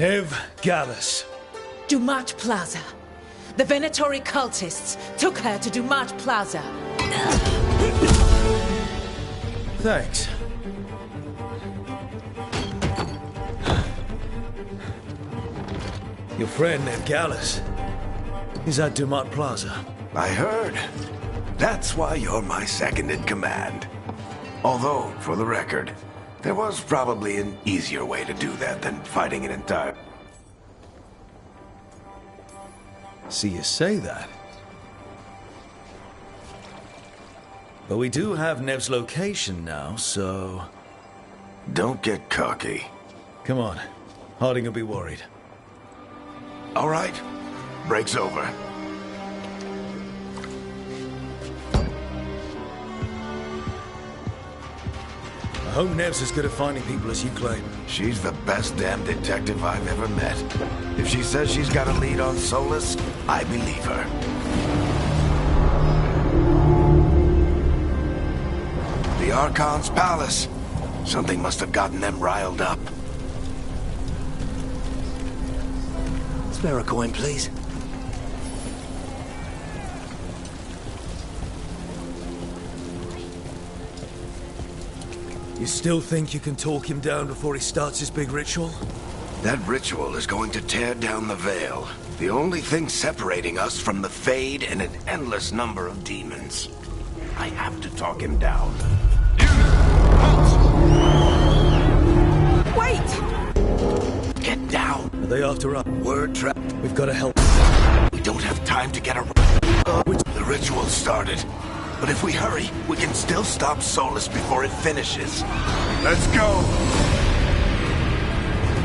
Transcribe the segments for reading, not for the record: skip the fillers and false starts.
Nev Gallus. Dumat Plaza. The Venatori cultists took her to Dumat Plaza. Thanks. Your friend, Nev Gallus, is at Dumat Plaza. I heard. That's why you're my second in command. Although, for the record, there was probably an easier way to do that than fighting an entire... See you say that. But we do have Nev's location now, so... Don't get cocky. Come on. Harding will be worried. All right. Break's over. I hope Nev's as good at finding people as you claim. She's the best damn detective I've ever met. If she says she's got a lead on Solas, I believe her. The Archon's palace. Something must have gotten them riled up. Spare a coin, please. You still think you can talk him down before he starts his big ritual? That ritual is going to tear down the Veil. The only thing separating us from the Fade and an endless number of demons. I have to talk him down. Wait! Get down! Are they after us? Word trap. We've got to help. We don't have time to get a... The ritual started. But if we hurry, we can still stop Solas before it finishes. Let's go!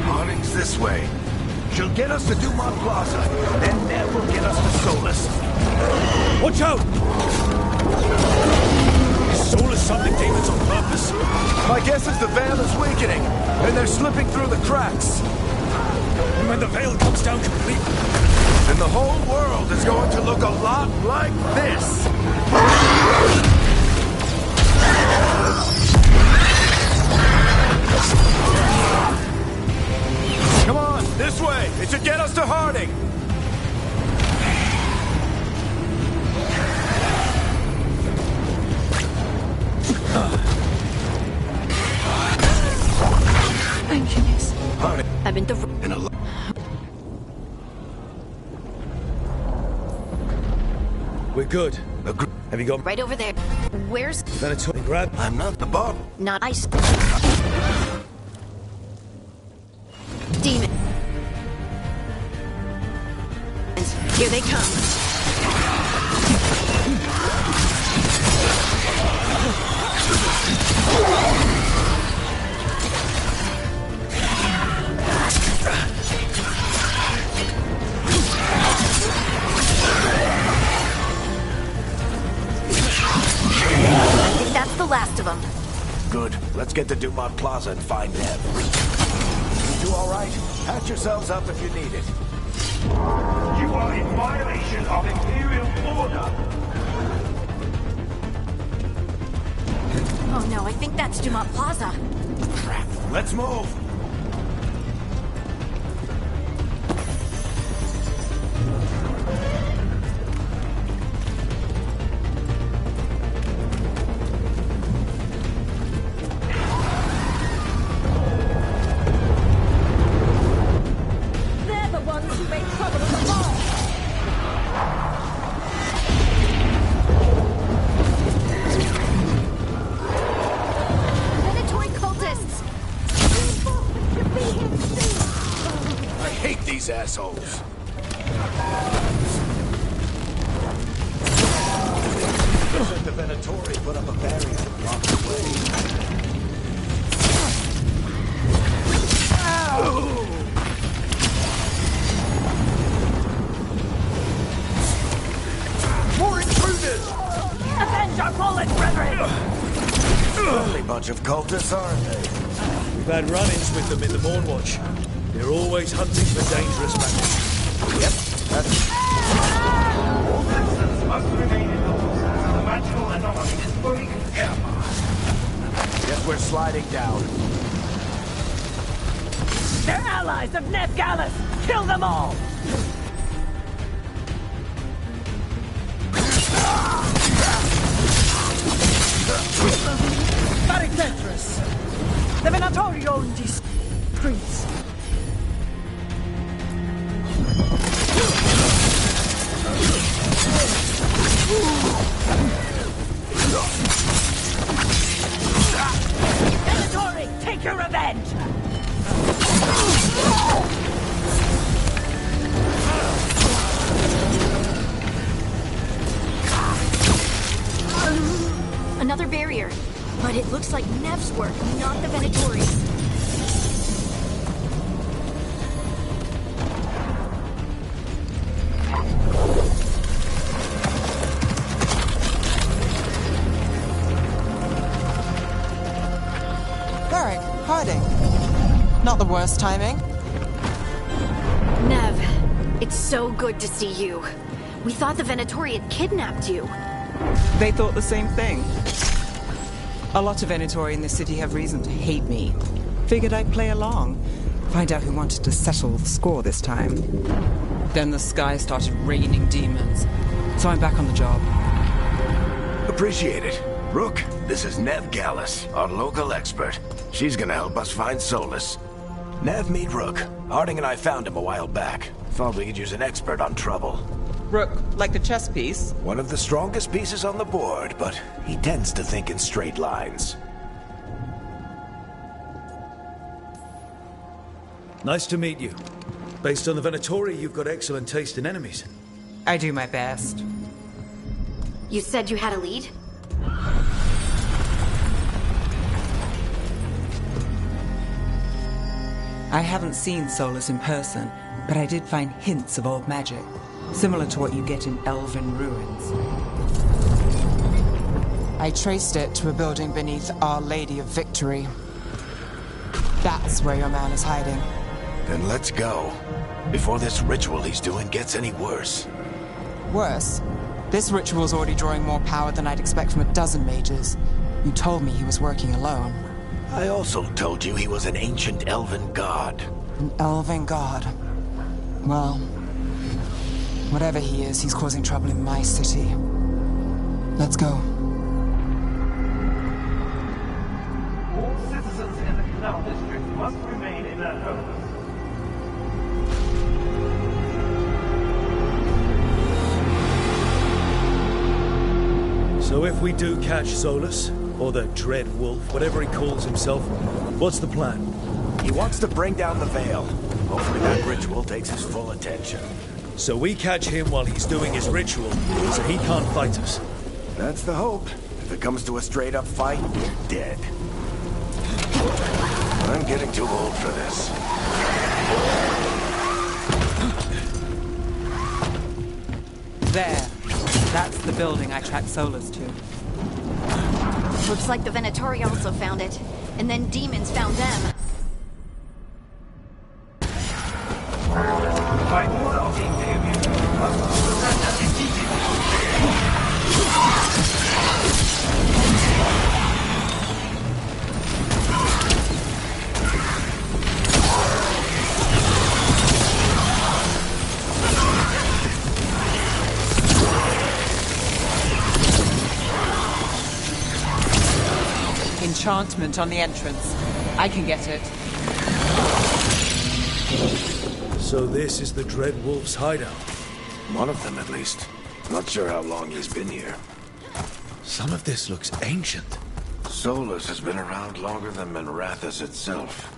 Harding's this way. She'll get us to Dumat Plaza, then Nev will get us to Solas. Watch out! Is Solas summoning demons on purpose? My guess is the Veil is weakening, and they're slipping through the cracks. And when the Veil comes down completely... And the whole world is going to look a lot like this. Come on, this way. It should get us to Harding. Thank you, miss. Harding. I've been to... In a... We're good. Have you got... Right over there. Where's... Venatori, grab... I'm not the boss. Not ice. Demon. Here they come. I think that's the last of them. Good. Let's get to Dumat Plaza and find Nev. You two all right? Patch yourselves up if you need it. You are in violation of Imperial order. Oh no, I think that's Dumat Plaza. Crap. Let's move. They're the ones who made trouble at the mall! Venatori cultists! I hate these assholes. The Venatori put up a barrier to block the way. More intruders! Avenge our fallen brethren! Only bunch of cultists, aren't they? We've had run-ins with them in the Mornwatch. They're always hunting for dangerous matters. Yep, that's... All citizens must remain indoors. The magical anomaly is fully contained. Guess we're sliding down. They're allies of Nev Gallus! Kill them all! Varicetras! The Venatori own these streets. Venatori, take your revenge! Another barrier. But it looks like Nev's work, not the Venatori's. Varric, hiding. Not the worst timing. Nev, it's so good to see you. We thought the Venatori had kidnapped you. They thought the same thing. A lot of Venatori in this city have reason to hate me. Figured I'd play along. Find out who wanted to settle the score this time. Then the sky started raining demons. So I'm back on the job. Appreciate it. Rook, this is Nev Gallus, our local expert. She's gonna help us find Solus. Nev, meet Rook. Harding and I found him a while back. Thought we could use an expert on trouble. Rook, like the chess piece? One of the strongest pieces on the board, but he tends to think in straight lines. Nice to meet you. Based on the Venatori, you've got excellent taste in enemies. I do my best. You said you had a lead? I haven't seen Solus in person, but I did find hints of old magic. Similar to what you get in elven ruins. I traced it to a building beneath Our Lady of Victory. That's where your man is hiding. Then let's go. Before this ritual he's doing gets any worse. Worse, this ritual's already drawing more power than I'd expect from a dozen mages. You told me he was working alone. I also told you he was an ancient elven god. An elven god. Well, whatever he is, he's causing trouble in my city. Let's go. All citizens in the Canal District must remain in their homes. So if we do catch Solus, or the Dread Wolf, whatever he calls himself, what's the plan? He wants to bring down the veil. Hopefully that ritual takes his full attention. So we catch him while he's doing his ritual, so he can't fight us. That's the hope. If it comes to a straight-up fight, we're dead. I'm getting too old for this. There. That's the building I tracked Solus to. Looks like the Venatori also found it. And then demons found them. By order of the Imperium, Enchantment on the entrance. I can get it. So this is the Dread Wolf's hideout. One of them, at least. Not sure how long he's been here. Some of this looks ancient. Solus has been around longer than Minrathous itself.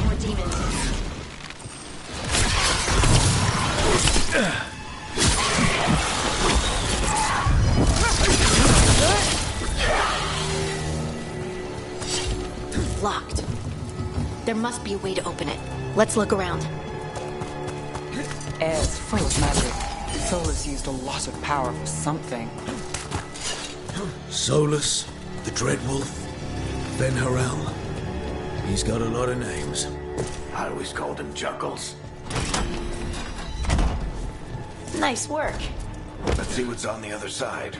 More demons. Locked. There must be a way to open it. Let's look around. Air's full of magic. Solus used a lot of power for something. Solus, The Dreadwolf, Ben Harel. He's got a lot of names. I always called him Juggles. Nice work. Let's see what's on the other side.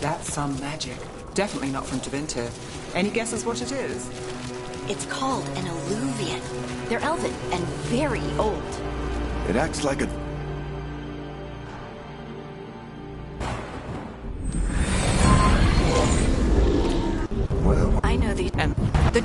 That's some magic. Definitely not from Tevinter. Any guesses what it is? It's called an alluvian. They're elven and very old. It acts like a... Well... I know the... And The...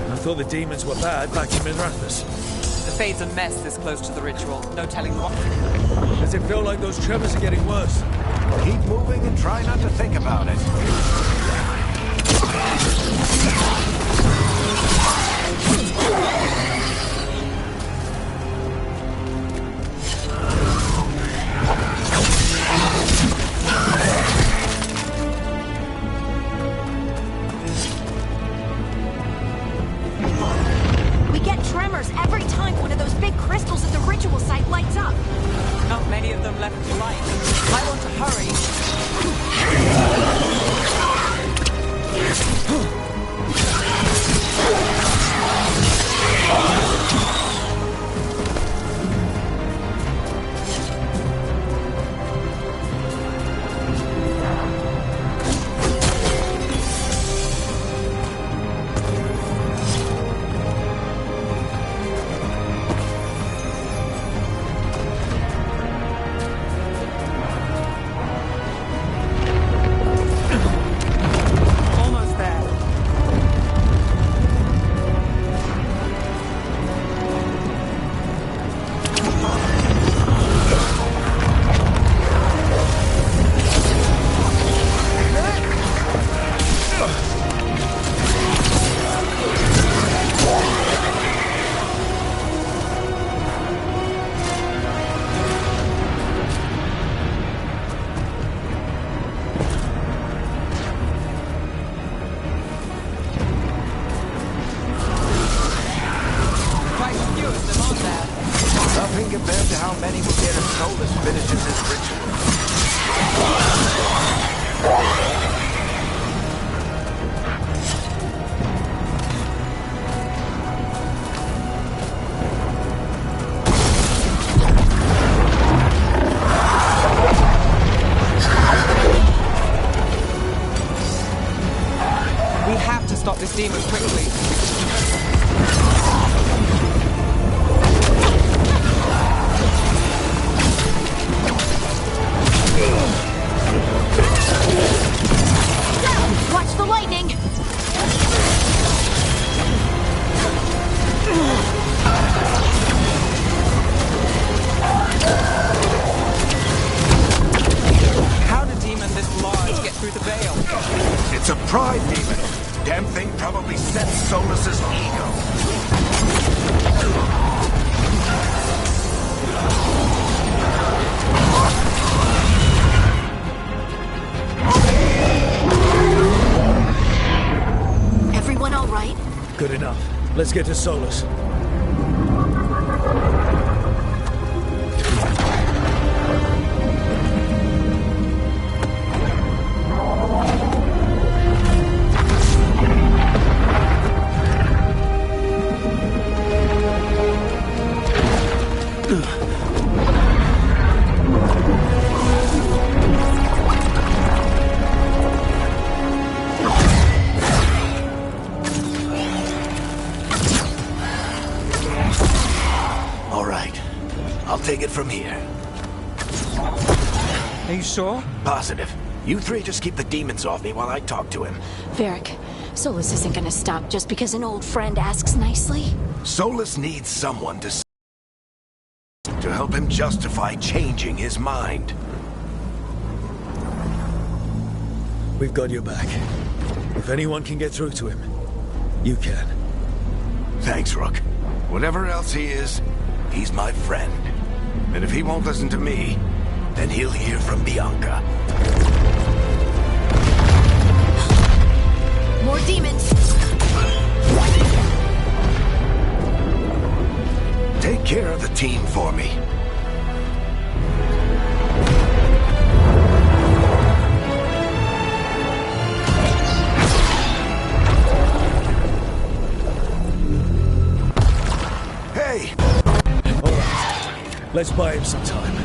I thought the demons were bad back in Minrathous. the Fade's a mess this close to the ritual. No telling what. Does it feel like those tremors are getting worse? Keep moving and try not to think about it. We get tremors every time one of those big crystals at the ritual site lights up. Not many of them left to light. I want to hurry. Almost there. Quite a few of them, aren't there? Nothing compared to how many will get if Solus finishes his ritual. We have to stop this demon quickly. Watch the lightning! How did a demon this large get through the veil? It's a pride demon. Damn thing probably sets Solus's ego. Everyone all right? Good enough. Let's get to Solus. All right. I'll take it from here. Are you sure? Positive. You three just keep the demons off me while I talk to him. Varric, Solus isn't gonna stop just because an old friend asks nicely. Solus needs someone to help him justify changing his mind. We've got your back. If anyone can get through to him, you can. Thanks, Rook. Whatever else he is, he's my friend. And if he won't listen to me, then he'll hear from Bianca. More demons! Take care of the team for me. Hey! All right. Let's buy him some time.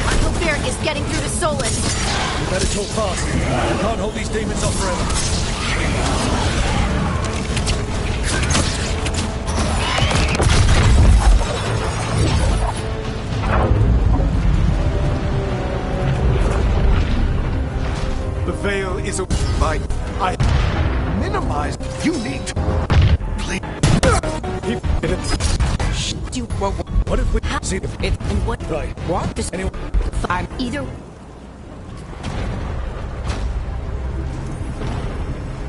Uncle Varric is getting through to Solus. We better talk fast. We can't hold these demons off forever. The veil is a... I minimize. You need to... Please. What if we see the... And what? Right. What? Does anyone? I'm Either...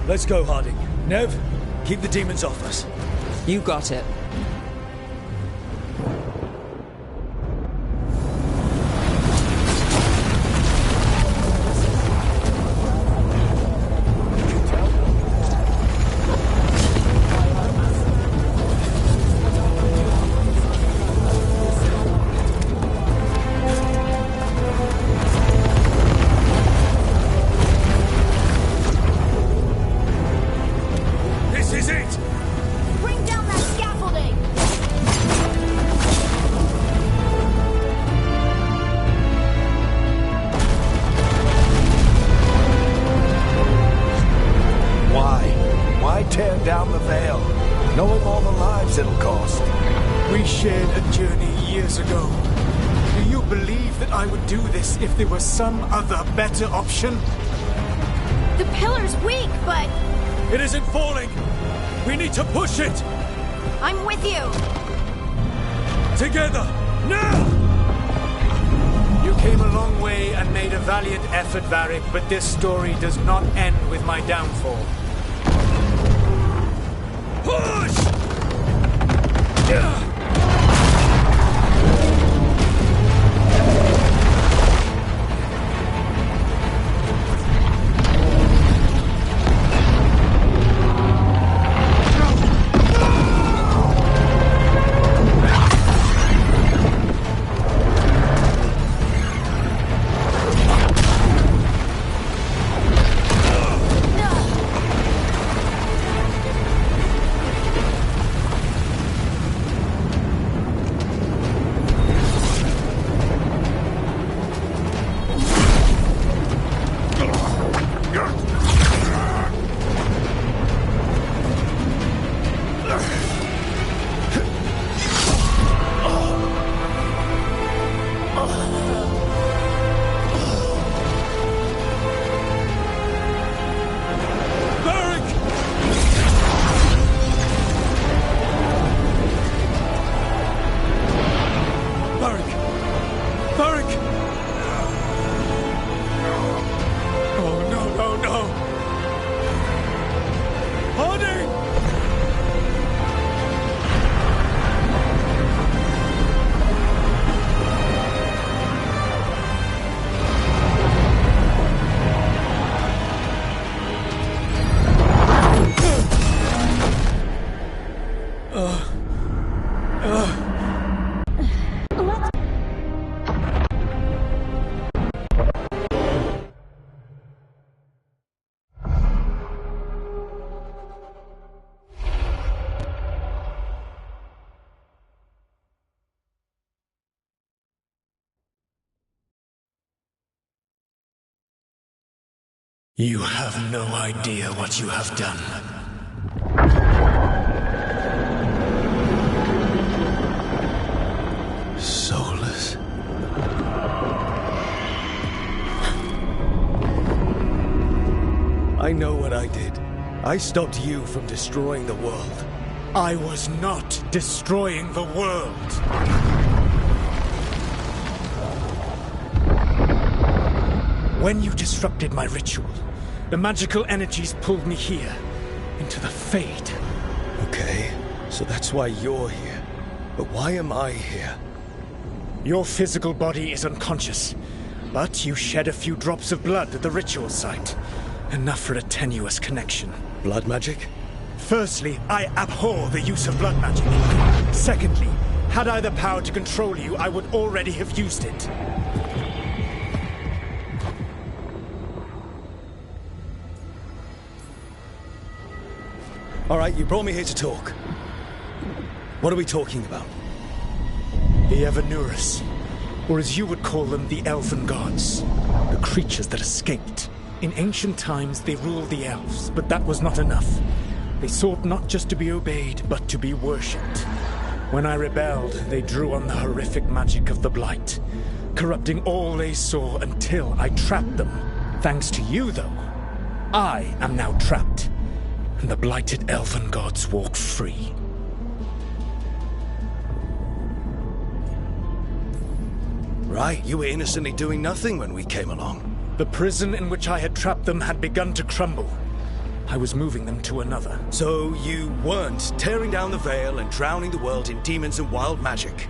Let's go, Harding. Nev, keep the demons off us. You got it. This is it! Bring down that scaffolding! Why? Why tear down the veil? Knowing all the lives it'll cost. We shared a journey years ago. Do you believe that I would do this if there was some other better option? The pillar's weak, but It isn't falling! We need to push it! I'm with you! Together! Now! You came a long way and made a valiant effort, Varric, but this story does not end with my downfall. Push! You have no idea what you have done. Solus. I stopped you from destroying the world. I was not destroying the world. When you disrupted my ritual, the magical energies pulled me here, into the Fade. Okay, so that's why you're here. But why am I here? Your physical body is unconscious, but you shed a few drops of blood at the ritual site. Enough for a tenuous connection. Blood magic? Firstly, I abhor the use of blood magic. Secondly, had I the power to control you, I would already have used it. All right, you brought me here to talk. What are we talking about? The Evanurus, or as you would call them, the Elven Gods. The creatures that escaped. In ancient times, they ruled the elves, but that was not enough. They sought not just to be obeyed, but to be worshipped. When I rebelled, they drew on the horrific magic of the Blight, corrupting all they saw until I trapped them. Thanks to you, though, I am now trapped, and the blighted Elven Gods walk free. Right, you were innocently doing nothing when we came along. The prison in which I had trapped them had begun to crumble. I was moving them to another. So you weren't tearing down the veil and drowning the world in demons and wild magic.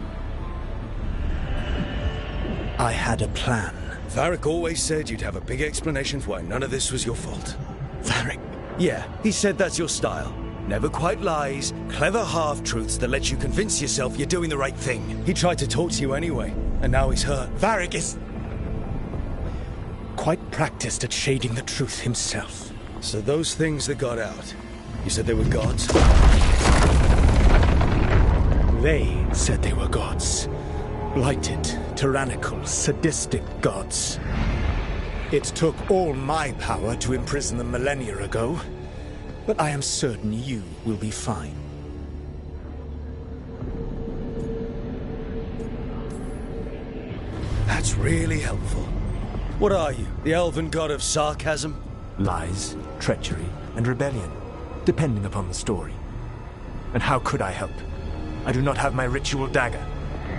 I had a plan. Varric always said you'd have a big explanation for why none of this was your fault. Varric? Yeah, he said that's your style. Never quite lies, clever half-truths that let you convince yourself you're doing the right thing. He tried to talk to you anyway, and now he's hurt. Varric is quite practiced at shading the truth himself. So those things that got out, you said they were gods? They said they were gods. Blighted, tyrannical, sadistic gods. It took all my power to imprison them millennia ago, but I am certain you will be fine. That's really helpful. What are you, the elven god of sarcasm? Lies, treachery, and rebellion, depending upon the story. And how could I help? I do not have my ritual dagger.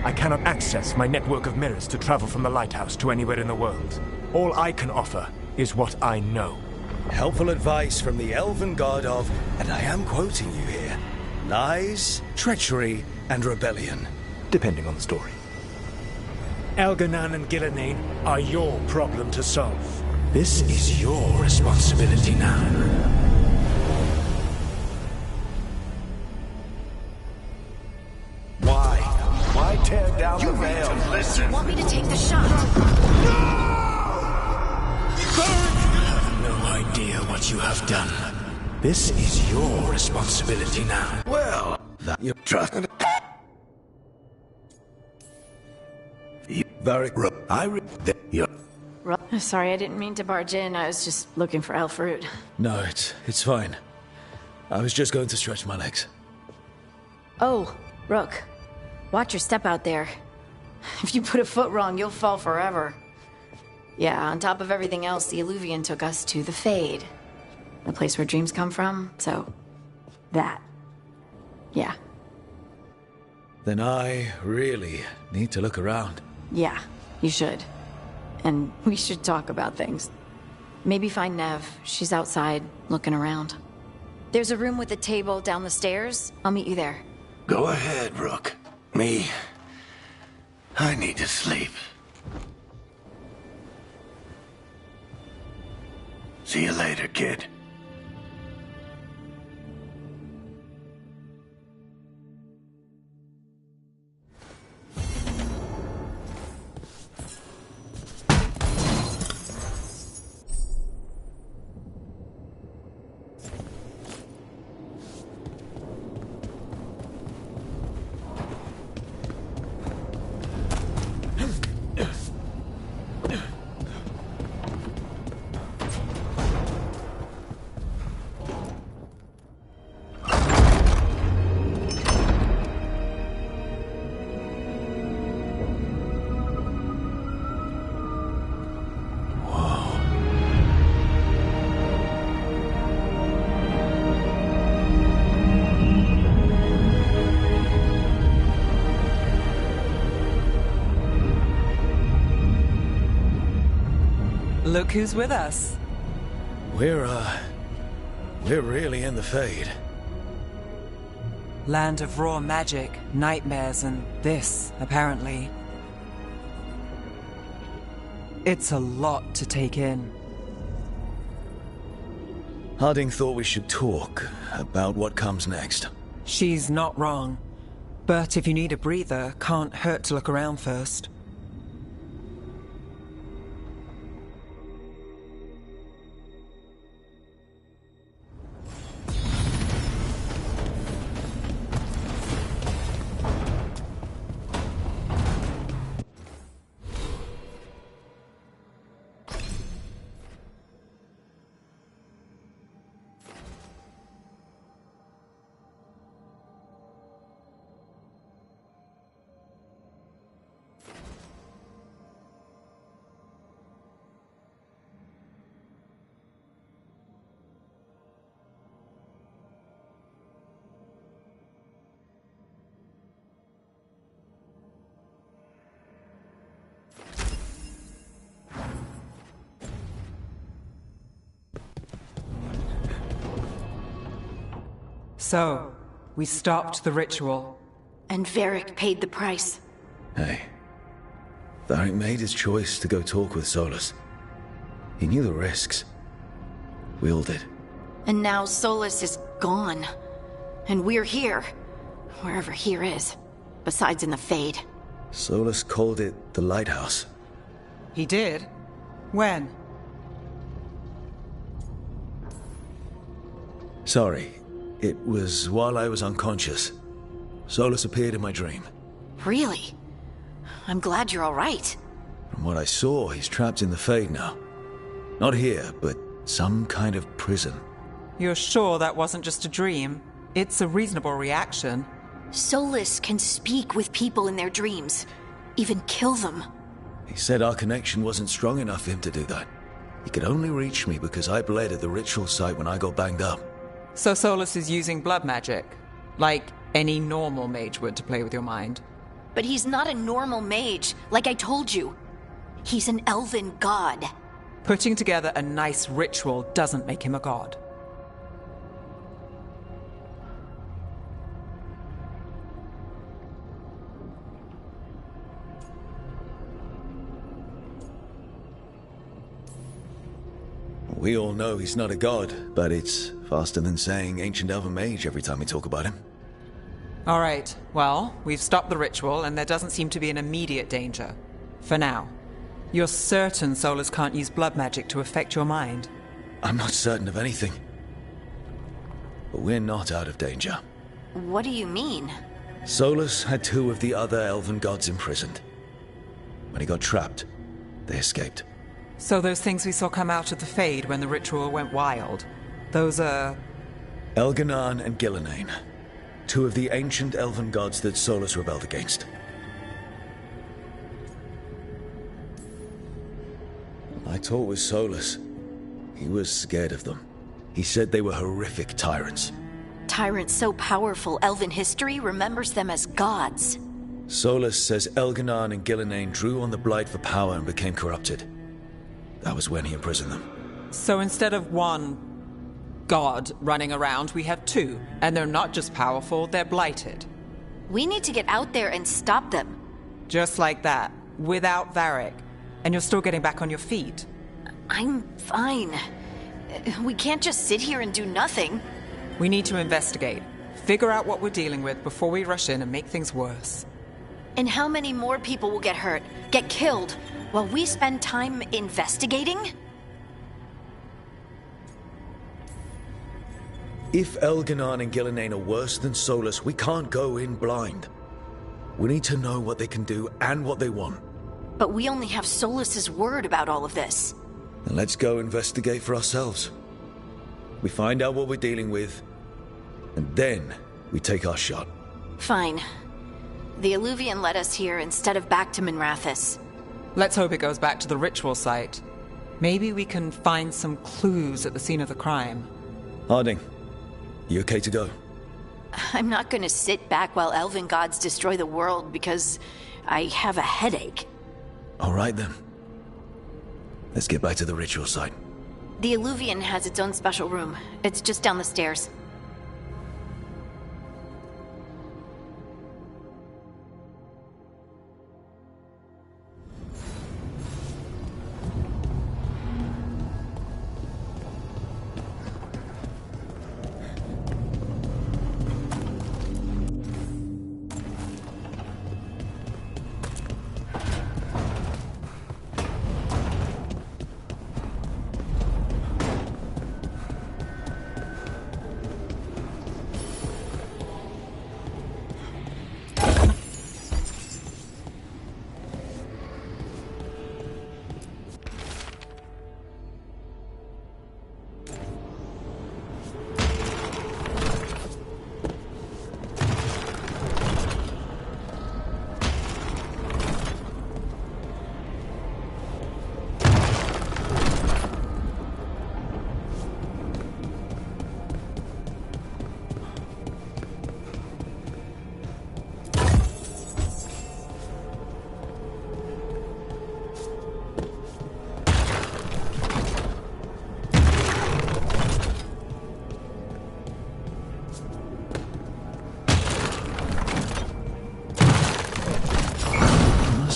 I cannot access my network of mirrors to travel from the lighthouse to anywhere in the world. All I can offer is what I know. Helpful advice from the elven god of, and I am quoting you here, lies, treachery, and rebellion. Depending on the story. Elganan and Gillenane are your problem to solve. This is your responsibility now. Why tear down the veil? You want me to take the shot? You have no idea what you have done. This is your responsibility now. Well, that you trust. Varric, Sorry, I didn't mean to barge in. I was just looking for Elfroot. No, it's fine. I was just going to stretch my legs. Oh, Rook. Watch your step out there. If you put a foot wrong, you'll fall forever. Yeah, on top of everything else, the Illuvian took us to the Fade. The place where dreams come from, so... that. Yeah. Then I really need to look around. Yeah, you should. And we should talk about things. Maybe find Nev. She's outside, looking around. There's a room with a table down the stairs. I'll meet you there. Go ahead, Rook. Me, I need to sleep. See you later, kid. Look who's with us. We're really in the Fade. Land of raw magic, nightmares, and this, apparently. It's a lot to take in. Harding thought we should talk about what comes next. She's not wrong. But if you need a breather, can't hurt to look around first. So, we stopped the ritual. And Varric paid the price. Hey. Varric made his choice to go talk with Solus. He knew the risks. We all did. And now Solus is gone. And we're here. Wherever here is. Besides in the Fade. Solus called it the Lighthouse. He did? When? Sorry. It was while I was unconscious. Solus appeared in my dream. Really? I'm glad you're all right. From what I saw, he's trapped in the Fade now. Not here, but some kind of prison. You're sure that wasn't just a dream? It's a reasonable reaction. Solus can speak with people in their dreams. Even kill them. He said our connection wasn't strong enough for him to do that. He could only reach me because I bled at the ritual site when I got banged up. So Solus is using blood magic, like any normal mage would to play with your mind. But he's not a normal mage, like I told you. He's an elven god. Putting together a nice ritual doesn't make him a god. We all know he's not a god, but it's faster than saying ancient elven mage every time we talk about him. All right, well, we've stopped the ritual and there doesn't seem to be an immediate danger. For now. You're certain Solus can't use blood magic to affect your mind? I'm not certain of anything. But we're not out of danger. What do you mean? Solus had 2 of the other elven gods imprisoned. When he got trapped, they escaped. So those things we saw come out of the Fade when the ritual went wild, those are... Elganan and Gillenane. 2 of the ancient elven gods that Solus rebelled against. I talked with Solus. He was scared of them. He said they were horrific tyrants. Tyrants so powerful elven history remembers them as gods. Solus says Elganan and Gillenane drew on the Blight for power and became corrupted. That was when he imprisoned them. So instead of 1 god running around, we have 2. And they're not just powerful, they're blighted. We need to get out there and stop them. Just like that, without Varric. And you're still getting back on your feet. I'm fine. We can't just sit here and do nothing. We need to investigate. Figure out what we're dealing with before we rush in and make things worse. And how many more people will get hurt, get killed, while we spend time investigating? If Elganan and Gillenane are worse than Solus, we can't go in blind. We need to know what they can do and what they want. But we only have Solus's word about all of this. Then let's go investigate for ourselves. We find out what we're dealing with, and then we take our shot. Fine. The Illuvian led us here instead of back to Minrathous. Let's hope it goes back to the ritual site. Maybe we can find some clues at the scene of the crime. Harding, you okay to go? I'm not gonna sit back while elven gods destroy the world because I have a headache. All right then. Let's get back to the ritual site. The Illuvian has its own special room. It's just down the stairs.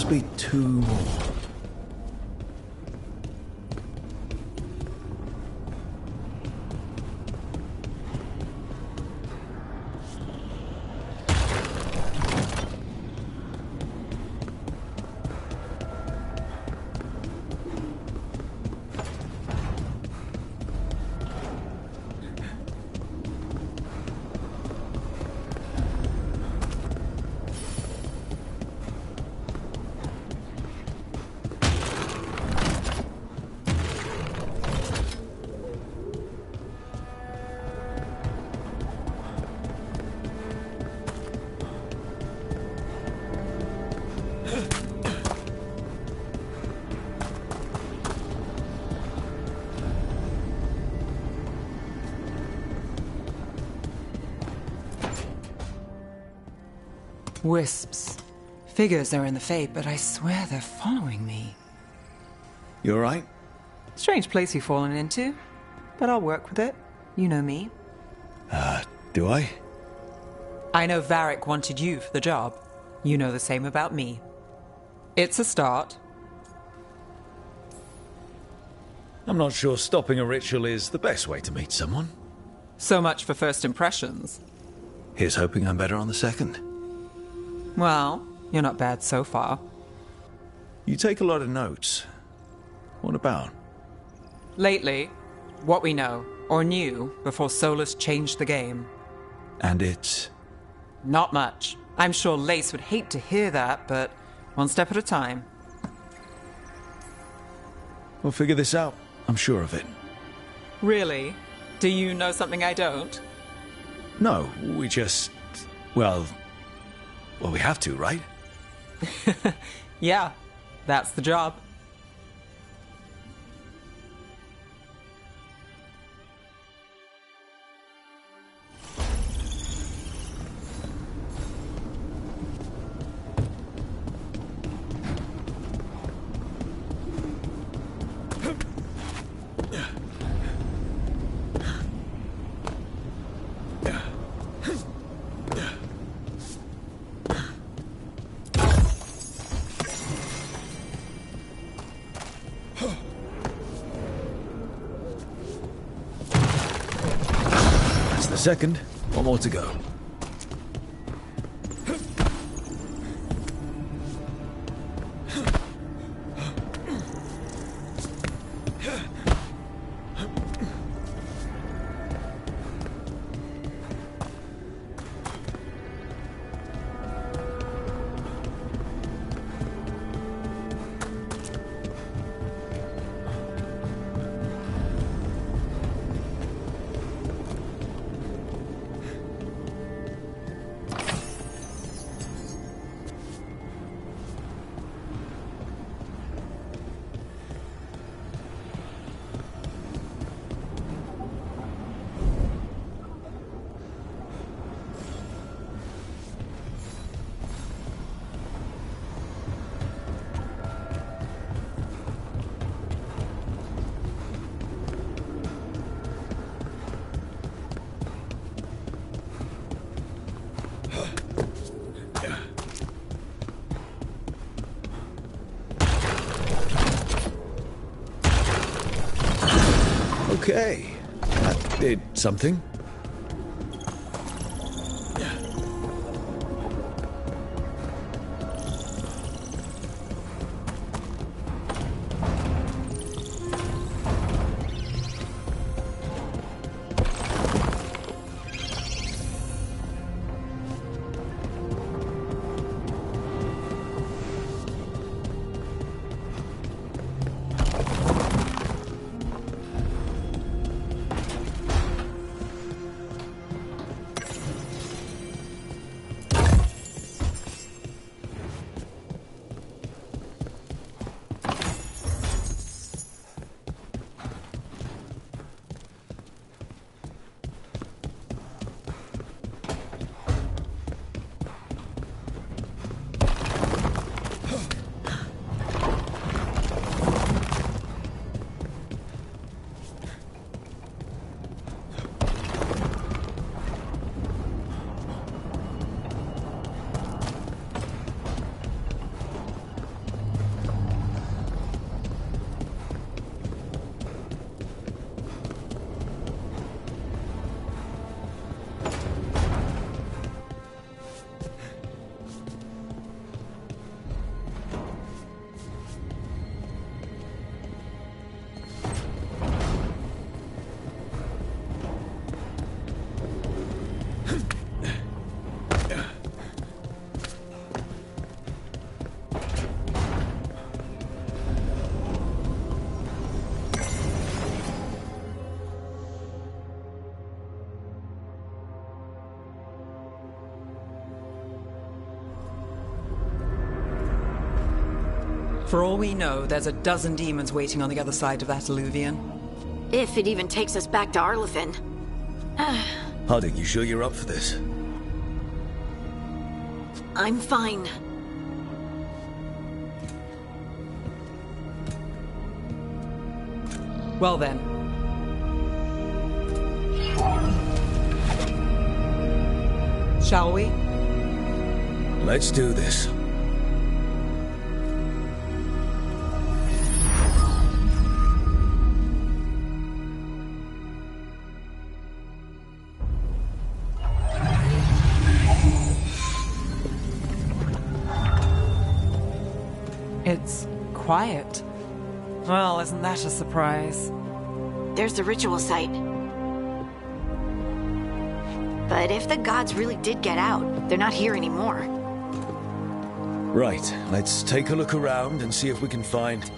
Be two more. Wisps. Figures are in the Fade, but I swear they're following me. You alright? Strange place you've fallen into, but I'll work with it. You know me. Do I? I know Varric wanted you for the job. You know the same about me. It's a start. I'm not sure stopping a ritual is the best way to meet someone. So much for first impressions. Here's hoping I'm better on the second. Well, you're not bad so far. You take a lot of notes. What about? Lately, what we know, or knew, before Solus changed the game. And it's... Not much. I'm sure Lace would hate to hear that, but one step at a time. We'll figure this out. I'm sure of it. Really? Do you know something I don't? No, we just... Well, we have to, right? Yeah, that's the job. Second, one more to go. Okay. That did something. For all we know, there's a dozen demons waiting on the other side of that Illuvian. If it even takes us back to Arlathan. Harding, you sure you're up for this? I'm fine. Well then. Shall we? Let's do this. It's quiet. Well, isn't that a surprise? There's the ritual site. But if the gods really did get out, they're not here anymore. Right, let's take a look around and see if we can find...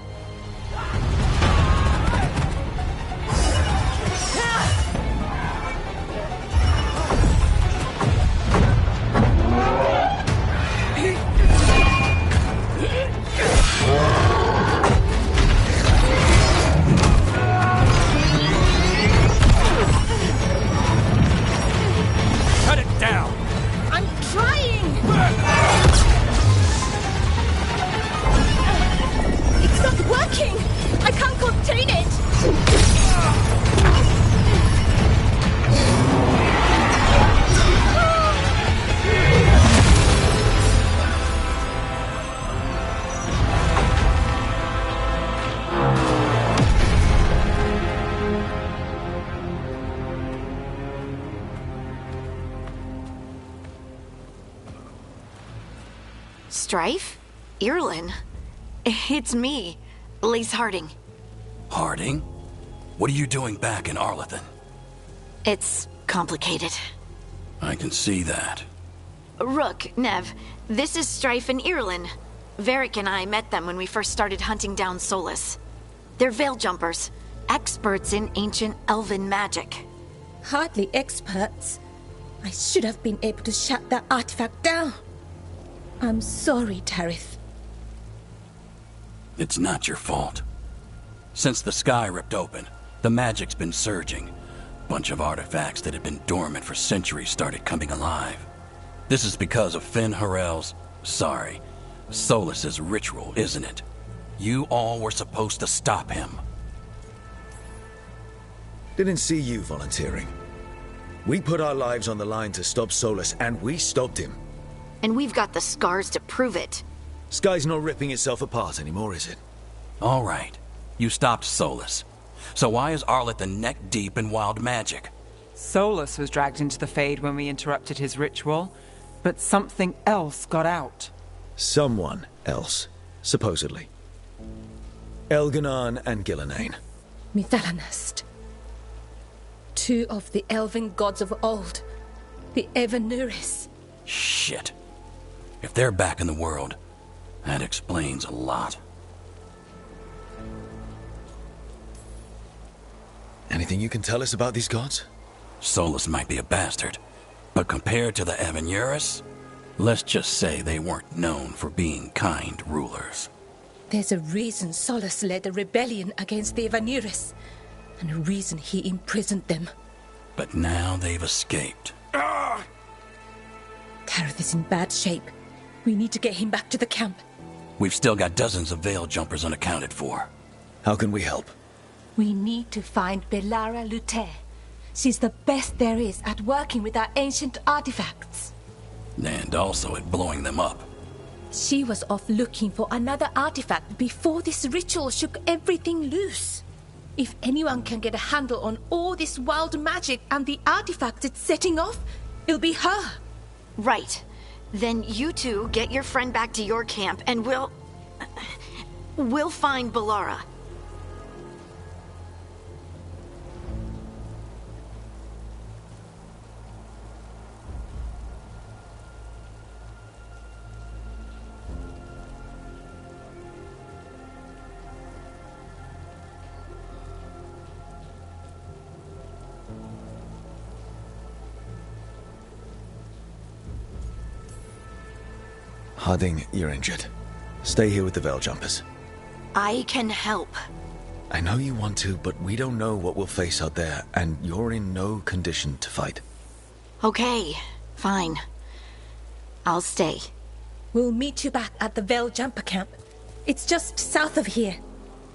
Strife? Irlin? It's me, Lace Harding. Harding? What are you doing back in Arlathan? It's complicated. I can see that. Rook, Nev, this is Strife and Irlin. Varric and I met them when we first started hunting down Solas. They're Veil Jumpers, experts in ancient elven magic. Hardly experts. I should have been able to shut that artifact down. I'm sorry, Tarith. It's not your fault. Since the sky ripped open, the magic's been surging. Bunch of artifacts that had been dormant for centuries started coming alive. This is because of Finn Harel's... Solas's ritual, isn't it? You all were supposed to stop him. Didn't see you volunteering. We put our lives on the line to stop Solas, and we stopped him. And we've got the scars to prove it. Sky's not ripping itself apart anymore, is it? All right. You stopped Solas. So why is Arleth neck deep in wild magic? Solus was dragged into the Fade when we interrupted his ritual, but something else got out. Someone else, supposedly. Elganon and Gillenane. Mithalanast. Two of the elven gods of old. The Evanuris. Shit. If they're back in the world, that explains a lot. Anything you can tell us about these gods? Solus might be a bastard, but compared to the Evanuris, let's just say they weren't known for being kind rulers. There's a reason Solus led a rebellion against the Evanuris, and a reason he imprisoned them. But now they've escaped. Kareth is in bad shape. We need to get him back to the camp. We've still got dozens of Veil Jumpers unaccounted for. How can we help? We need to find Belara Luther. She's the best there is at working with our ancient artifacts. And also at blowing them up. She was off looking for another artifact before this ritual shook everything loose. If anyone can get a handle on all this wild magic and the artifacts it's setting off, it'll be her. Right. Then you two get your friend back to your camp and we'll find Belara. Harding, you're injured. Stay here with the Veil Jumpers. I can help. I know you want to, but we don't know what we'll face out there, and you're in no condition to fight. Okay, fine. I'll stay. We'll meet you back at the Veil Jumper camp. It's just south of here.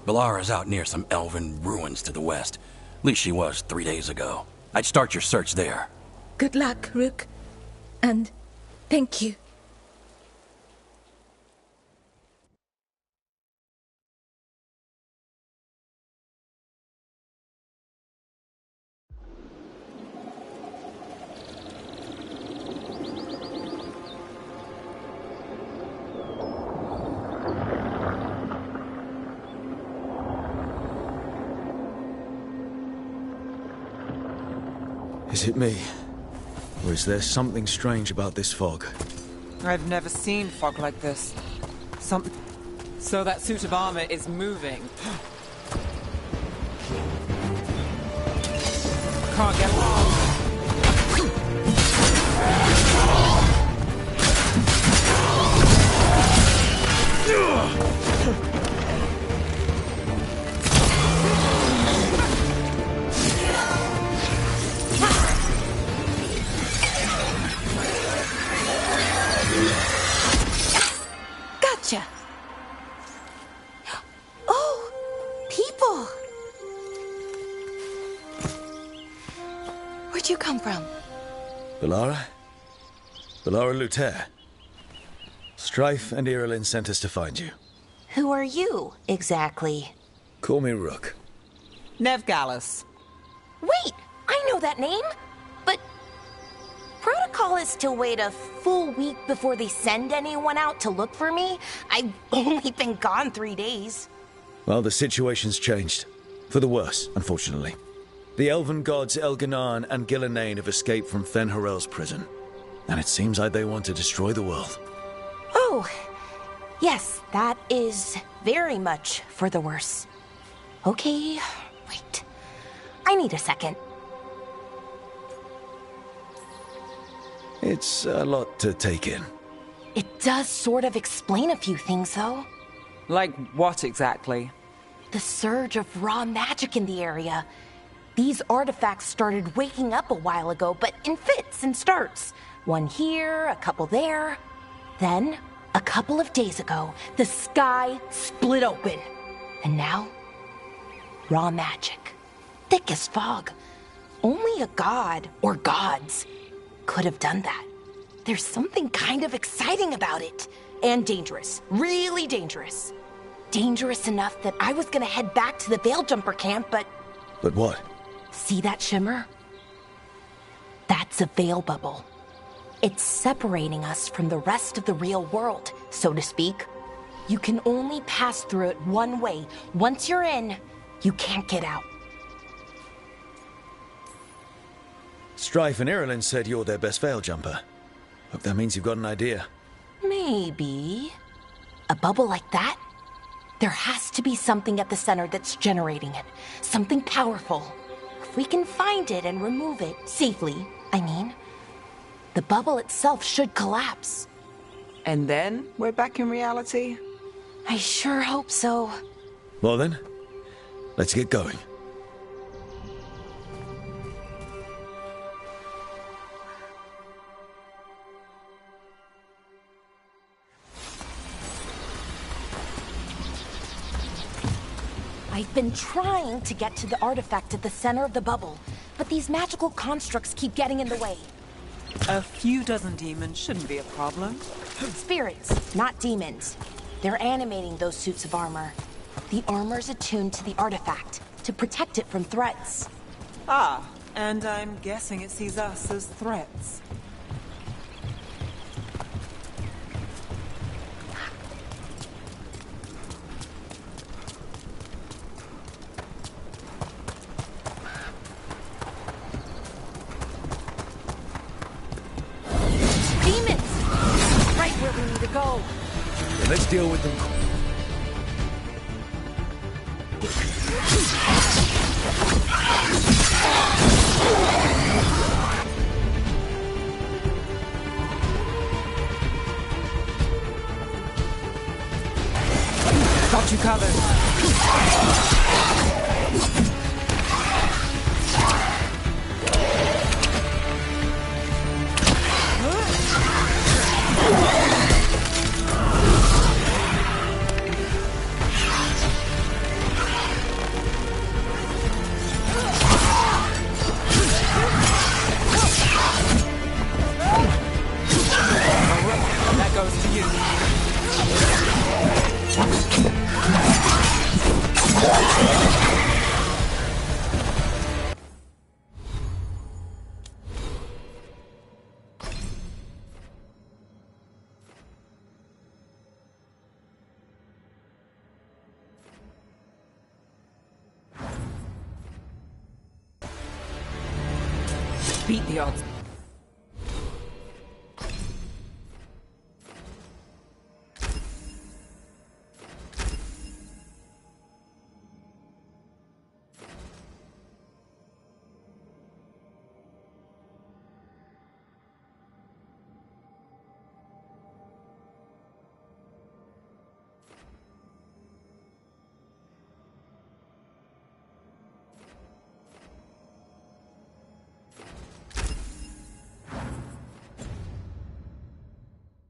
Belara's out near some elven ruins to the west. At least she was 3 days ago. I'd start your search there. Good luck, Rook. And thank you. Is it me? Or is there something strange about this fog? I've never seen fog like this. So that suit of armor is moving. Can't get along. Gotcha. Oh, people. Where'd you come from? Belara? Belara Luther. Strife and Irilyn sent us to find you. Who are you, exactly? Call me Rook. Nev Gallus. Wait, I know that name. But protocol is to wait a full week before they send anyone out to look for me. I've only been gone 3 days. Well, the situation's changed. For the worse, unfortunately. The elven gods Elganon and Gillenane have escaped from Fen'Harel's prison. And it seems like they want to destroy the world. Oh, yes, that is very much for the worse. Okay, wait. I need a second. It's a lot to take in. It does sort of explain a few things, though. Like what exactly? The surge of raw magic in the area. These artifacts started waking up a while ago, but in fits and starts. One here, a couple there. Then, a couple of days ago, the sky split open. And now, raw magic. Thick as fog. Only a god, or gods, could have done that. There's something kind of exciting about it. And dangerous. Really dangerous. Dangerous enough that I was gonna head back to the Veil Jumper camp, but But what? See that shimmer? That's a veil bubble. It's separating us from the rest of the real world, so to speak. You can only pass through it one way. Once you're in, you can't get out. Strife and Irulan said you're their best veil jumper. Hope that means you've got an idea. Maybe. A bubble like that? There has to be something at the center that's generating it. Something powerful. If we can find it and remove it, safely, I mean, the bubble itself should collapse. And then we're back in reality? I sure hope so. Well then, let's get going. I've been trying to get to the artifact at the center of the bubble, but these magical constructs keep getting in the way. A few dozen demons shouldn't be a problem. Spirits, not demons. They're animating those suits of armor. The armor's attuned to the artifact, to protect it from threats. Ah, and I'm guessing it sees us as threats. Go. Let's deal with them. Got you covered. Beat the odds.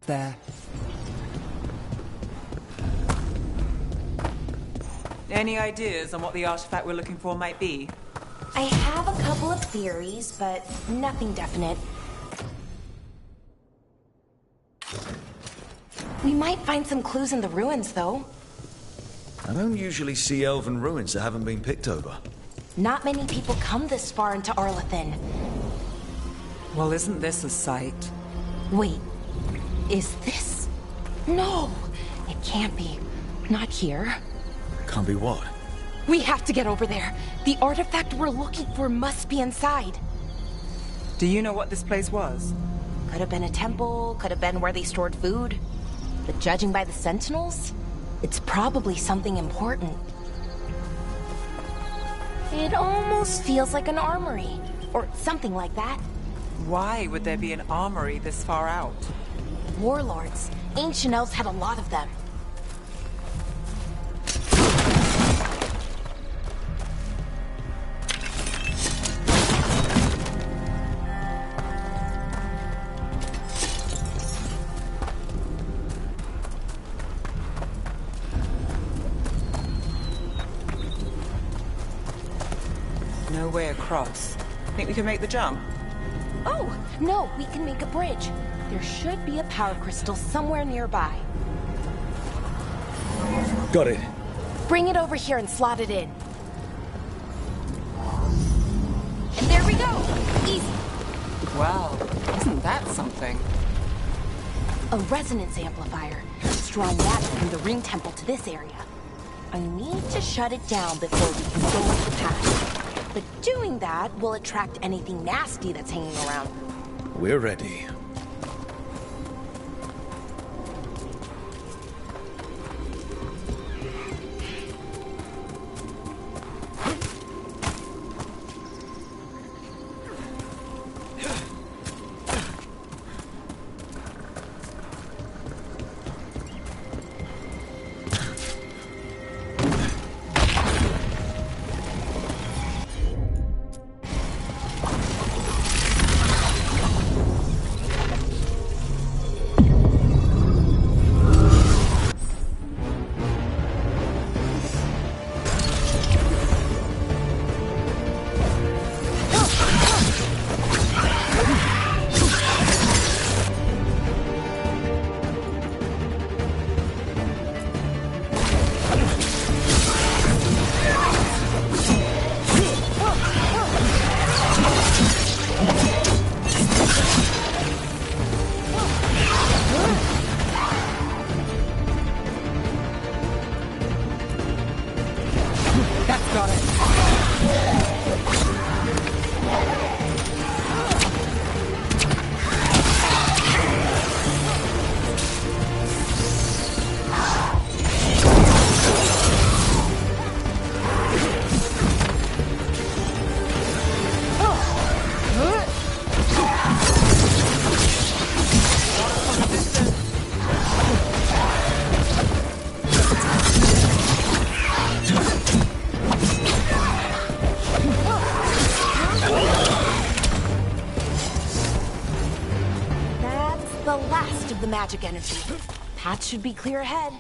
There. Any ideas on what the artifact we're looking for might be? I have a couple of theories, but nothing definite. We might find some clues in the ruins, though. I don't usually see elven ruins that haven't been picked over. Not many people come this far into Arlathan. Well, isn't this a sight? Wait, is this? No, it can't be. Not here. Can't be what? We have to get over there. The artifact we're looking for must be inside. Do you know what this place was? Could have been a temple, could have been where they stored food. But judging by the sentinels, it's probably something important. It almost feels like an armory, or something like that. Why would there be an armory this far out? Warlords. Ancient elves had a lot of them. No way across. Think we can make the jump? Oh, no, we can make a bridge. There should be a power crystal somewhere nearby. Got it. Bring it over here and slot it in. And there we go! Easy! Wow, isn't that something? A resonance amplifier. It's drawing magic from the ring temple to this area. I need to shut it down before we can go into the path. But doing that will attract anything nasty that's hanging around. We're ready. Magic energy. Path should be clear ahead.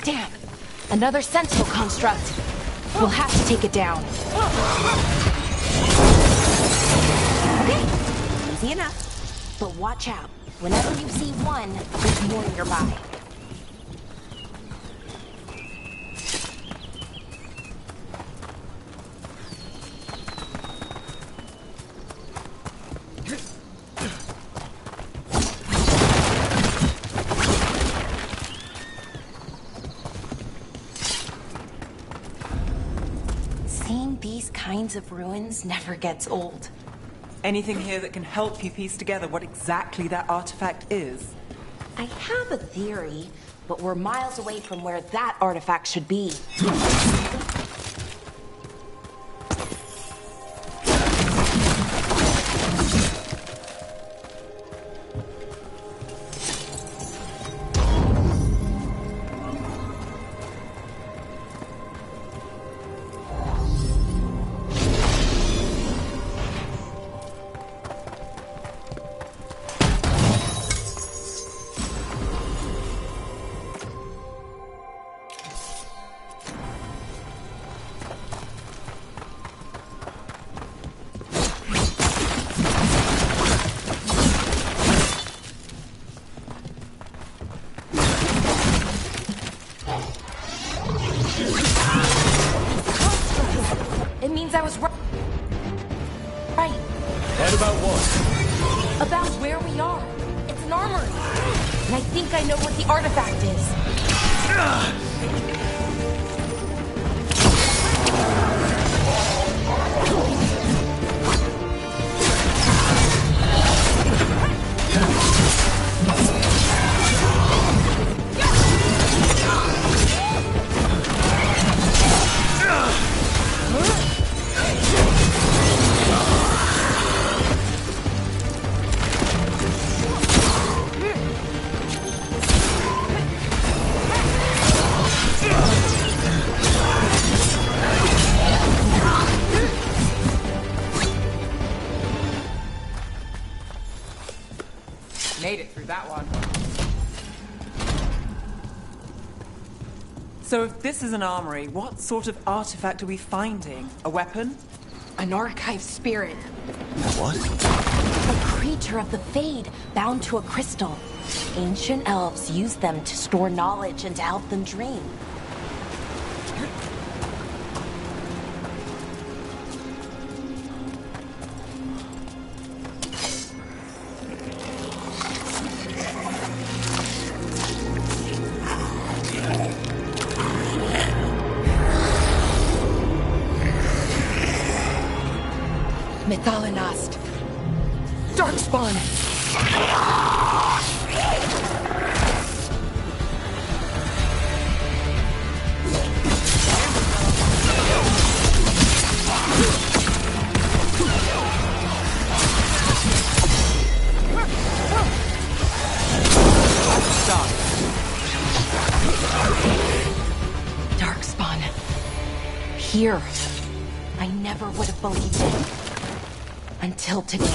Damn! Another sentinel construct. We'll have to take it down. Okay, easy enough. But watch out. Whenever you see one, there's more nearby. Of ruins never gets old. Anything here that can help you piece together what exactly that artifact is? I have a theory, but we're miles away from where that artifact should be. Made it through that one. So if this is an armory, what sort of artifact are we finding? A weapon? An archive spirit. What? A creature of the Fade, bound to a crystal. Ancient elves use them to store knowledge and to help them dream. Mythalinast. Darkspawn! Darkspawn. Here. I never would have believed it. Until today.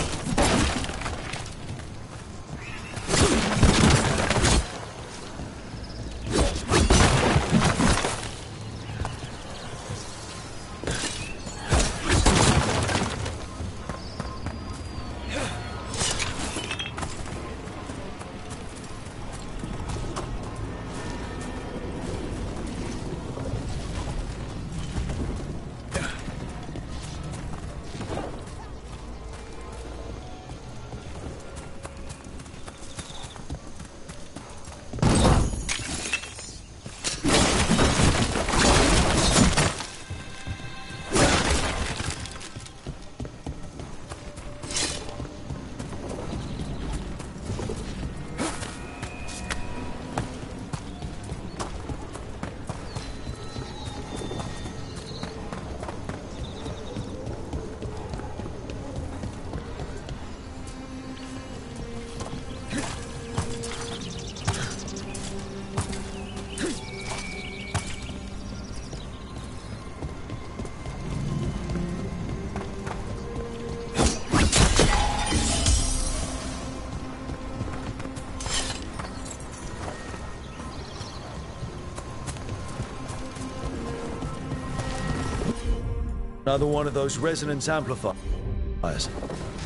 Another one of those resonance amplifiers.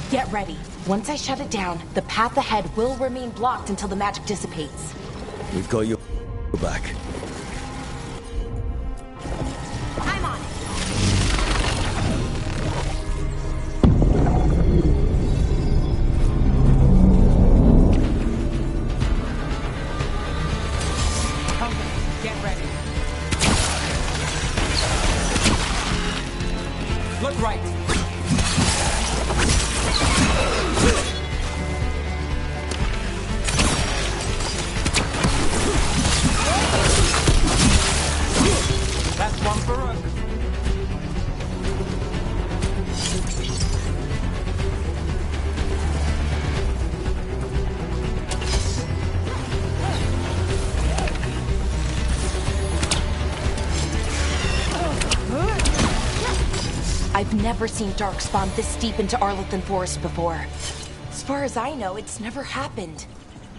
Get ready. Once I shut it down, the path ahead will remain blocked until the magic dissipates. We've got your back. I'm on it. Get ready. Look right. That's one for Rook. I've never seen Darkspawn this deep into Arlothan Forest before. As far as I know, it's never happened.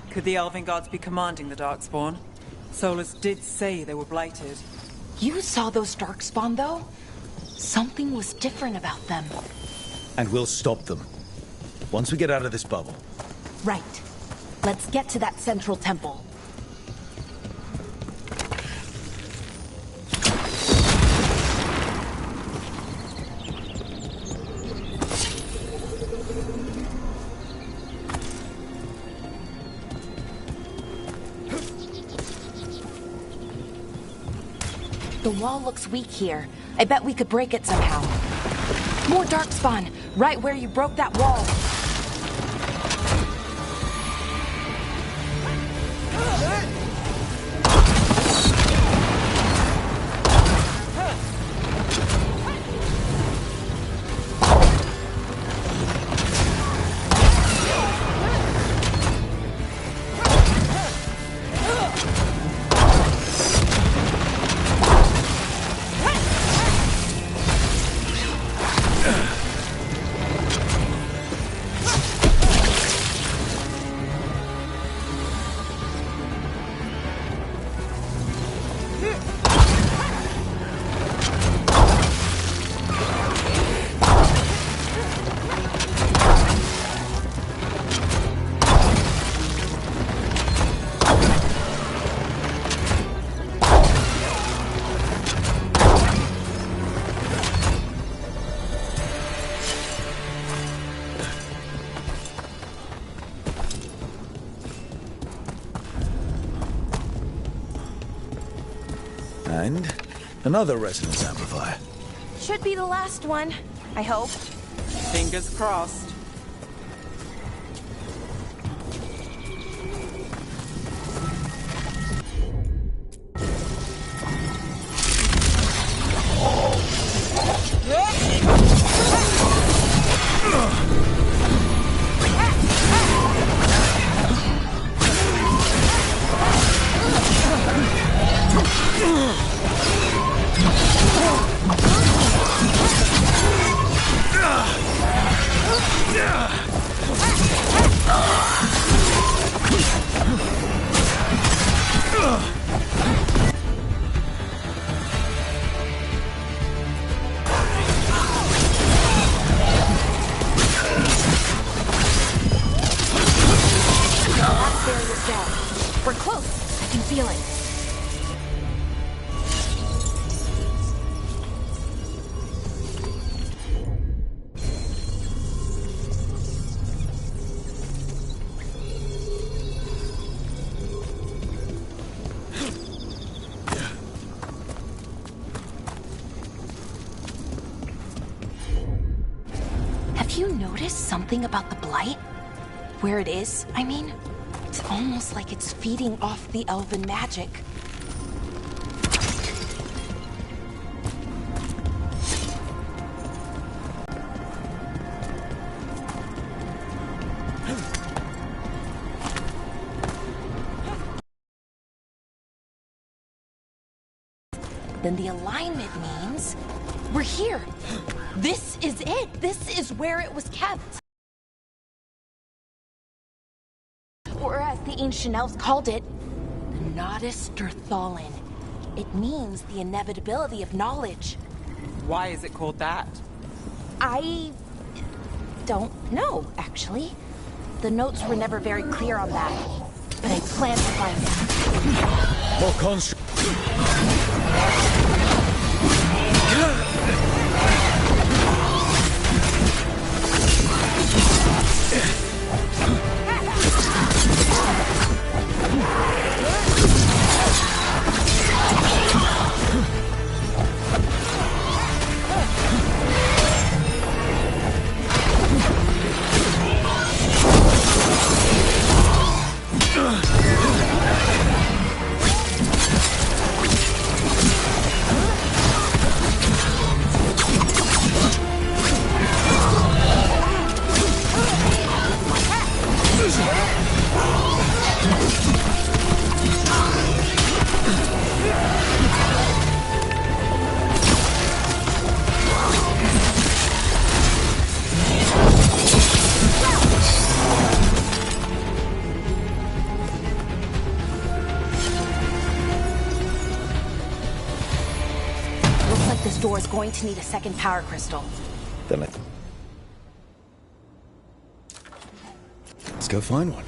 Could the Elven Gods be commanding the Darkspawn? Solus did say they were blighted. You saw those Darkspawn, though? Something was different about them. And we'll stop them. Once we get out of this bubble. Right. Let's get to that central temple. The wall looks weak here. I bet we could break it somehow. More Darkspawn, right where you broke that wall. And another resonance amplifier. Should be the last one, I hope. Fingers crossed. We're close. I can feel it. Have you noticed something about the Blight? Where it is, I mean? It's almost like it's feeding off the elven magic. Then the alignment means we're here. This is it. This is where it was kept. Or as the ancient elves called it, the Nodus Durthalin. It means the inevitability of knowledge. Why is it called that? I don't know, actually. The notes were never very clear on that, but I plan to find out. More construct. Door is going to need a second power crystal. Then let's go find one.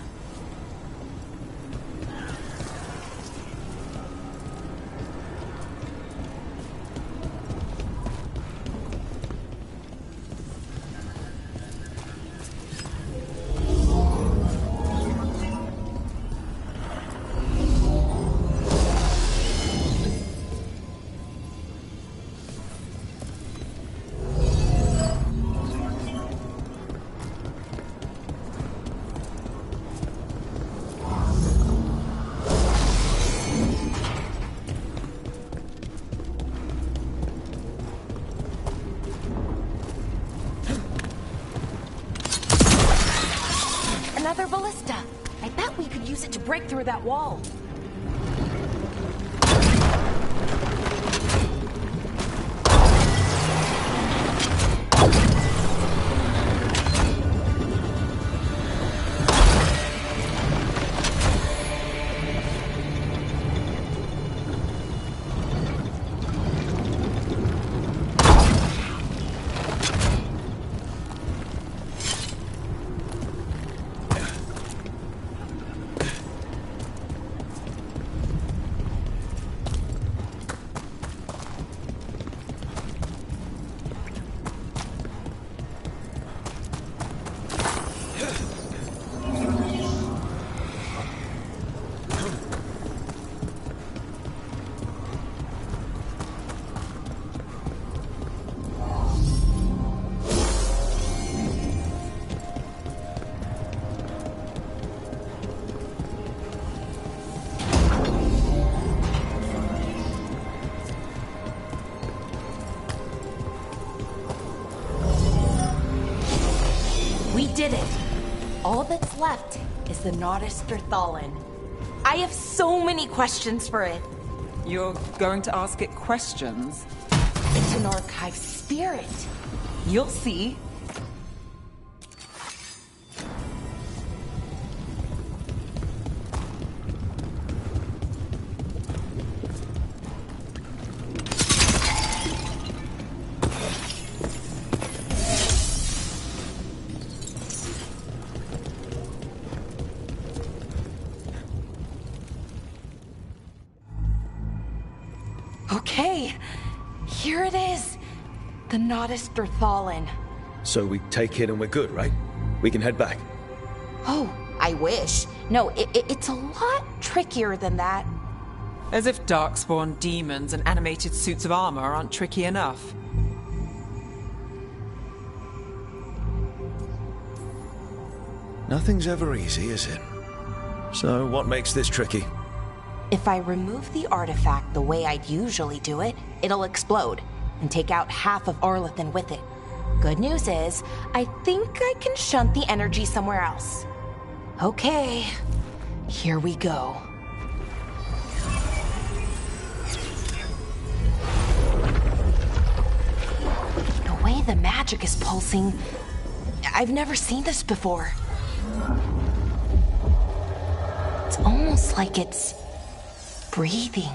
Another ballista. I bet we could use it to break through that wall. did it! All that's left is the Nodus Thurthallen. I have so many questions for it. You're going to ask it questions? It's an archive spirit. You'll see. Okay, here it is. The Nodus Thurthallen. So we take it and we're good, right? We can head back. Oh, I wish. No, it's a lot trickier than that. As if darkspawn demons and animated suits of armor aren't tricky enough. Nothing's ever easy, is it? So what makes this tricky? If I remove the artifact the way I'd usually do it, it'll explode and take out half of Arlathan with it. Good news is, I think I can shunt the energy somewhere else. Okay, here we go. The way the magic is pulsing, I've never seen this before. It's almost like it's breathing.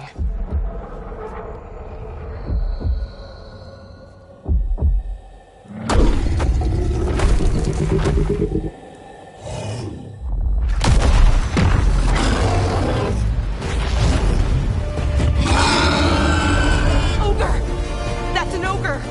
Ogre! That's an ogre!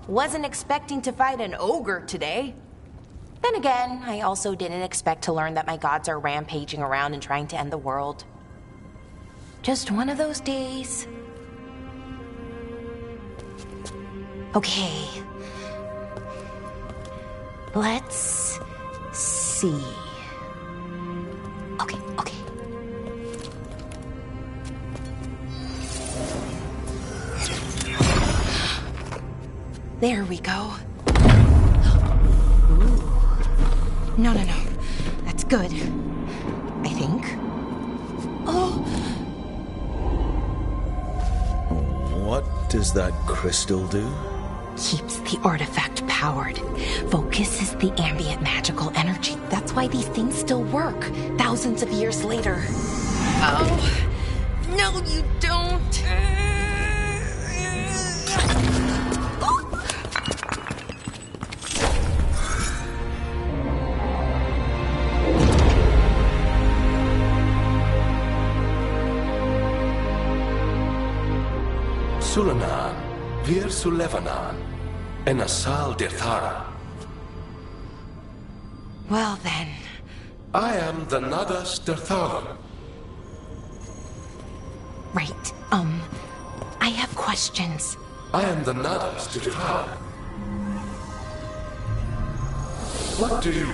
Wasn't expecting to fight an ogre today. Then again, I also didn't expect to learn that my gods are rampaging around and trying to end the world. Just one of those days. Okay. Let's see. Okay. There we go. Ooh. No. That's good. I think. Oh! What does that crystal do? Keeps the artifact powered. Focuses the ambient magical energy. That's why these things still work, thousands of years later. Oh. No, you don't. Sulanan, Vir Sulevanan, and Asal Dirthara. Well then. I am the Nadas Dirthalan. Right, I have questions. I am the Nadas Dirthalan. What do you...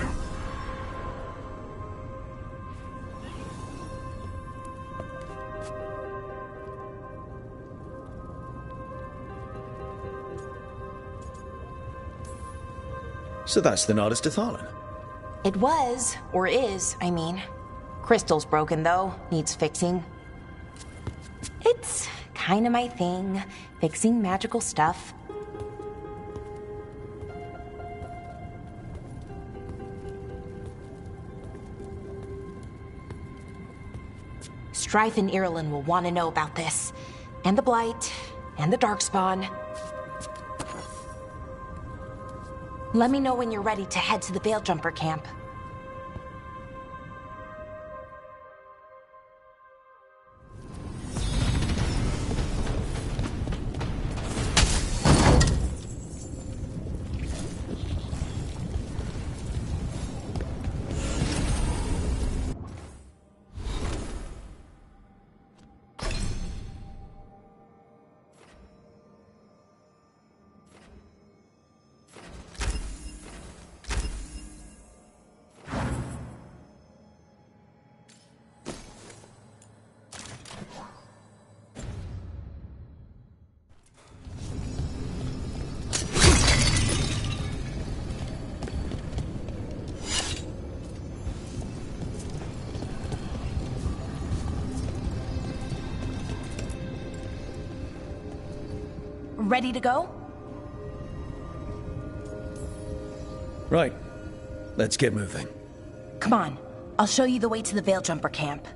So that's the Nadas Dirthalan. It was, or is, I mean. Crystal's broken though, needs fixing. It's kinda my thing, fixing magical stuff. Strife and Irulan will want to know about this. And the Blight, and the Darkspawn. Let me know when you're ready to head to the Veil-Jumper camp. Ready to go? Right. Let's get moving. Come on. I'll show you the way to the Veil-Jumper camp.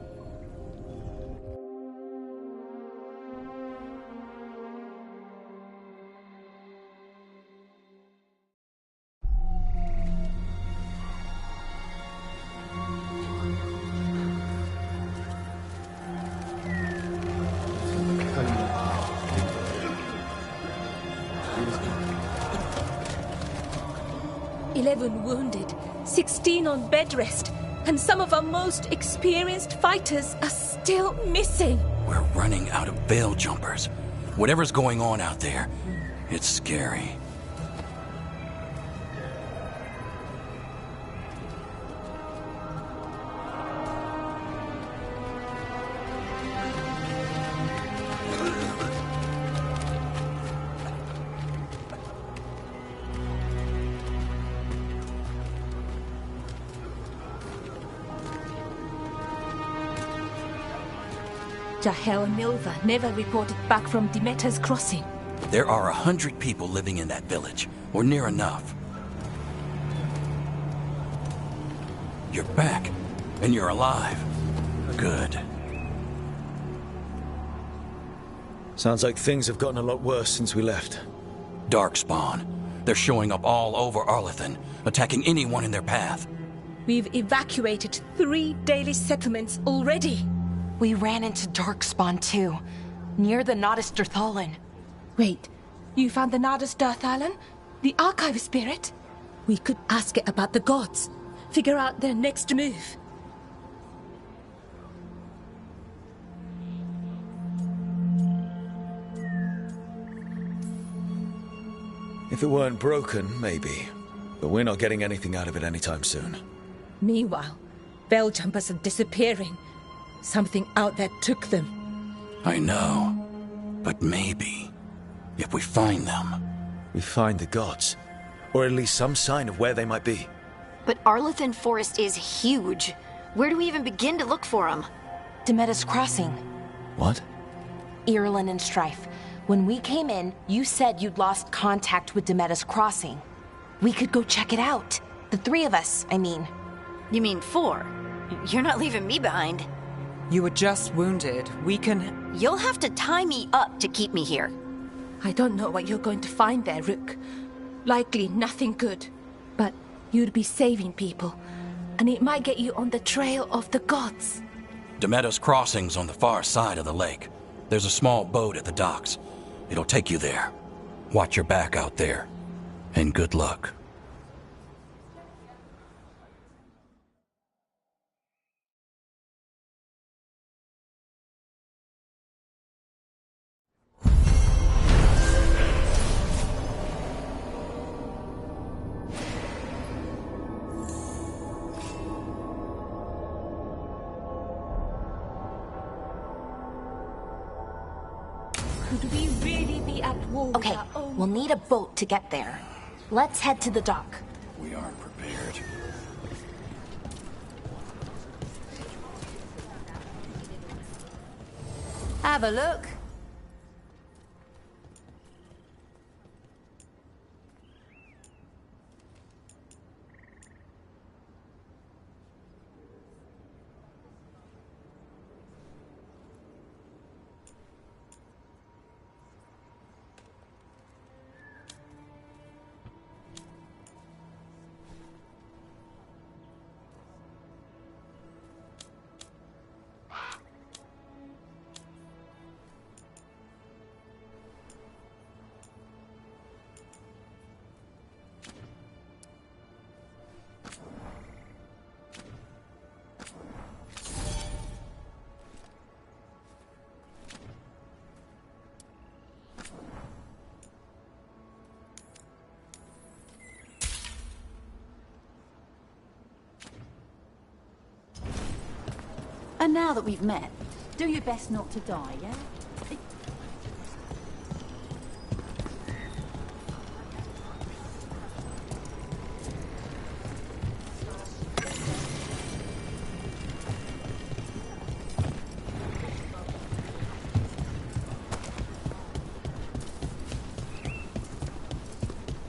Wounded, 16 on bed rest, and some of our most experienced fighters are still missing. We're running out of Veil Jumpers. Whatever's going on out there, it's scary. Jahel and Milva never reported back from Demeter's crossing. There are 100 people living in that village, or near enough. You're back, and you're alive. Good. Sounds like things have gotten a lot worse since we left. Darkspawn. They're showing up all over Arlathan, attacking anyone in their path. We've evacuated 3 daily settlements already. We ran into Darkspawn too, near the Nadas Dirthalan. Wait, you found the Nadas Dirthalan? The Archive Spirit? We could ask it about the gods, figure out their next move. If it weren't broken, maybe. But we're not getting anything out of it anytime soon. Meanwhile, Veil Jumpers are disappearing. Something out there took them. I know. But maybe, if we find them... We find the gods. Or at least some sign of where they might be. But Arlathan Forest is huge. Where do we even begin to look for them? Demeter's Crossing. What? Irulan and Strife. When we came in, you said you'd lost contact with Demeter's Crossing. We could go check it out. The 3 of us, I mean. You mean 4? You're not leaving me behind. You were just wounded. We can... You'll have to tie me up to keep me here. I don't know what you're going to find there, Rook. Likely nothing good. But you'd be saving people. And it might get you on the trail of the gods. Demeter's Crossing's on the far side of the lake. There's a small boat at the docks. It'll take you there. Watch your back out there. And good luck. Could we really be at war with Okay, our own... we'll need a boat to get there. Let's head to the dock. We aren't prepared. Have a look. And now that we've met, do your best not to die, yeah?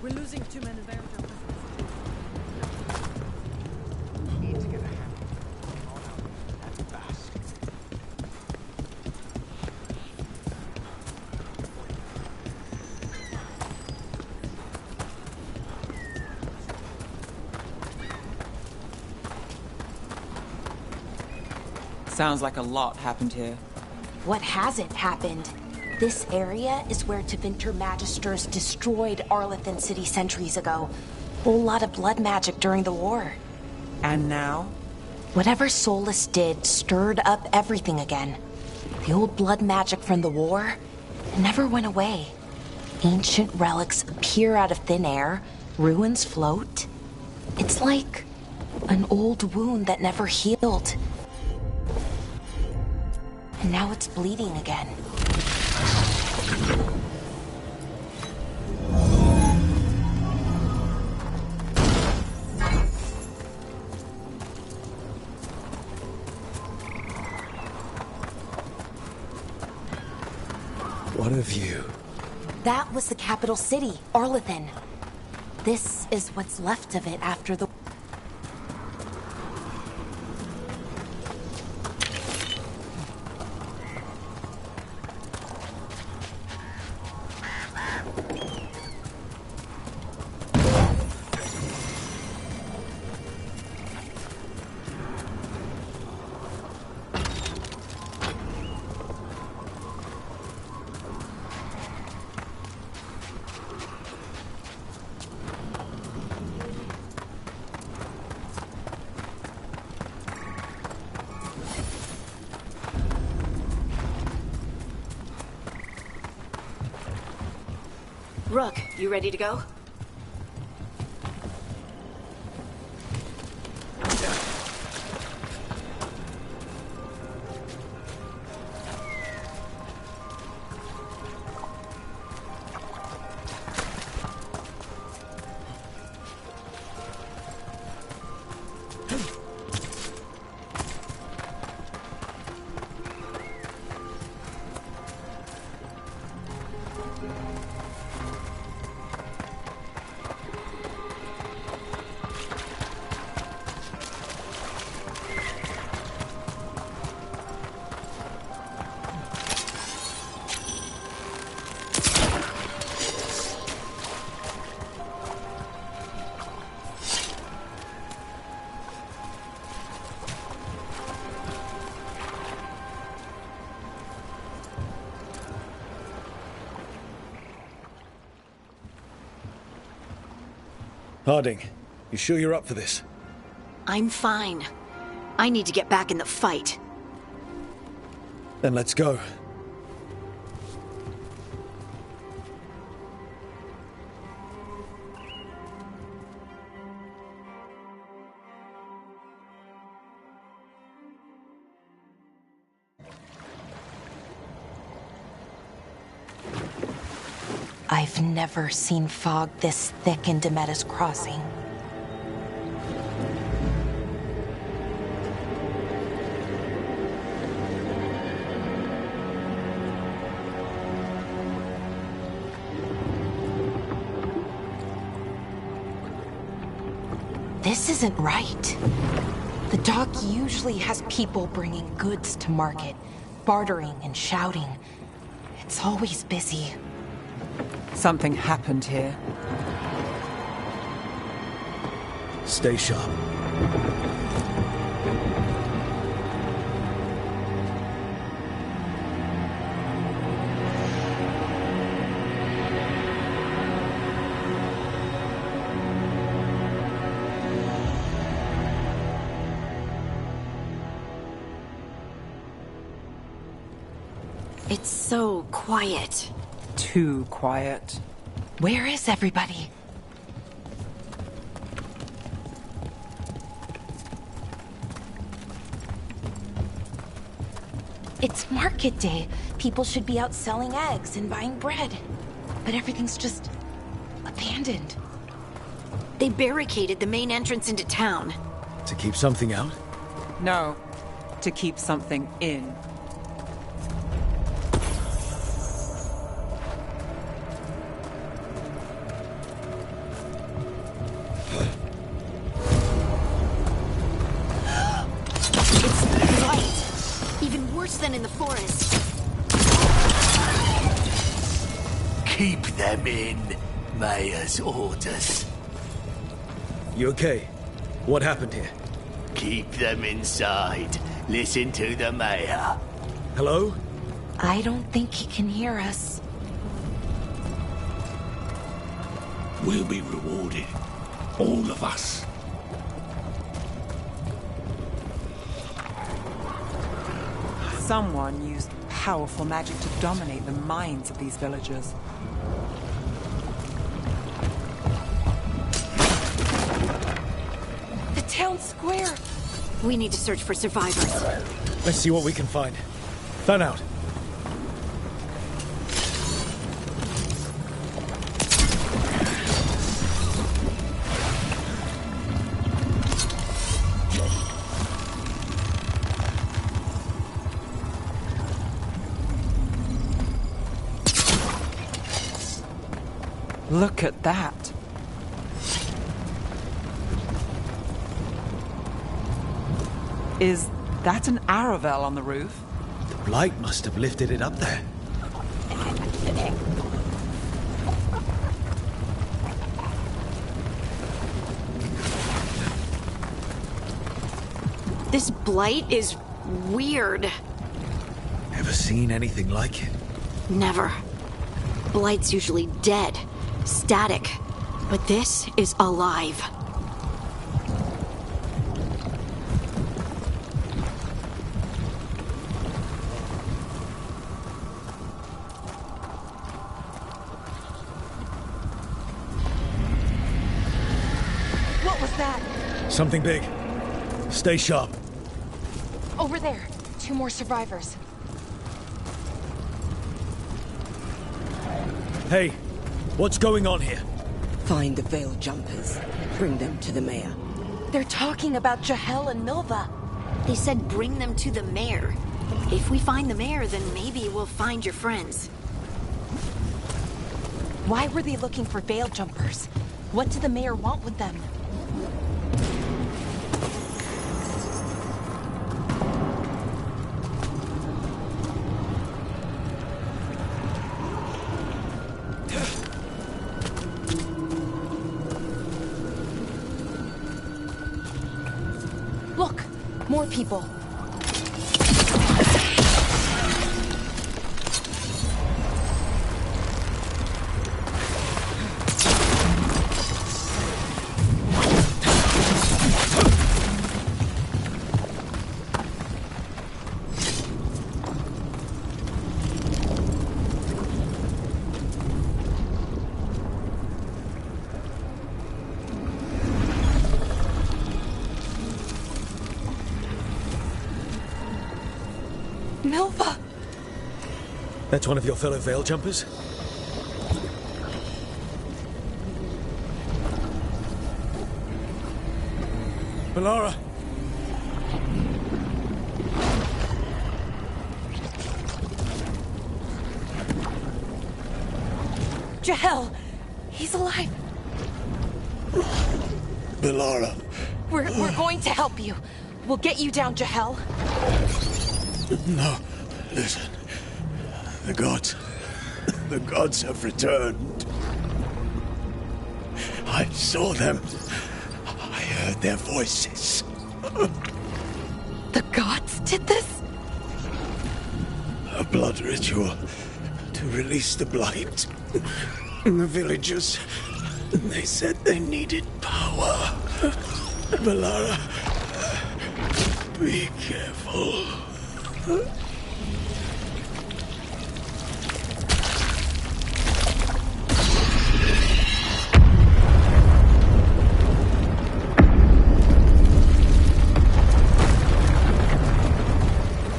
We're losing too many Veritas. Sounds like a lot happened here. What hasn't happened? This area is where Tevinter Magisters destroyed Arlathan City centuries ago. Whole lot of blood magic during the war. And now? Whatever Solus did stirred up everything again. The old blood magic from the war, it never went away. Ancient relics appear out of thin air, ruins float. It's like an old wound that never healed. And now it's bleeding again. What of you? That was the capital city, Arlathan. This is what's left of it after the... Rook, you ready to go? Harding, you sure you're up for this? I'm fine. I need to get back in the fight. Then let's go. I've never seen fog this thick in Demetus Crossing. This isn't right. The dock usually has people bringing goods to market, bartering and shouting. It's always busy. Something happened here. Stay sharp. It's so quiet. Too quiet. Where is everybody? It's market day. People should be out selling eggs and buying bread. But everything's just abandoned. They barricaded the main entrance into town. To keep something out? No, to keep something in. Than in the forest. Keep them in. Mayor's orders. You okay? What happened here? Keep them inside. Listen to the mayor. Hello? I don't think he can hear us. We'll be rewarded. All of us. Someone used powerful magic to dominate the minds of these villagers. The town square! We need to search for survivors. Let's see what we can find. Fan out. Look at that. Is that an Aravel on the roof? The Blight must have lifted it up there. This blight is weird. Ever seen anything like it? Never. Blight's usually dead. Static. But this is alive. What was that? Something big. Stay sharp. Over there. 2 more survivors. Hey, what's going on here? Find the Veil Jumpers. Bring them to the mayor. They're talking about Jahel and Milva. They said bring them to the mayor. If we find the mayor, then maybe we'll find your friends. Why were they looking for Veil Jumpers? What did the mayor want with them? Look! More people. Milva! That's one of your fellow Veil Jumpers? Melara! Jahel! He's alive! Melara. We're going to help you. We'll get you down, Jahel. No, listen. The gods have returned. I saw them. I heard their voices. The gods did this? A blood ritual to release the blight. The villagers, they said they needed power. Melara, be careful.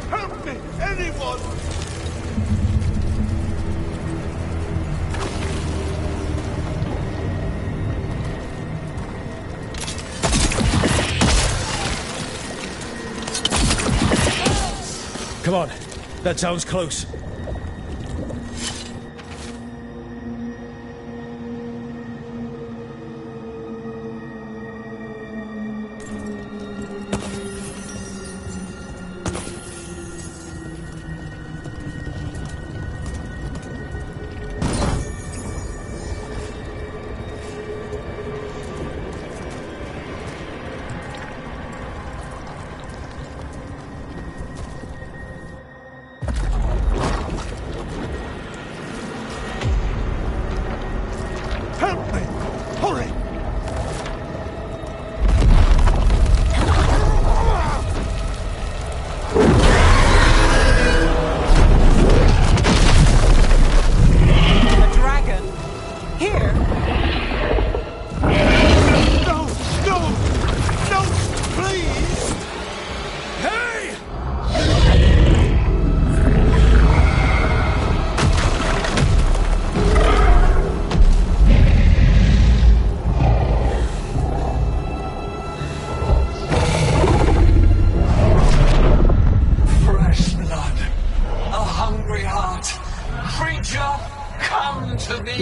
Help me! Anyone! Come on. That sounds close. Help me! Hurry! A dragon? Here? No! No! No! Please! Hey! Fresh blood, a hungry heart. Creature, come to me.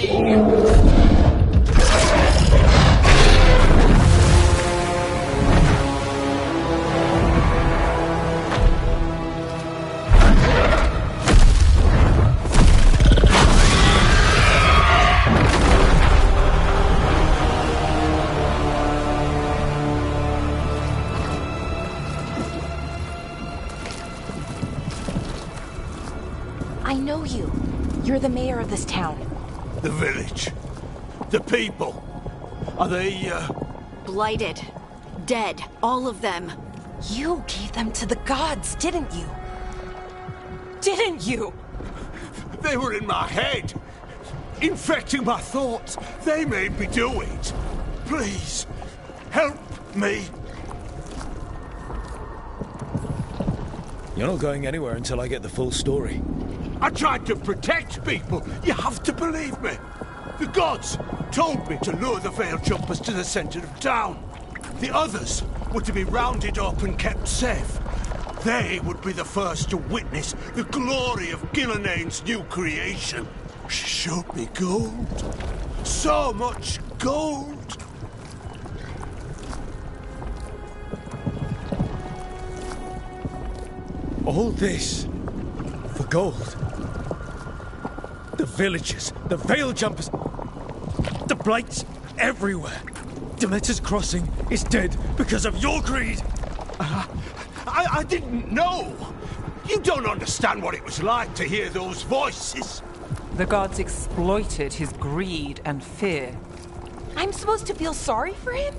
I know you. You're the mayor of this town. The village. The people. Are they, Blighted. Dead. All of them. You gave them to the gods, didn't you? Didn't you? They were in my head. Infecting my thoughts. They made me do it. Please, help me. You're not going anywhere until I get the full story. I tried to protect people. You have to believe me. The gods told me to lure the Veil Jumpers to the center of town. The others were to be rounded up and kept safe. They would be the first to witness the glory of Gilneain's new creation. She showed me gold. So much gold. All this for gold. The villagers, the Veil Jumpers, the Blights everywhere. Demeter's Crossing is dead because of your greed. I didn't know. You don't understand what it was like to hear those voices. The gods exploited his greed and fear. I'm supposed to feel sorry for him?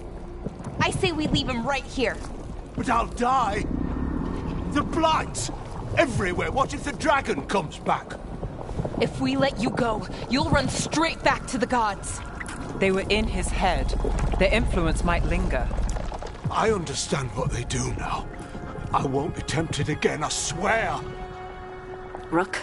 I say we leave him right here. But I'll die. The Blights everywhere. What if the dragon comes back? If we let you go, you'll run straight back to the gods. They were in his head. Their influence might linger. I understand what they do now. I won't be tempted again, I swear. Rook.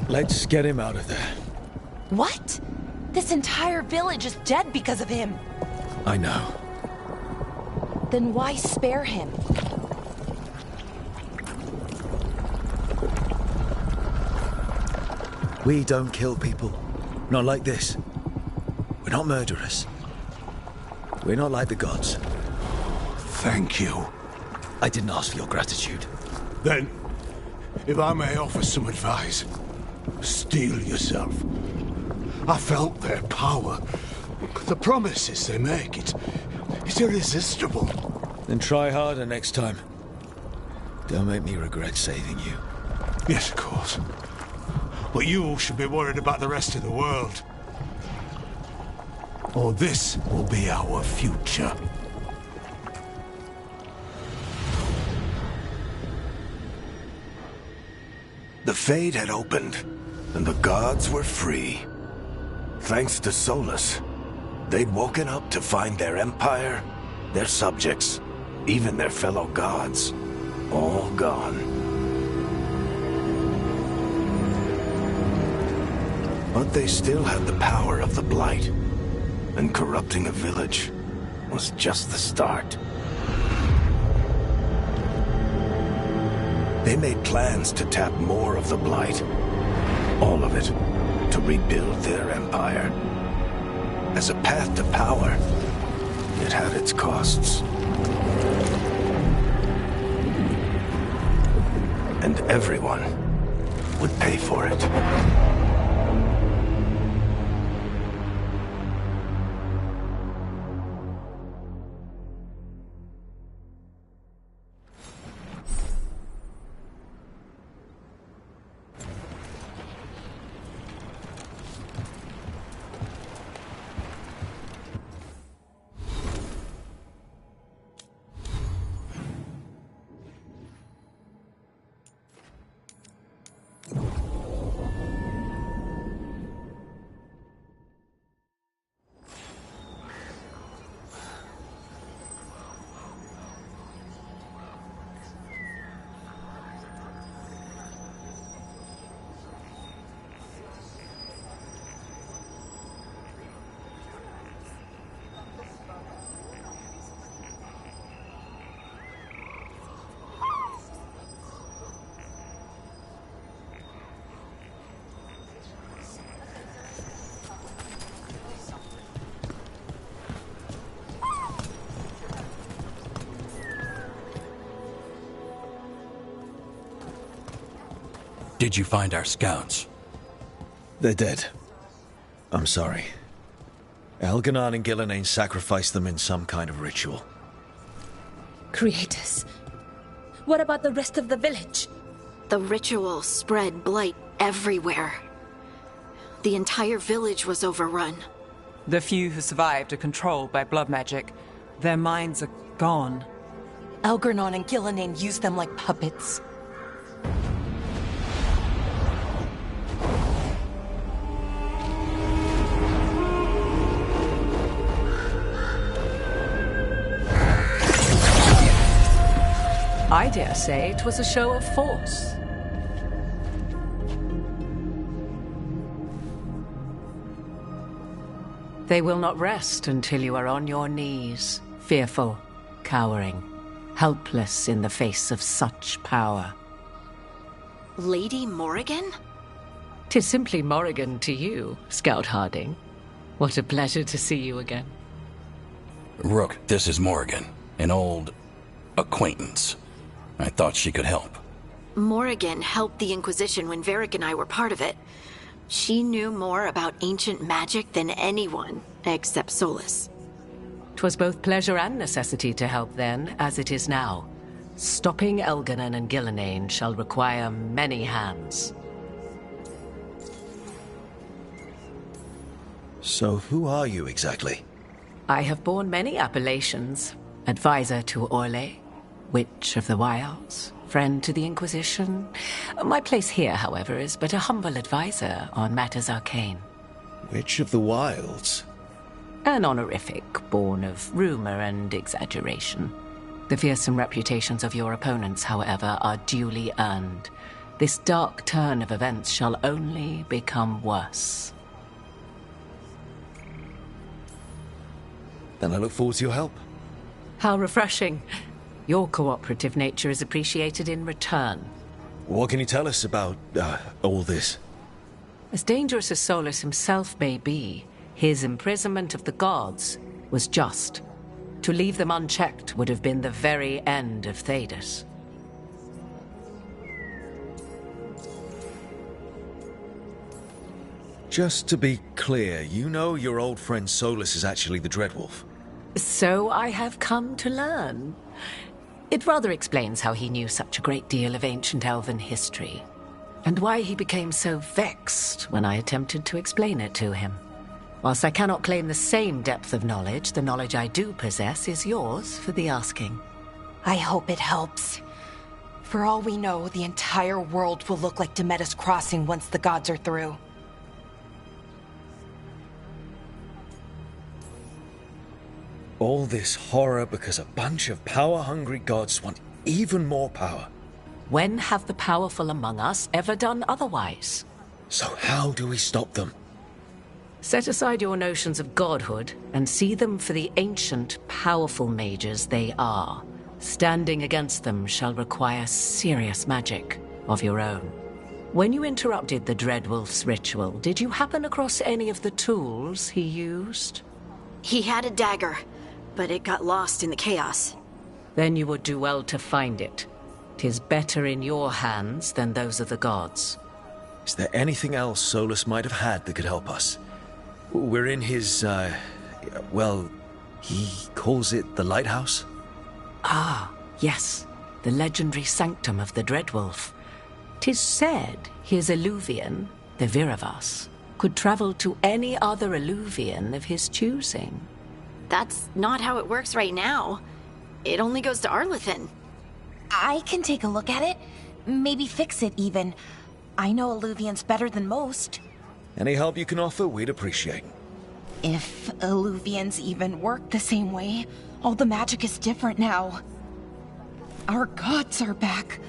Let's get him out of there. What? This entire village is dead because of him. I know. Then why spare him? We don't kill people. Not like this. We're not murderers. We're not like the gods. Thank you. I didn't ask for your gratitude. Then, if I may offer some advice, steel yourself. I felt their power. The promises they make, it's irresistible. Then try harder next time. Don't make me regret saving you. Yes, of course. But you should be worried about the rest of the world. Or this will be our future. The Fade had opened, and the gods were free. Thanks to Solus, they'd woken up to find their empire, their subjects, even their fellow gods, all gone. But they still had the power of the Blight, and corrupting a village was just the start. They made plans to tap more of the Blight, all of it, to rebuild their empire. As a path to power, it had its costs. And everyone would pay for it. Did you find our scouts? They're dead. I'm sorry. Elganon and Gillenane sacrificed them in some kind of ritual. Creators. What about the rest of the village? The ritual spread blight everywhere. The entire village was overrun. The few who survived are controlled by blood magic. Their minds are gone. Elganon and Gillenane used them like puppets. I dare say it was a show of force. They will not rest until you are on your knees, fearful, cowering, helpless in the face of such power. Lady Morrigan? 'Tis simply Morrigan to you, Scout Harding. What a pleasure to see you again. Rook, this is Morrigan, an old acquaintance. I thought she could help. Morrigan helped the Inquisition when Varric and I were part of it. She knew more about ancient magic than anyone, except Solus. 'Twas both pleasure and necessity to help then, as it is now. Stopping Elganon and Gillenane shall require many hands. So who are you exactly? I have borne many appellations. Advisor to Orlais, Witch of the Wilds, friend to the Inquisition. My place here, however, is but a humble advisor on matters arcane. Witch of the Wilds? An honorific born of rumor and exaggeration. The fearsome reputations of your opponents, however, are duly earned. This dark turn of events shall only become worse. Then I look forward to your help. How refreshing. Your cooperative nature is appreciated in return. What can you tell us about, all this? As dangerous as Solas himself may be, his imprisonment of the gods was just. To leave them unchecked would have been the very end of Thedas. Just to be clear, you know your old friend Solas is actually the Dreadwolf? So I have come to learn. It rather explains how he knew such a great deal of ancient elven history, and why he became so vexed when I attempted to explain it to him. Whilst I cannot claim the same depth of knowledge, the knowledge I do possess is yours for the asking. I hope it helps. For all we know, the entire world will look like Demetus Crossing once the gods are through. All this horror because a bunch of power-hungry gods want even more power. When have the powerful among us ever done otherwise? So how do we stop them? Set aside your notions of godhood and see them for the ancient, powerful mages they are. Standing against them shall require serious magic of your own. When you interrupted the Dreadwolf's ritual, did you happen across any of the tools he used? He had a dagger, but it got lost in the chaos. Then you would do well to find it. 'Tis better in your hands than those of the gods. Is there anything else Solas might have had that could help us? We're in his, well, he calls it the lighthouse? Ah, yes. The legendary sanctum of the Dreadwolf. 'Tis said his Eluvian, the Viravas, could travel to any other Eluvian of his choosing. That's not how it works right now. It only goes to Arlathan. I can take a look at it. Maybe fix it, even. I know Eluvians better than most. Any help you can offer, we'd appreciate. If Eluvians even work the same way, all the magic is different now. Our gods are back.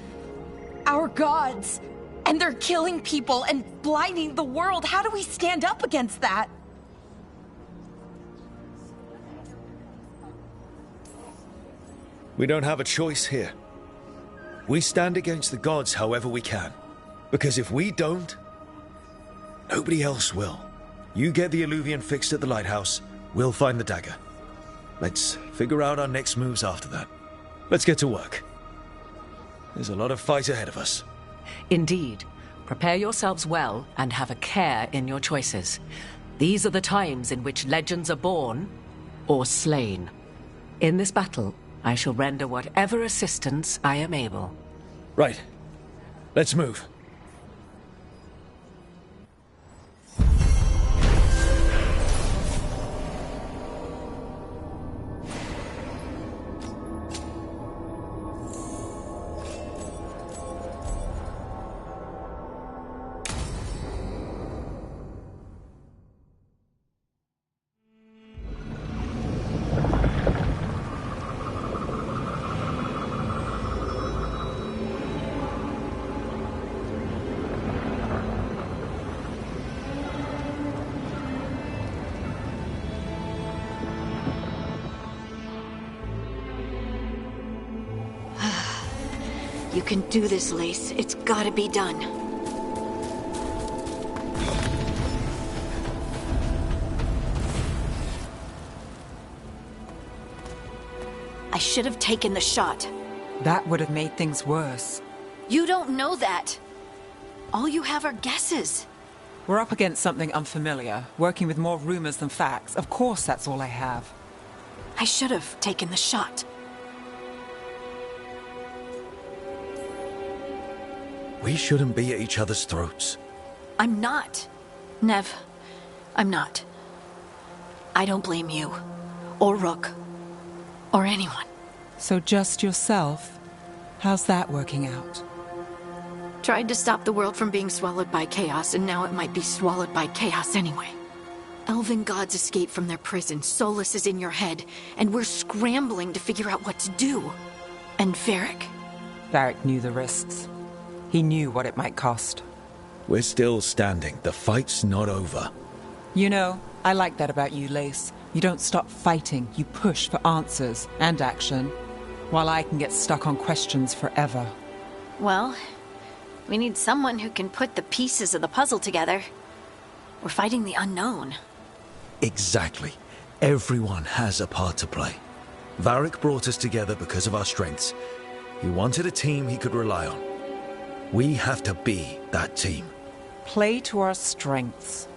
Our gods! And they're killing people and blinding the world. How do we stand up against that? We don't have a choice here. We stand against the gods however we can. Because if we don't, nobody else will. You get the Eluvian fixed at the lighthouse, we'll find the dagger. Let's figure out our next moves after that. Let's get to work. There's a lot of fight ahead of us. Indeed. Prepare yourselves well and have a care in your choices. These are the times in which legends are born or slain. In this battle, I shall render whatever assistance I am able. Right. Let's move. You can do this, Lace. It's gotta be done. I should have taken the shot. That would have made things worse. You don't know that. All you have are guesses. We're up against something unfamiliar, working with more rumors than facts. Of course that's all I have. I should have taken the shot. We shouldn't be at each other's throats. I'm not. Nev, I'm not. I don't blame you, or Rook, or anyone. So just yourself? How's that working out? Tried to stop the world from being swallowed by chaos, and now it might be swallowed by chaos anyway. Elven gods escape from their prison, Solus is in your head, and we're scrambling to figure out what to do. And Varric? Varric knew the risks. He knew what it might cost. We're still standing. The fight's not over. You know, I like that about you, Lace. You don't stop fighting. You push for answers and action, while I can get stuck on questions forever. Well, we need someone who can put the pieces of the puzzle together. We're fighting the unknown. Exactly. Everyone has a part to play. Varric brought us together because of our strengths. He wanted a team he could rely on. We have to be that team. Play to our strengths.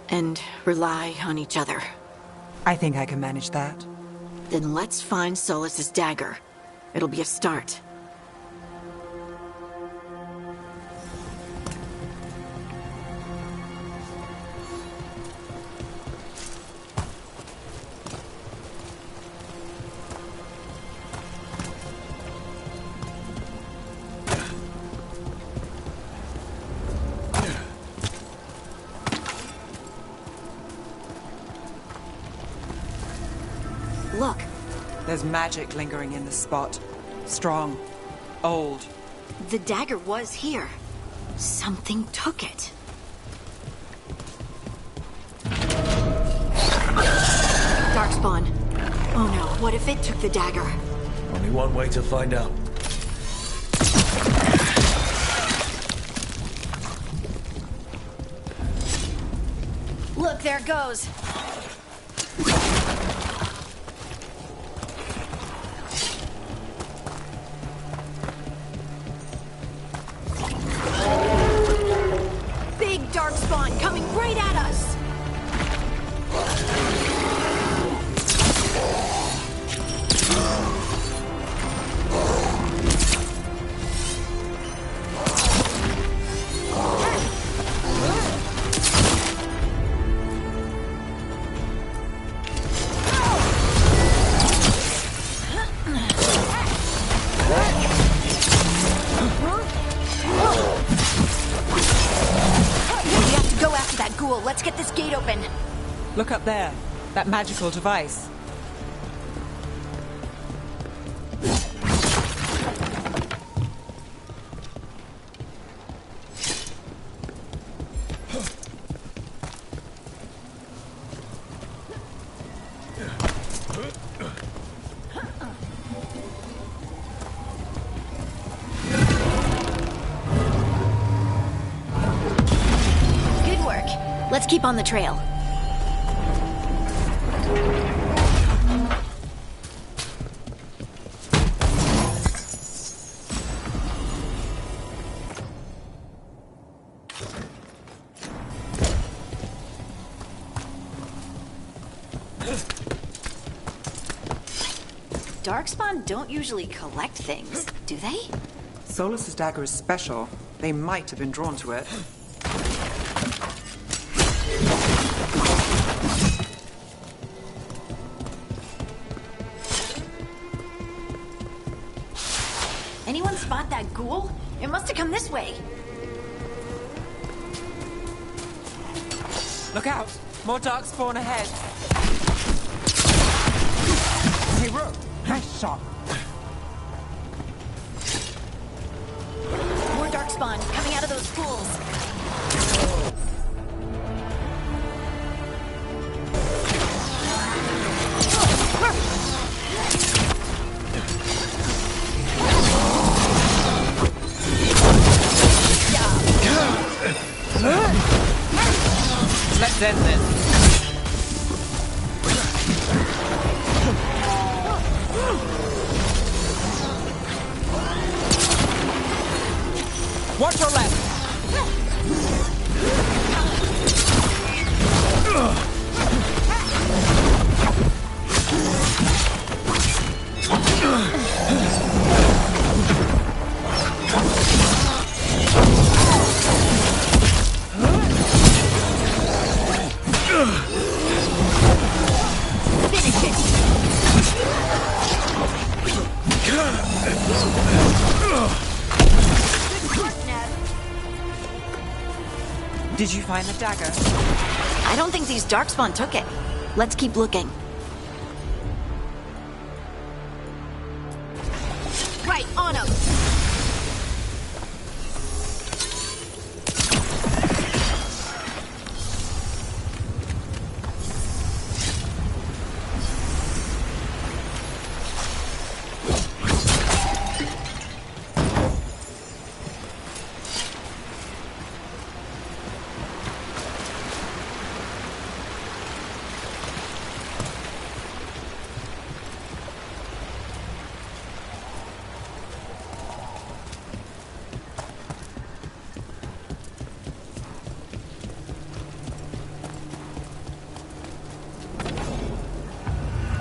And rely on each other. I think I can manage that. Then let's find Solus's dagger. It'll be a start. Look. There's magic lingering in this spot. Strong. Old. The dagger was here. Something took it. Darkspawn. Oh no, what if it took the dagger? Only one way to find out. Look, there it goes. Big Darkspawn coming right at us. Let's get this gate open. Look up there. That magical device. Let's keep on the trail. Darkspawn don't usually collect things, do they? Solus's dagger is special. They might have been drawn to it. Anyone spot that ghoul? It must have come this way. Look out! More Darkspawn ahead. Hey, Rook! Nice shot! More Darkspawn coming out of those pools. Let's end this. Watch your left. Did you find the dagger? I don't think these Darkspawn took it. Let's keep looking. Right, on him!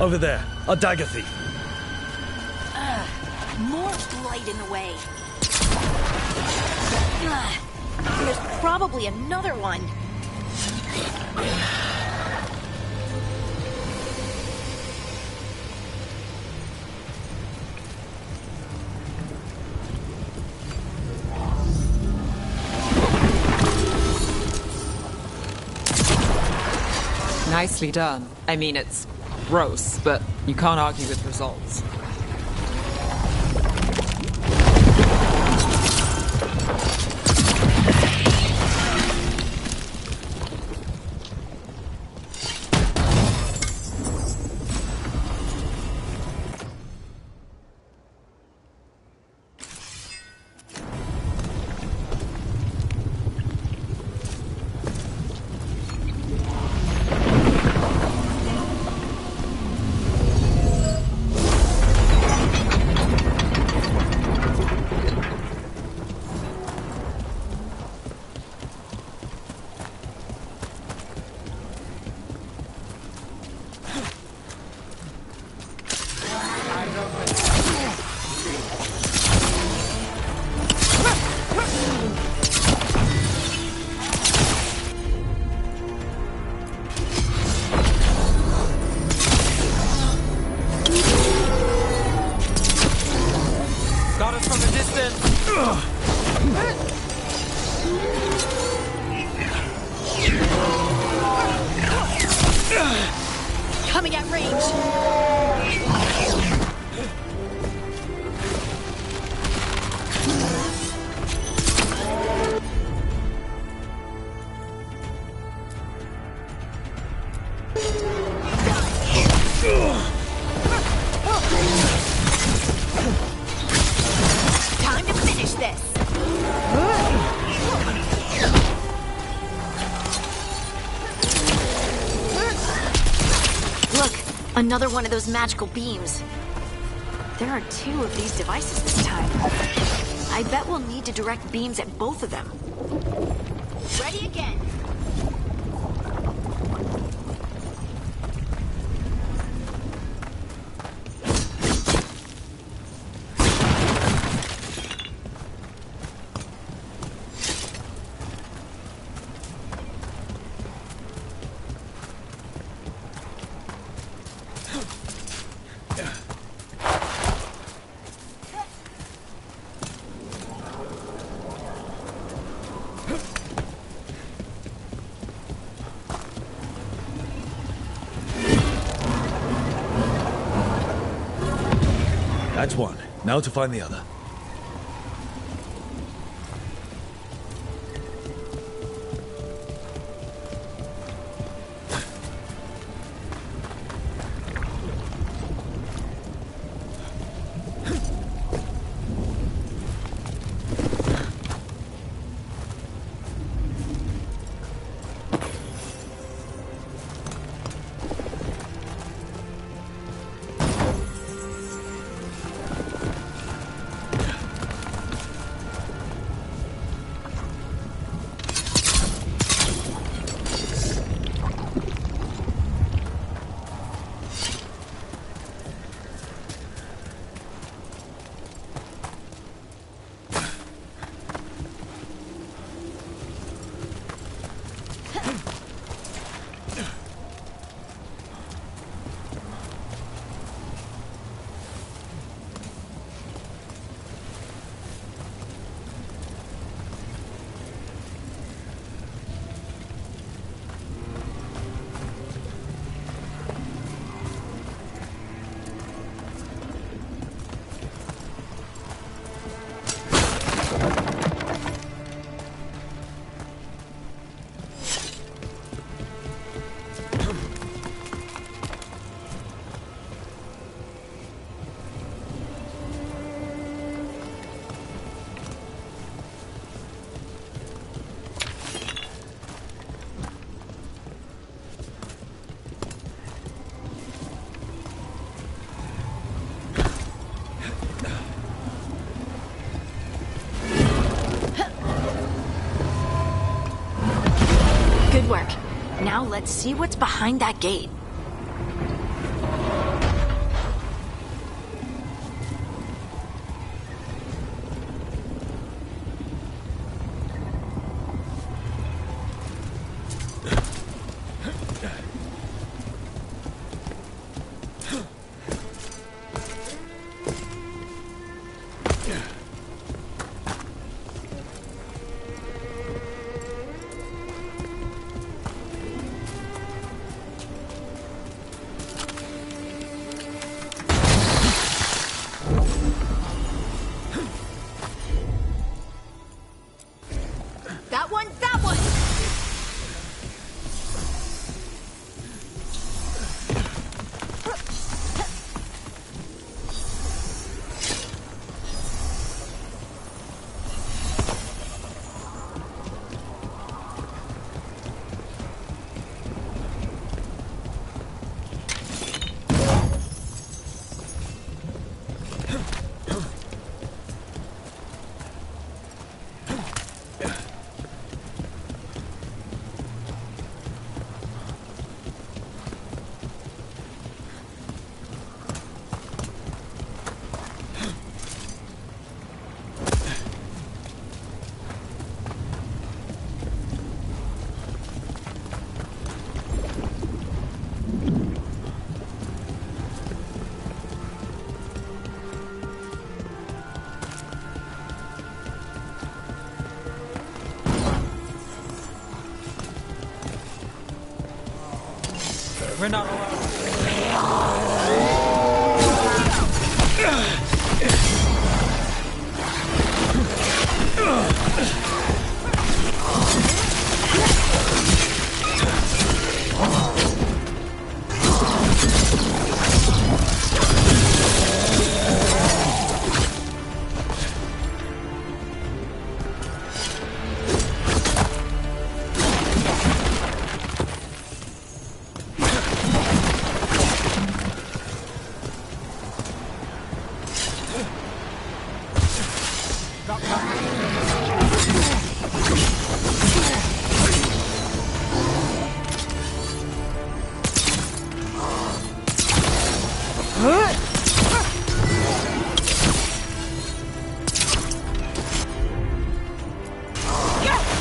Over there, a dagger thief. More blight in the way. There's probably another one. Nicely done. I mean, it's gross, but you can't argue with results. Got us from a distance. Coming at range. Time to finish this. Look, another one of those magical beams. There are 2 of these devices this time. I bet we'll need to direct beams at both of them. Ready again. That's one. Now to find the other. Good work. Now let's see what's behind that gate. That one, that one! We're not alone.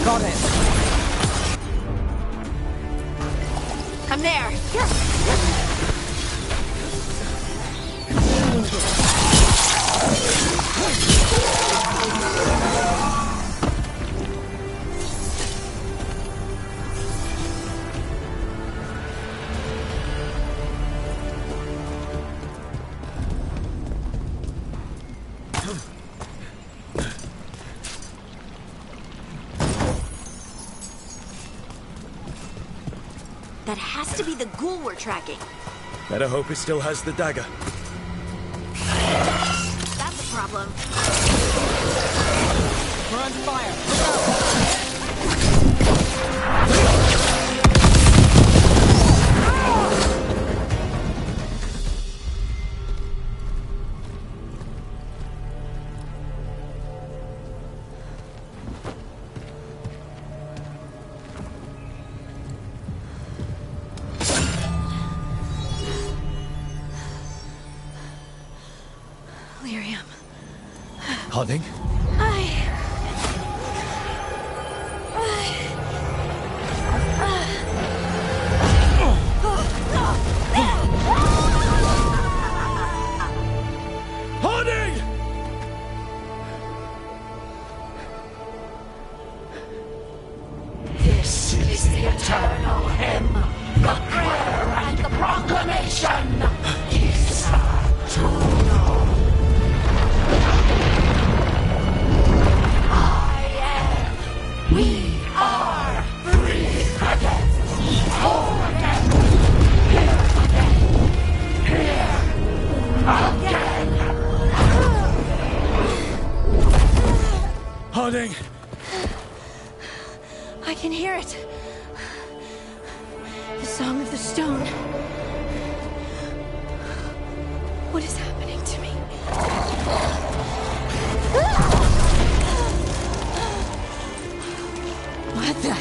Got it. I'm there. That has to be the ghoul we're tracking. Better hope it still has the dagger. That's a problem. We're on fire. Lyrium. Harding? Harding! This is the eternal hymn, the prayer and the proclamation. Isa to know. We are free again, whole again, here again. Harding! I can hear it. The Song of the Stone. What is happening to me? What the?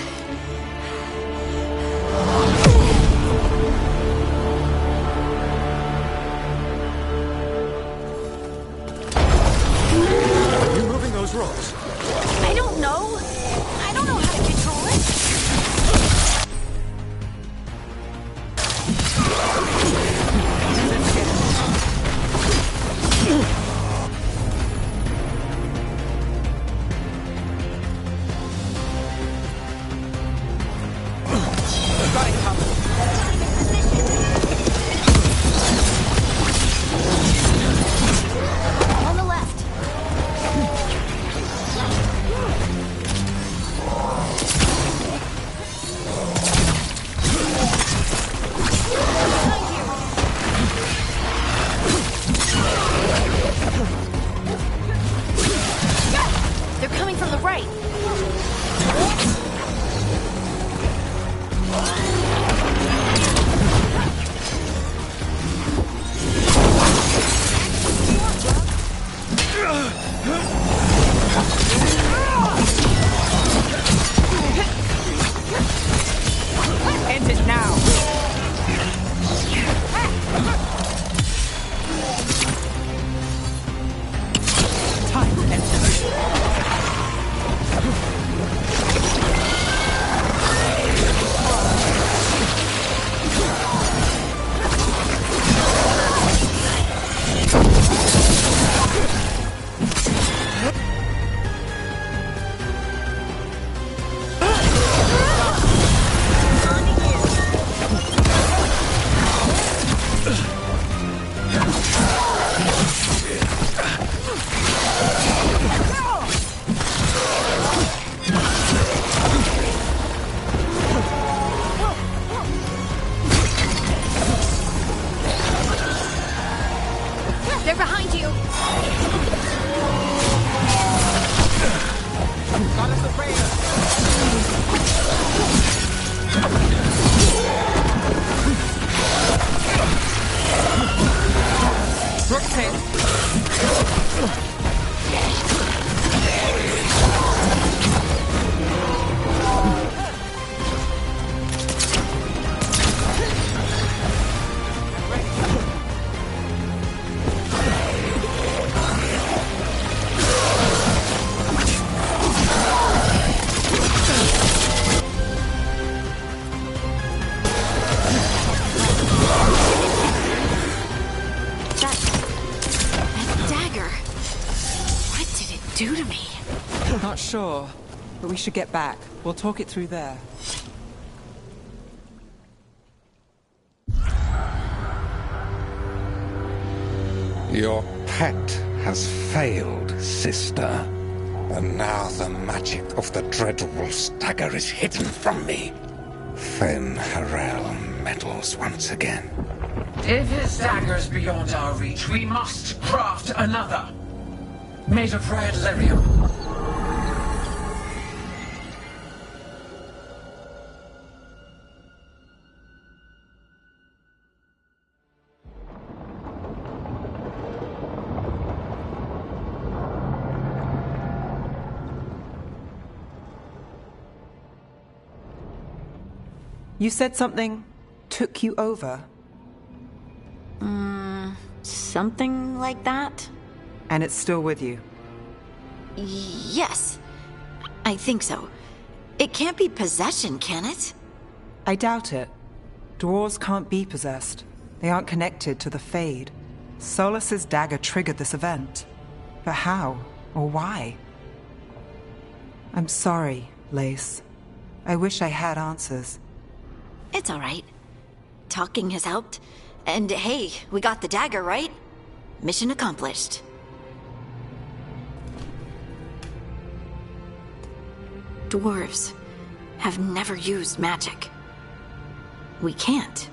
not sure, but we should get back. We'll talk it through there. Your pet has failed, sister. And now the magic of the Dreadwolf's dagger is hidden from me. Fen Harel meddles once again. If his dagger's beyond our reach, we must craft another. Made of red lyrium. You said something took you over. Something like that? And it's still with you? Yes. I think so. It can't be possession, can it? I doubt it. Dwarves can't be possessed. They aren't connected to the Fade. Solas's dagger triggered this event. But how? Or why? I'm sorry, Lace. I wish I had answers. It's all right. Talking has helped. And hey, we got the dagger, right? Mission accomplished. Dwarves have never used magic. We can't.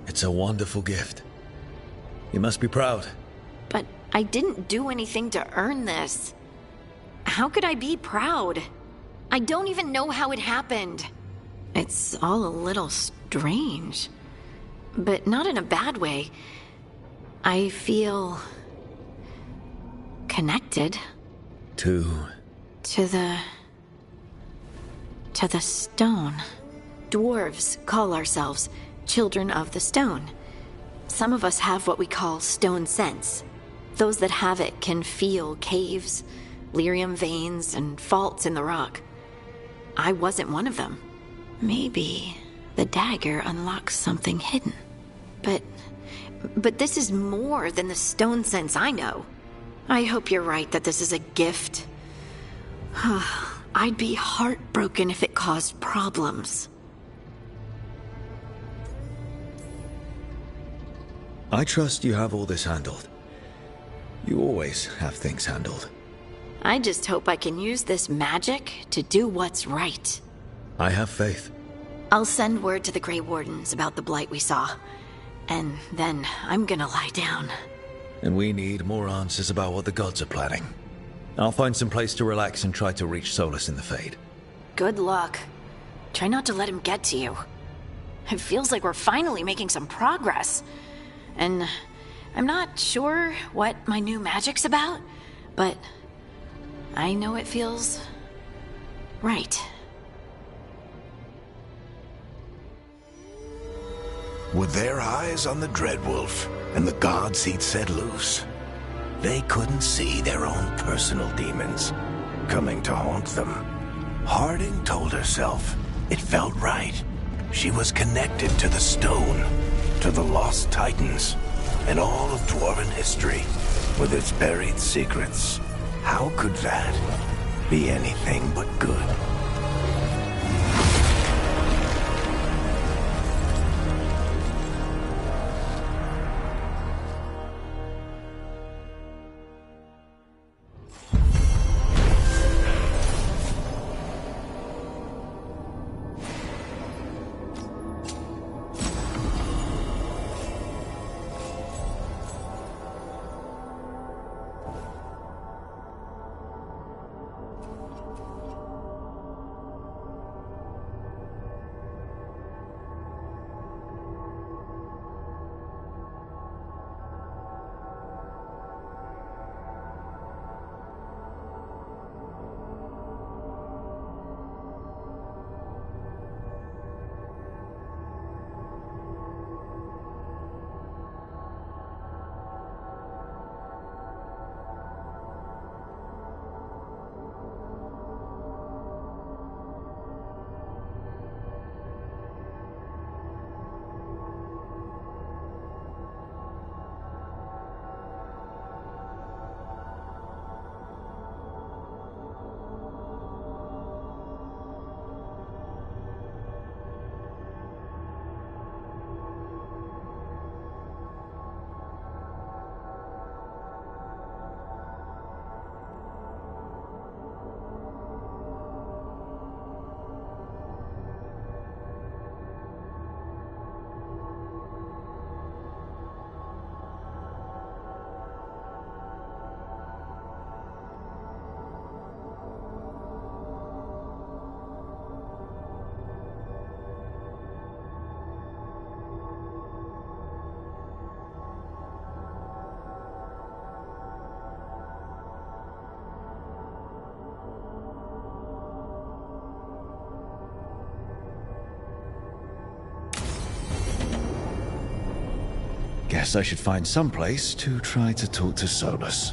It's a wonderful gift. You must be proud. But I didn't do anything to earn this. How could I be proud? I don't even know how it happened. It's all a little strange. But not in a bad way. I feel... connected. To the stone. Dwarves call ourselves Children of the Stone. Some of us have what we call stone sense. Those that have it can feel caves, lyrium veins, and faults in the rock. I wasn't one of them. Maybe the dagger unlocks something hidden. But this is more than the stone sense I know. I hope you're right that this is a gift. I'd be heartbroken if it caused problems. I trust you have all this handled. You always have things handled. I just hope I can use this magic to do what's right. I have faith. I'll send word to the Grey Wardens about the blight we saw. And then I'm gonna lie down. And we need more answers about what the gods are planning. I'll find some place to relax and try to reach Solas in the Fade. Good luck. Try not to let him get to you. It feels like we're finally making some progress. And I'm not sure what my new magic's about, but I know it feels right. With their eyes on the Dreadwolf and the gods he'd set loose, they couldn't see their own personal demons coming to haunt them. Harding told herself it felt right. She was connected to the stone, to the lost titans, and all of Dwarven history, with its buried secrets. How could that be anything but good? Guess I should find some place to try to talk to Solus.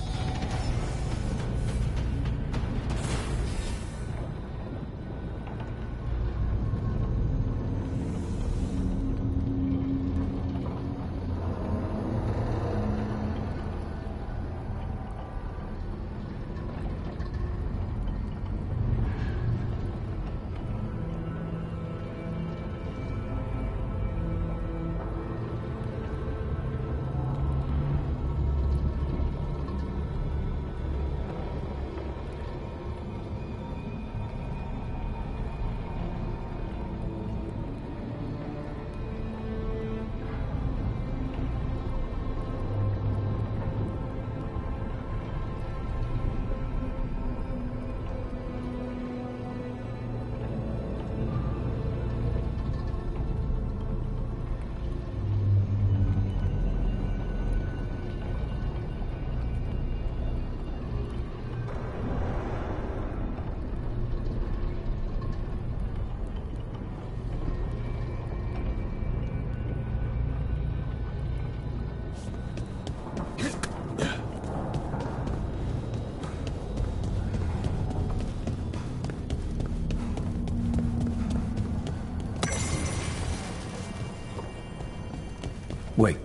Wait,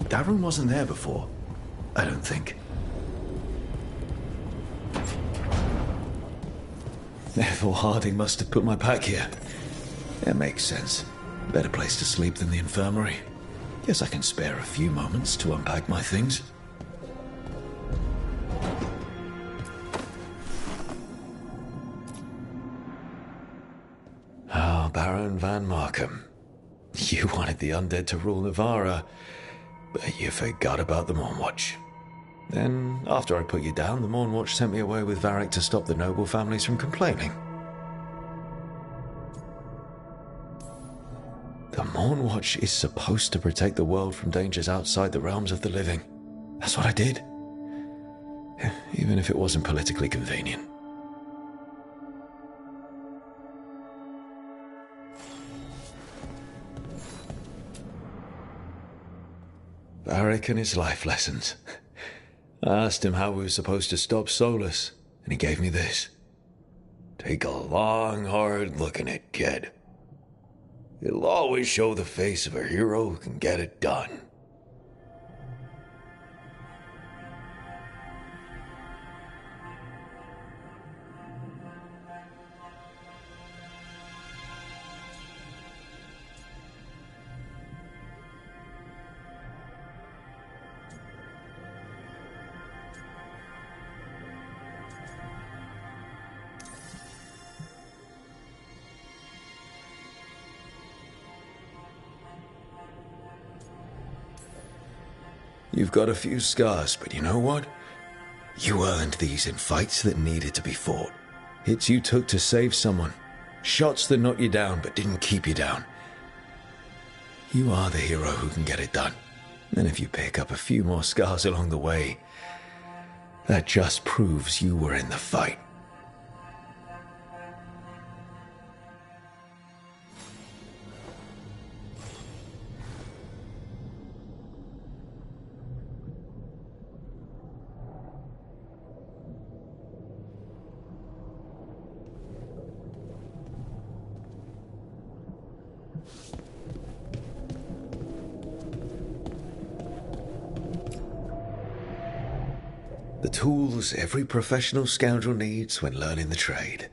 that room wasn't there before. I don't think. Therefore, Harding must have put my pack here. It makes sense. Better place to sleep than the infirmary. Guess I can spare a few moments to unpack my things. Oh, Baron Van Markham. You wanted the undead to rule Navarra, but you forgot about the Mournwatch. Then, after I put you down, the Mournwatch sent me away with Varric to stop the noble families from complaining. The Mournwatch is supposed to protect the world from dangers outside the realms of the living. That's what I did. Even if it wasn't politically convenient. Varric and his life lessons. I asked him how we were supposed to stop Solus, and he gave me this. Take a long, hard look at it, kid. It'll always show the face of a hero who can get it done. You've got a few scars, but you know what? You earned these in fights that needed to be fought. Hits you took to save someone. Shots that knocked you down but didn't keep you down. You are the hero who can get it done. And if you pick up a few more scars along the way, that just proves you were in the fight. The tools every professional scoundrel needs when learning the trade.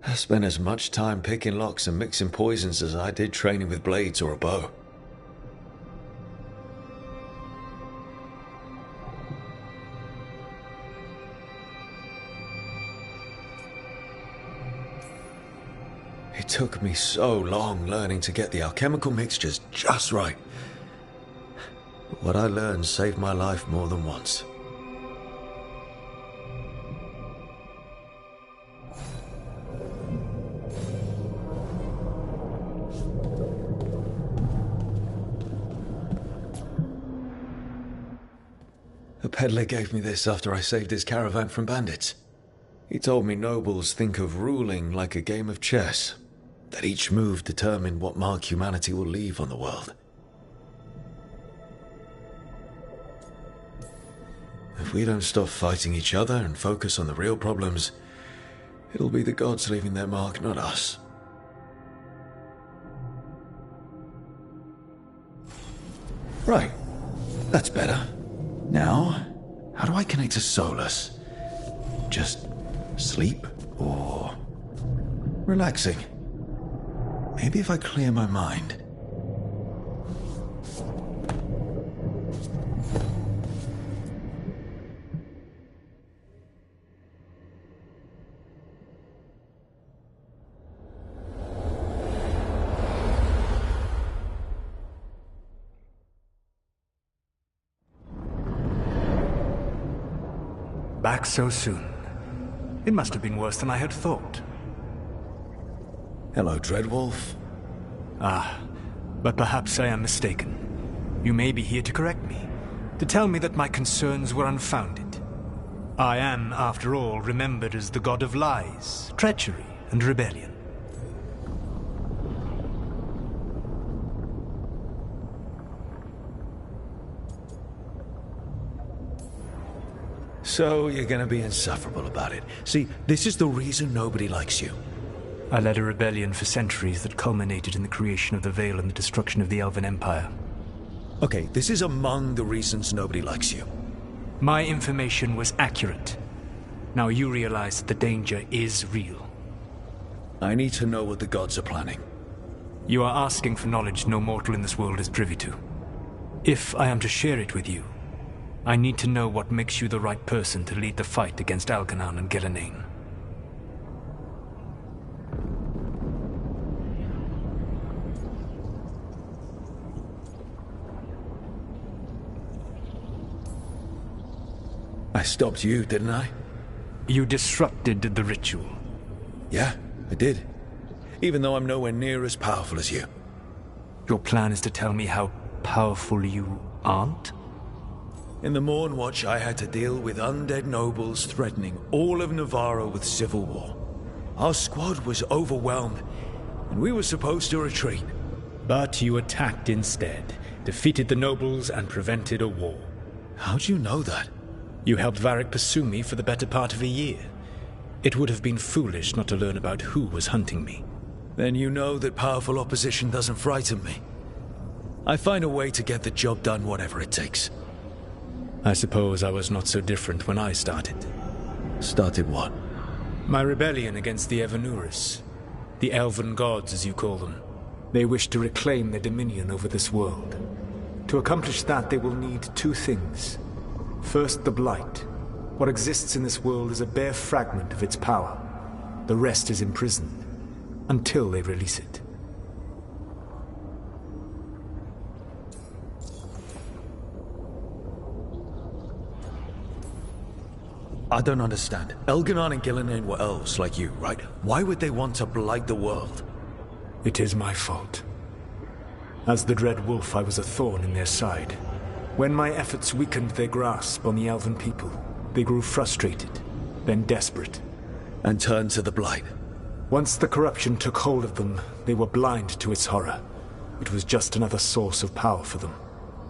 I spent as much time picking locks and mixing poisons as I did training with blades or a bow. It took me so long learning to get the alchemical mixtures just right. But what I learned saved my life more than once. A peddler gave me this after I saved his caravan from bandits. He told me nobles think of ruling like a game of chess, that each move determined what mark humanity will leave on the world. If we don't stop fighting each other and focus on the real problems, it'll be the gods leaving their mark, not us. Right. That's better. Now, how do I connect to Solus? Just sleep or relaxing? Maybe if I clear my mind. Back so soon. It must have been worse than I had thought. Hello, Dreadwolf. Ah, but perhaps I am mistaken. You may be here to correct me, to tell me that my concerns were unfounded. I am, after all, remembered as the god of lies, treachery, and rebellion. So you're gonna be insufferable about it. See, this is the reason nobody likes you. I led a rebellion for centuries that culminated in the creation of the Veil and the destruction of the Elven Empire. Okay, this is among the reasons nobody likes you. My information was accurate. Now you realize that the danger is real. I need to know what the gods are planning. You are asking for knowledge no mortal in this world is privy to. If I am to share it with you, I need to know what makes you the right person to lead the fight against Algernon and Gillenane. I stopped you, didn't I? You disrupted the ritual. Yeah, I did. Even though I'm nowhere near as powerful as you. Your plan is to tell me how powerful you aren't? In the Mornwatch, I had to deal with undead nobles threatening all of Navarro with civil war. Our squad was overwhelmed, and we were supposed to retreat. But you attacked instead, defeated the nobles, and prevented a war. How'd you know that? You helped Varric pursue me for the better part of a year. It would have been foolish not to learn about who was hunting me. Then you know that powerful opposition doesn't frighten me. I find a way to get the job done, whatever it takes. I suppose I was not so different when I started. Started what? My rebellion against the Evanurus. The Elven Gods, as you call them. They wish to reclaim their dominion over this world. To accomplish that, they will need two things. First, the Blight. What exists in this world is a bare fragment of its power. The rest is imprisoned, until they release it. I don't understand. Elgernon and Gillenane were elves like you, right? Why would they want to blight the world? It is my fault. As the Dread Wolf, I was a thorn in their side. When my efforts weakened their grasp on the Elven people, they grew frustrated, then desperate. And turned to the Blight. Once the corruption took hold of them, they were blind to its horror. It was just another source of power for them.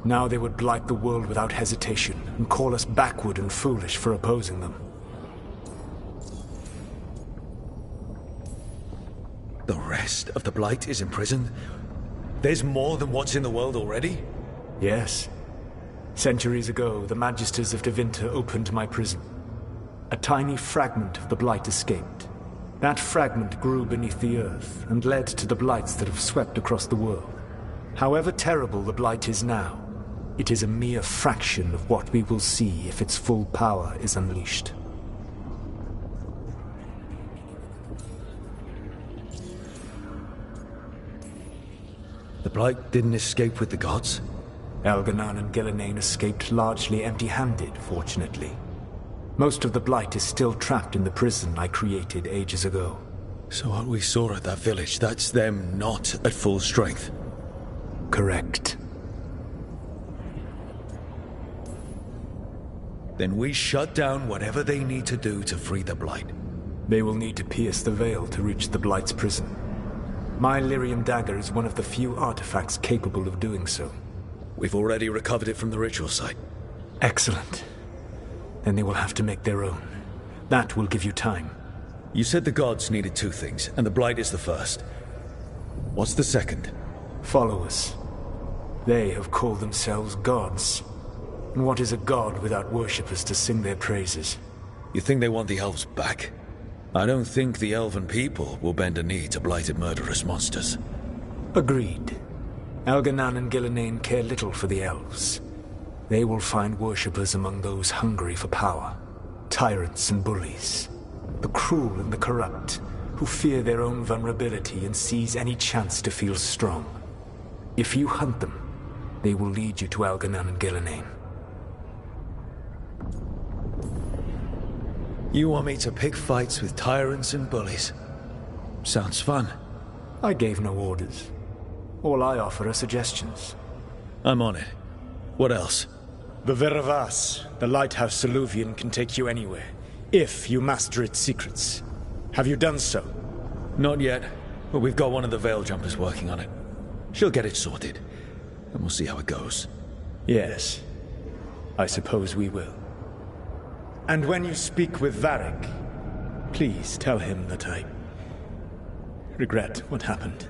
Now they would blight the world without hesitation, and call us backward and foolish for opposing them. The rest of the Blight is imprisoned? There's more than what's in the world already? Yes. Centuries ago, the Magisters of Tevinter opened my prison. A tiny fragment of the Blight escaped. That fragment grew beneath the earth, and led to the Blights that have swept across the world. However terrible the Blight is now, it is a mere fraction of what we will see if its full power is unleashed. The Blight didn't escape with the gods? Algernon and Gillenane escaped largely empty-handed, fortunately. Most of the Blight is still trapped in the prison I created ages ago. So what we saw at that village, that's them not at full strength? Correct. Then we shut down whatever they need to do to free the Blight. They will need to pierce the veil to reach the Blight's prison. My Lyrium dagger is one of the few artifacts capable of doing so. We've already recovered it from the ritual site. Excellent. Then they will have to make their own. That will give you time. You said the gods needed two things, and the Blight is the first. What's the second? Followers. They have called themselves gods. And what is a god without worshippers to sing their praises? You think they want the elves back? I don't think the elven people will bend a knee to blighted murderous monsters. Agreed. Elganan and Gillenane care little for the elves. They will find worshippers among those hungry for power. Tyrants and bullies. The cruel and the corrupt, who fear their own vulnerability and seize any chance to feel strong. If you hunt them, they will lead you to Elganan and Gillenane. You want me to pick fights with tyrants and bullies? Sounds fun. I gave no orders. All I offer are suggestions. I'm on it. What else? The Veravas, the lighthouse Soluvian, can take you anywhere, if you master its secrets. Have you done so? Not yet, but we've got one of the Veil Jumpers working on it. She'll get it sorted, and we'll see how it goes. Yes, I suppose we will. And when you speak with Varric, please tell him that I regret what happened.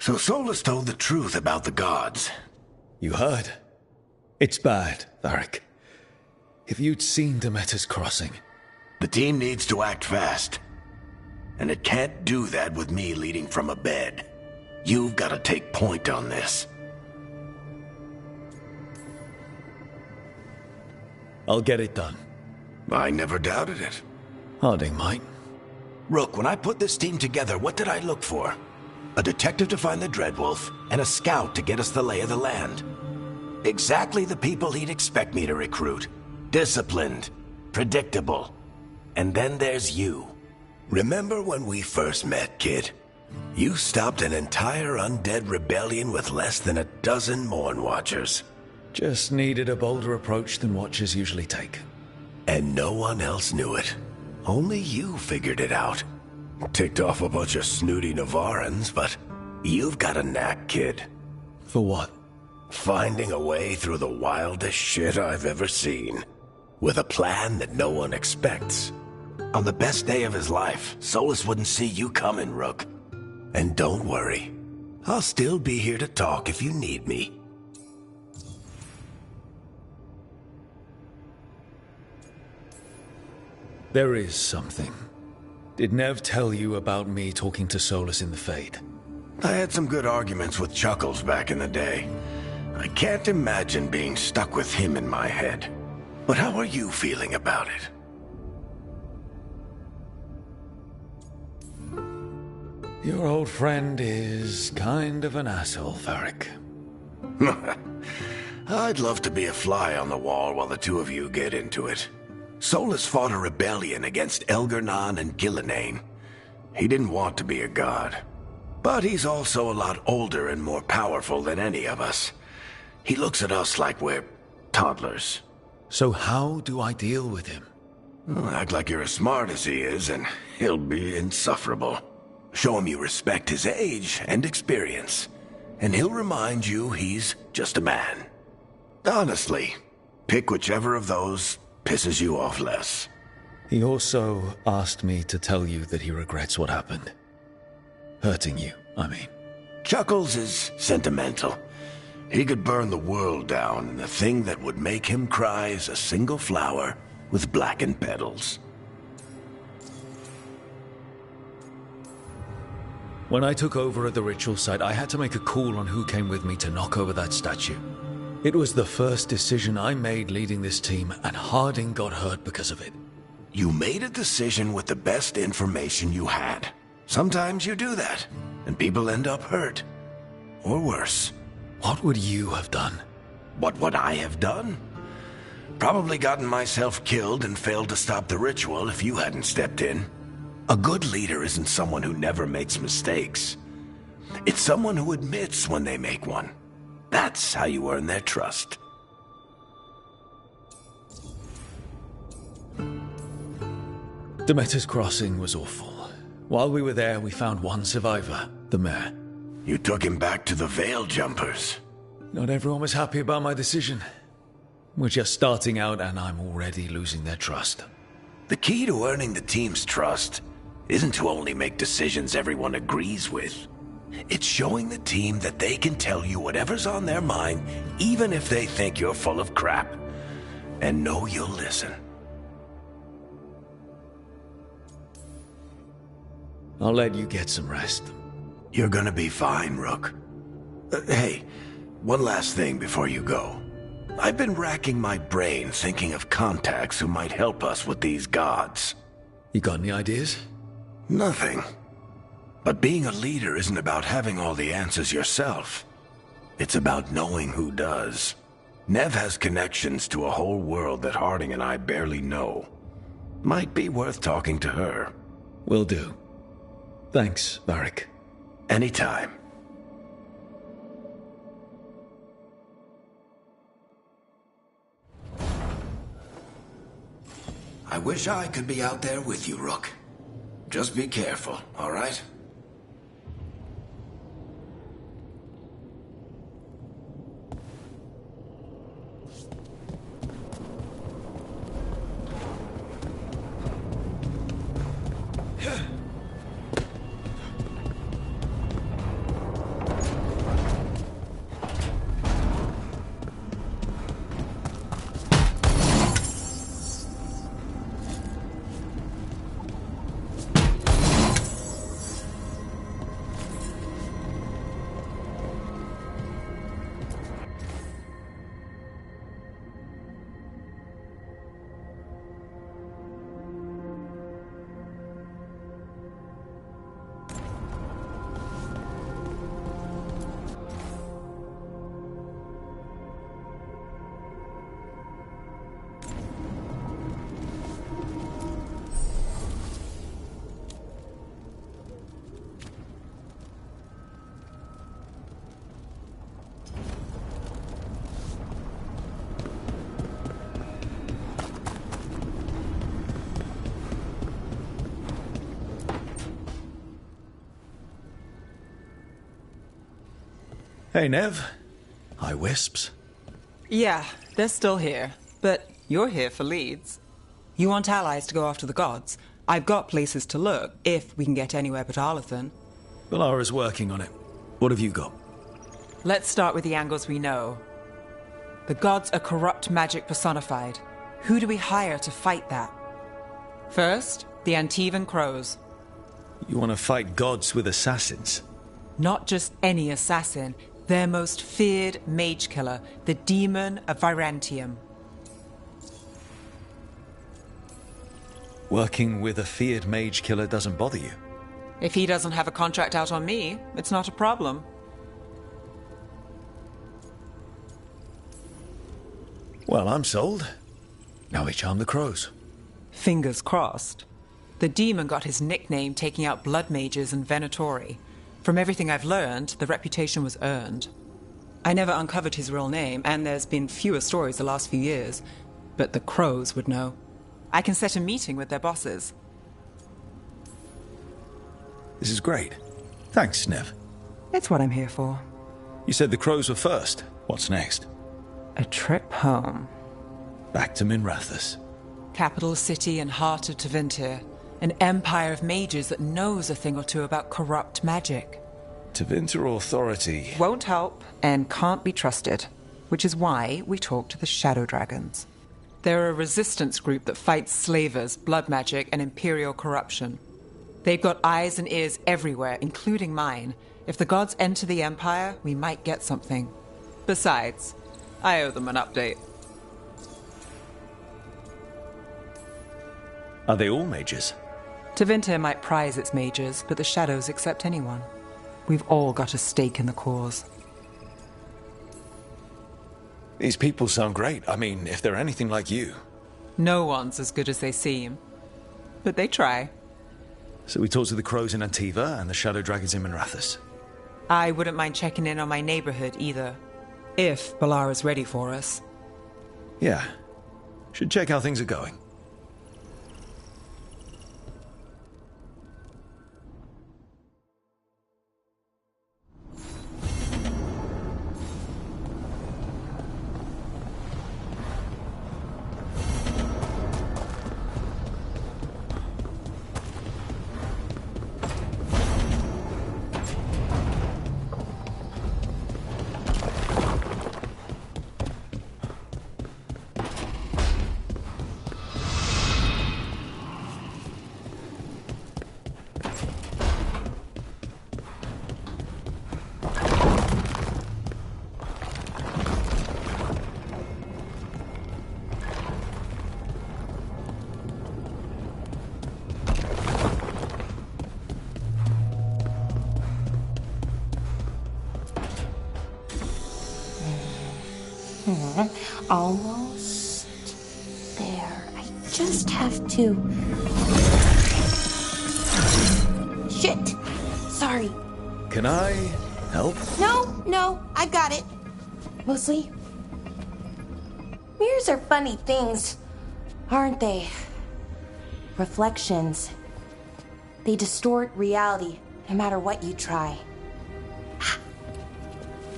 So Solas told the truth about the gods. You heard? It's bad, Varric. If you'd seen Demeter's crossing... The team needs to act fast. And it can't do that with me leading from a bed. You've got to take point on this. I'll get it done. I never doubted it. Harding might. Rook, when I put this team together, what did I look for? A detective to find the Dreadwolf, and a scout to get us the lay of the land. Exactly the people he'd expect me to recruit. Disciplined, predictable. And then there's you. Remember when we first met, kid? You stopped an entire undead rebellion with less than a dozen Morn Watchers. Just needed a bolder approach than Watchers usually take. And no one else knew it. Only you figured it out. Ticked off a bunch of snooty Navarans, but you've got a knack, kid. For what? Finding a way through the wildest shit I've ever seen. With a plan that no one expects. On the best day of his life, Solas wouldn't see you coming, Rook. And don't worry. I'll still be here to talk if you need me. There is something. Did Nev tell you about me talking to Solas in the Fade? I had some good arguments with Chuckles back in the day. I can't imagine being stuck with him in my head. But how are you feeling about it? Your old friend is kind of an asshole, Varric. I'd love to be a fly on the wall while the two of you get into it. Solus fought a rebellion against Elgar'nan and Gillenane. He didn't want to be a god. But he's also a lot older and more powerful than any of us. He looks at us like we're toddlers. So how do I deal with him? Well, act like you're as smart as he is, and he'll be insufferable. Show him you respect his age and experience, and he'll remind you he's just a man. Honestly, pick whichever of those pisses you off less. He also asked me to tell you that he regrets what happened. Hurting you, I mean. Chuckles is sentimental. He could burn the world down, and the thing that would make him cry is a single flower with blackened petals. When I took over at the ritual site, I had to make a call on who came with me to knock over that statue. It was the first decision I made leading this team, and Harding got hurt because of it. You made a decision with the best information you had. Sometimes you do that, and people end up hurt. Or worse. What would you have done? What would I have done? Probably gotten myself killed and failed to stop the ritual if you hadn't stepped in. A good leader isn't someone who never makes mistakes. It's someone who admits when they make one. That's how you earn their trust. Demeter's Crossing was awful. While we were there, we found one survivor, the mayor. You took him back to the Veil Jumpers. Not everyone was happy about my decision. We're just starting out, and I'm already losing their trust. The key to earning the team's trust isn't to only make decisions everyone agrees with. It's showing the team that they can tell you whatever's on their mind, even if they think you're full of crap, and know you'll listen. I'll let you get some rest. You're gonna be fine, Rook. Hey, one last thing before you go. I've been racking my brain thinking of contacts who might help us with these gods. You got any ideas? Nothing. But being a leader isn't about having all the answers yourself. It's about knowing who does. Nev has connections to a whole world that Harding and I barely know. Might be worth talking to her. Will do. Thanks, Varric. Anytime. I wish I could be out there with you, Rook. Just be careful, all right? Hey, Nev. Hi, Wisps. Yeah, they're still here. But you're here for leads. You want allies to go after the gods? I've got places to look, if we can get anywhere but Arlathan. Valara's working on it. What have you got? Let's start with the angles we know. The gods are corrupt magic personified. Who do we hire to fight that? First, the Antivan Crows. You want to fight gods with assassins? Not just any assassin. Their most feared mage killer, the Demon of Virantium. Working with a feared mage killer doesn't bother you? If he doesn't have a contract out on me, it's not a problem. Well, I'm sold. Now we charm the crows. Fingers crossed. The demon got his nickname taking out blood mages and Venatori. From everything I've learned, the reputation was earned. I never uncovered his real name, and there's been fewer stories the last few years, but the crows would know. I can set a meeting with their bosses. This is great. Thanks, Nev. It's what I'm here for. You said the crows were first. What's next? A trip home. Back to Minrathous. Capital city and heart of Tevinter. An empire of mages that knows a thing or two about corrupt magic. Tevinter Authority won't help and can't be trusted, which is why we talk to the Shadow Dragons. They're a resistance group that fights slavers, blood magic, and imperial corruption. They've got eyes and ears everywhere, including mine. If the gods enter the Empire, we might get something. Besides, I owe them an update. Are they all mages? Tevinter might prize its mages, but the Shadows accept anyone. We've all got a stake in the cause. These people sound great. I mean, if they're anything like you. No one's as good as they seem. But they try. So we talk to the crows in Antiva and the Shadow Dragons in Minrathous. I wouldn't mind checking in on my neighborhood either. If Balara's ready for us. Yeah. Should check how things are going. Almost there. I just have to... Shit! Sorry. Can I help? No, I've got it. Mostly. Mirrors are funny things, aren't they? Reflections. They distort reality, no matter what you try.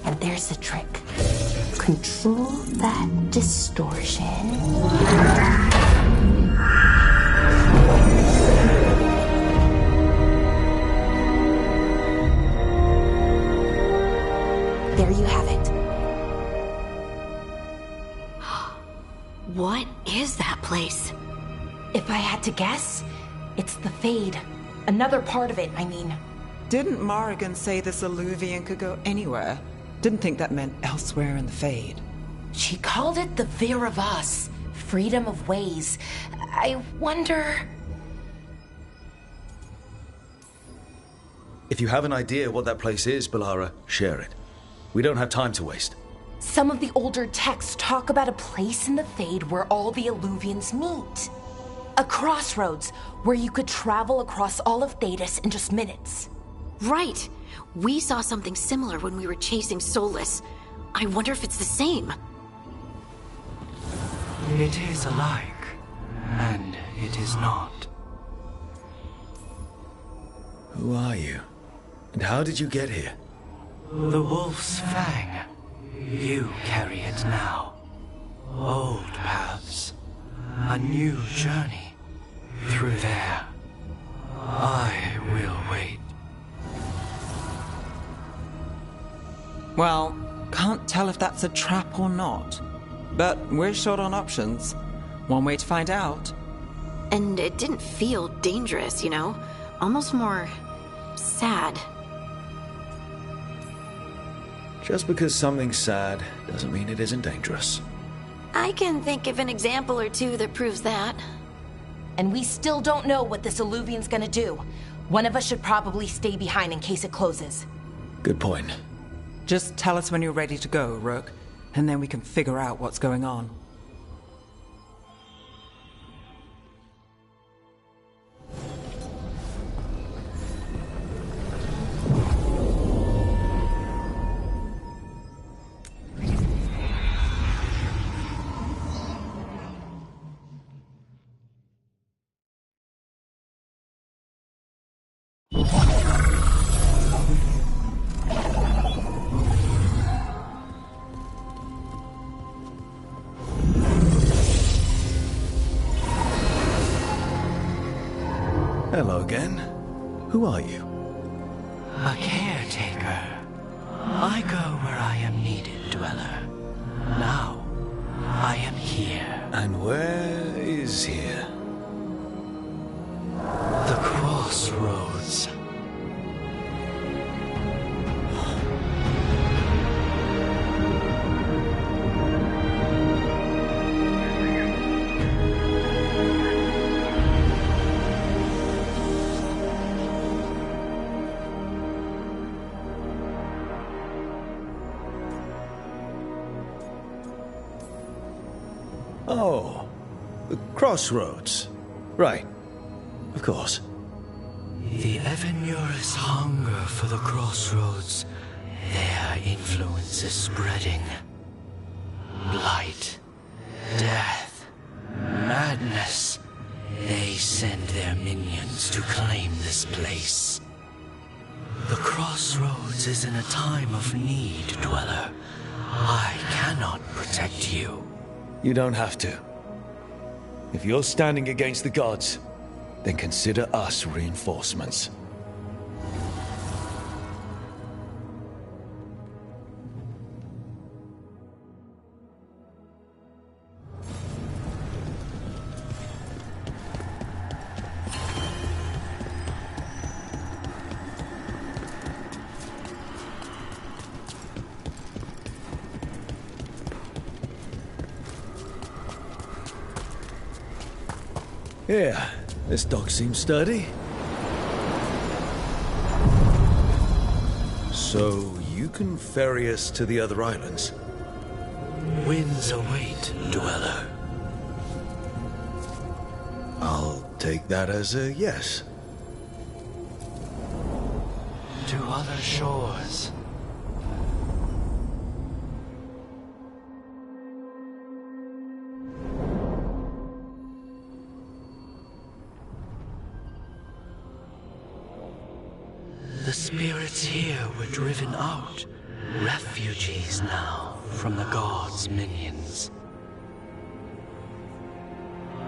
And there's the trick. Control that distortion. There you have it. What is that place? If I had to guess, it's the Fade. Another part of it, I mean. Didn't Morrigan say this Illuvian could go anywhere? Didn't think that meant elsewhere in the Fade. She called it the Vir of Us, freedom of ways. I wonder... If you have an idea what that place is, Balara, share it. We don't have time to waste. Some of the older texts talk about a place in the Fade where all the Illuvians meet. A crossroads where you could travel across all of Thedas in just minutes. Right. We saw something similar when we were chasing Solus. I wonder if it's the same. It is alike, and it is not. Who are you? And how did you get here? The Wolf's Fang. You carry it now. Old paths. A new journey. Through there. I will wait. Well, can't tell if that's a trap or not. But we're short on options. One way to find out. And it didn't feel dangerous, you know? Almost more... sad. Just because something's sad doesn't mean it isn't dangerous. I can think of an example or two that proves that. And we still don't know what this Illuvian's gonna do. One of us should probably stay behind in case it closes. Good point. Just tell us when you're ready to go, Rook, and then we can figure out what's going on. Hello again. Who are you? A caretaker. I go where I am needed, Dweller. Now, I am here. And where is here? The Crossroads. Oh, the Crossroads. Right. Of course. The Evanurus hunger for the Crossroads. Their influence is spreading. Blight, death, madness. They send their minions to claim this place. The Crossroads is in a time of need, Dweller. I cannot protect you. You don't have to. If you're standing against the gods, then consider us reinforcements. Yeah, this dock seems sturdy. So, you can ferry us to the other islands? Winds await, Dweller. I'll take that as a yes. To other shores. The spirits here were driven out, refugees now from the gods' minions.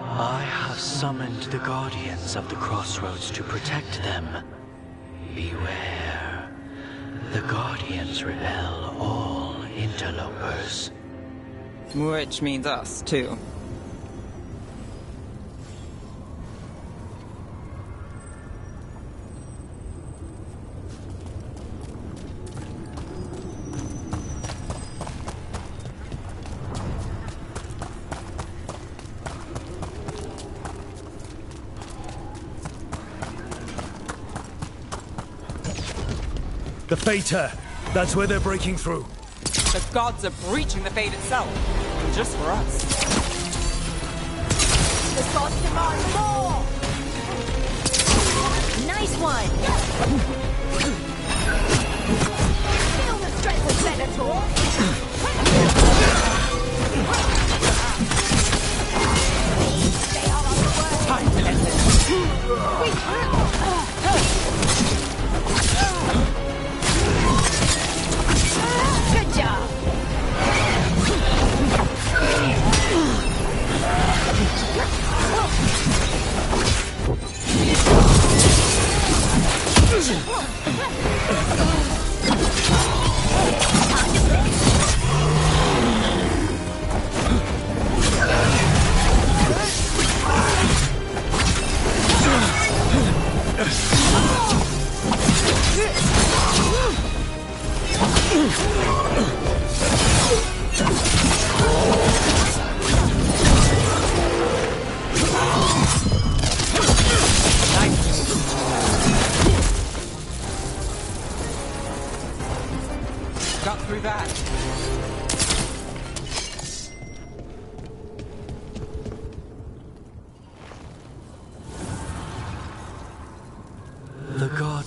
I have summoned the guardians of the Crossroads to protect them. Beware. The guardians repel all interlopers. Which means us, too. The Fater! That's where they're breaking through. The gods are breaching the fate itself. Just for us. The gods demand more! Nice one! Feel the strength of Venator! They are on the way! Time to end this! Good job!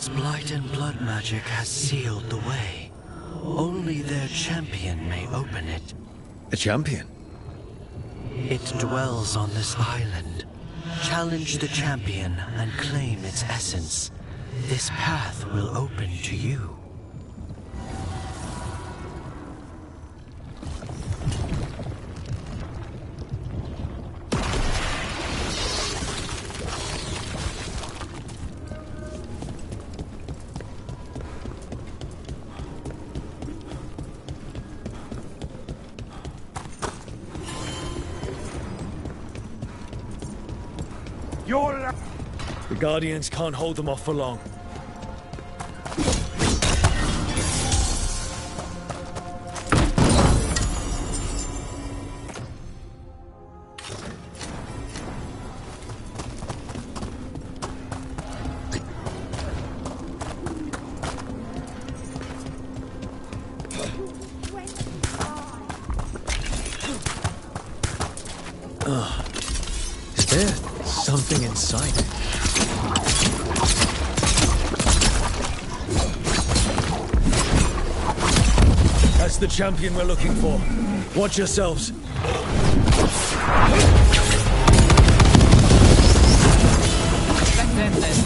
God's blight and blood magic has sealed the way. Only their champion may open it. A champion? It dwells on this island. Challenge the champion and claim its essence. This path will open to you. The Guardians can't hold them off for long. Is there something inside it? That's the champion we're looking for. Watch yourselves. Let's end this.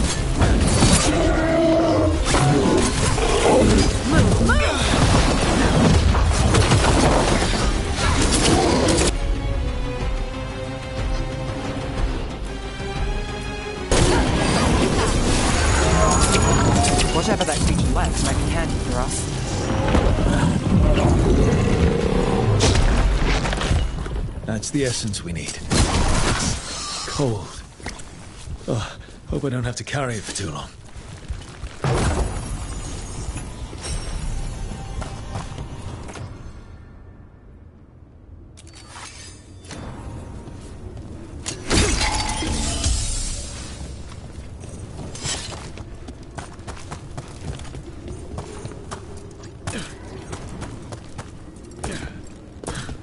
Whatever that creature left might be handy for us. That's the essence we need. Cold. Oh, hope I don't have to carry it for too long.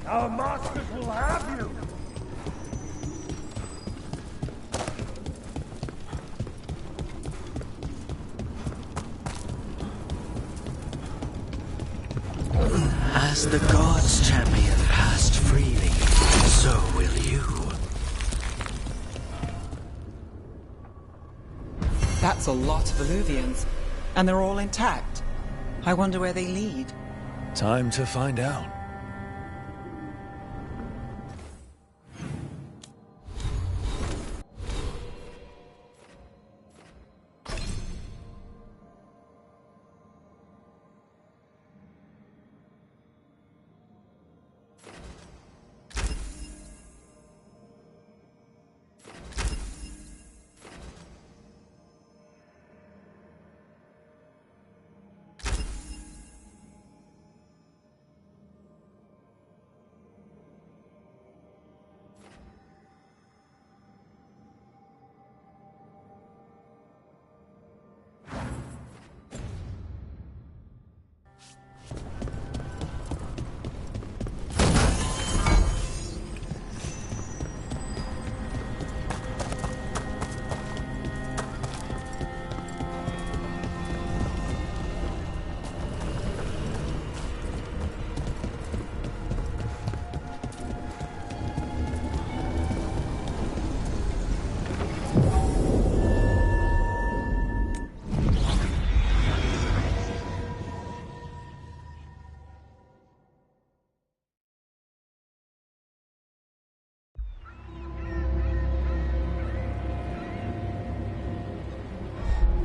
Our masters will have you! As the gods' champion passed freely, so will you. That's a lot of Illuvians, and they're all intact. I wonder where they lead. Time to find out.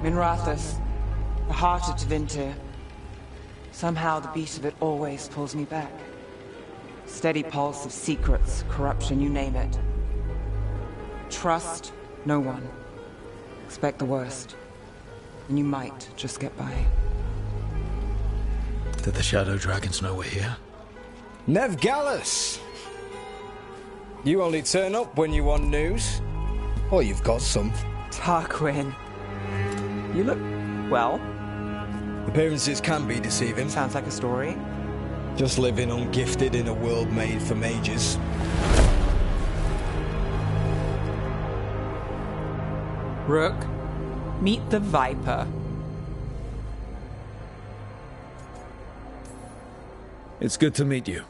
Minrathous, the heart of Tevinter. Somehow the beat of it always pulls me back. Steady pulse of secrets, corruption, you name it. Trust no one. Expect the worst. And you might just get by. Did the Shadow Dragons know we're here? Nev Gallus! You only turn up when you want news. Or you've got some. Tarquin. You look... well. Appearances can be deceiving. Sounds like a story. Just living ungifted in a world made for mages. Rook, meet the Viper. It's good to meet you.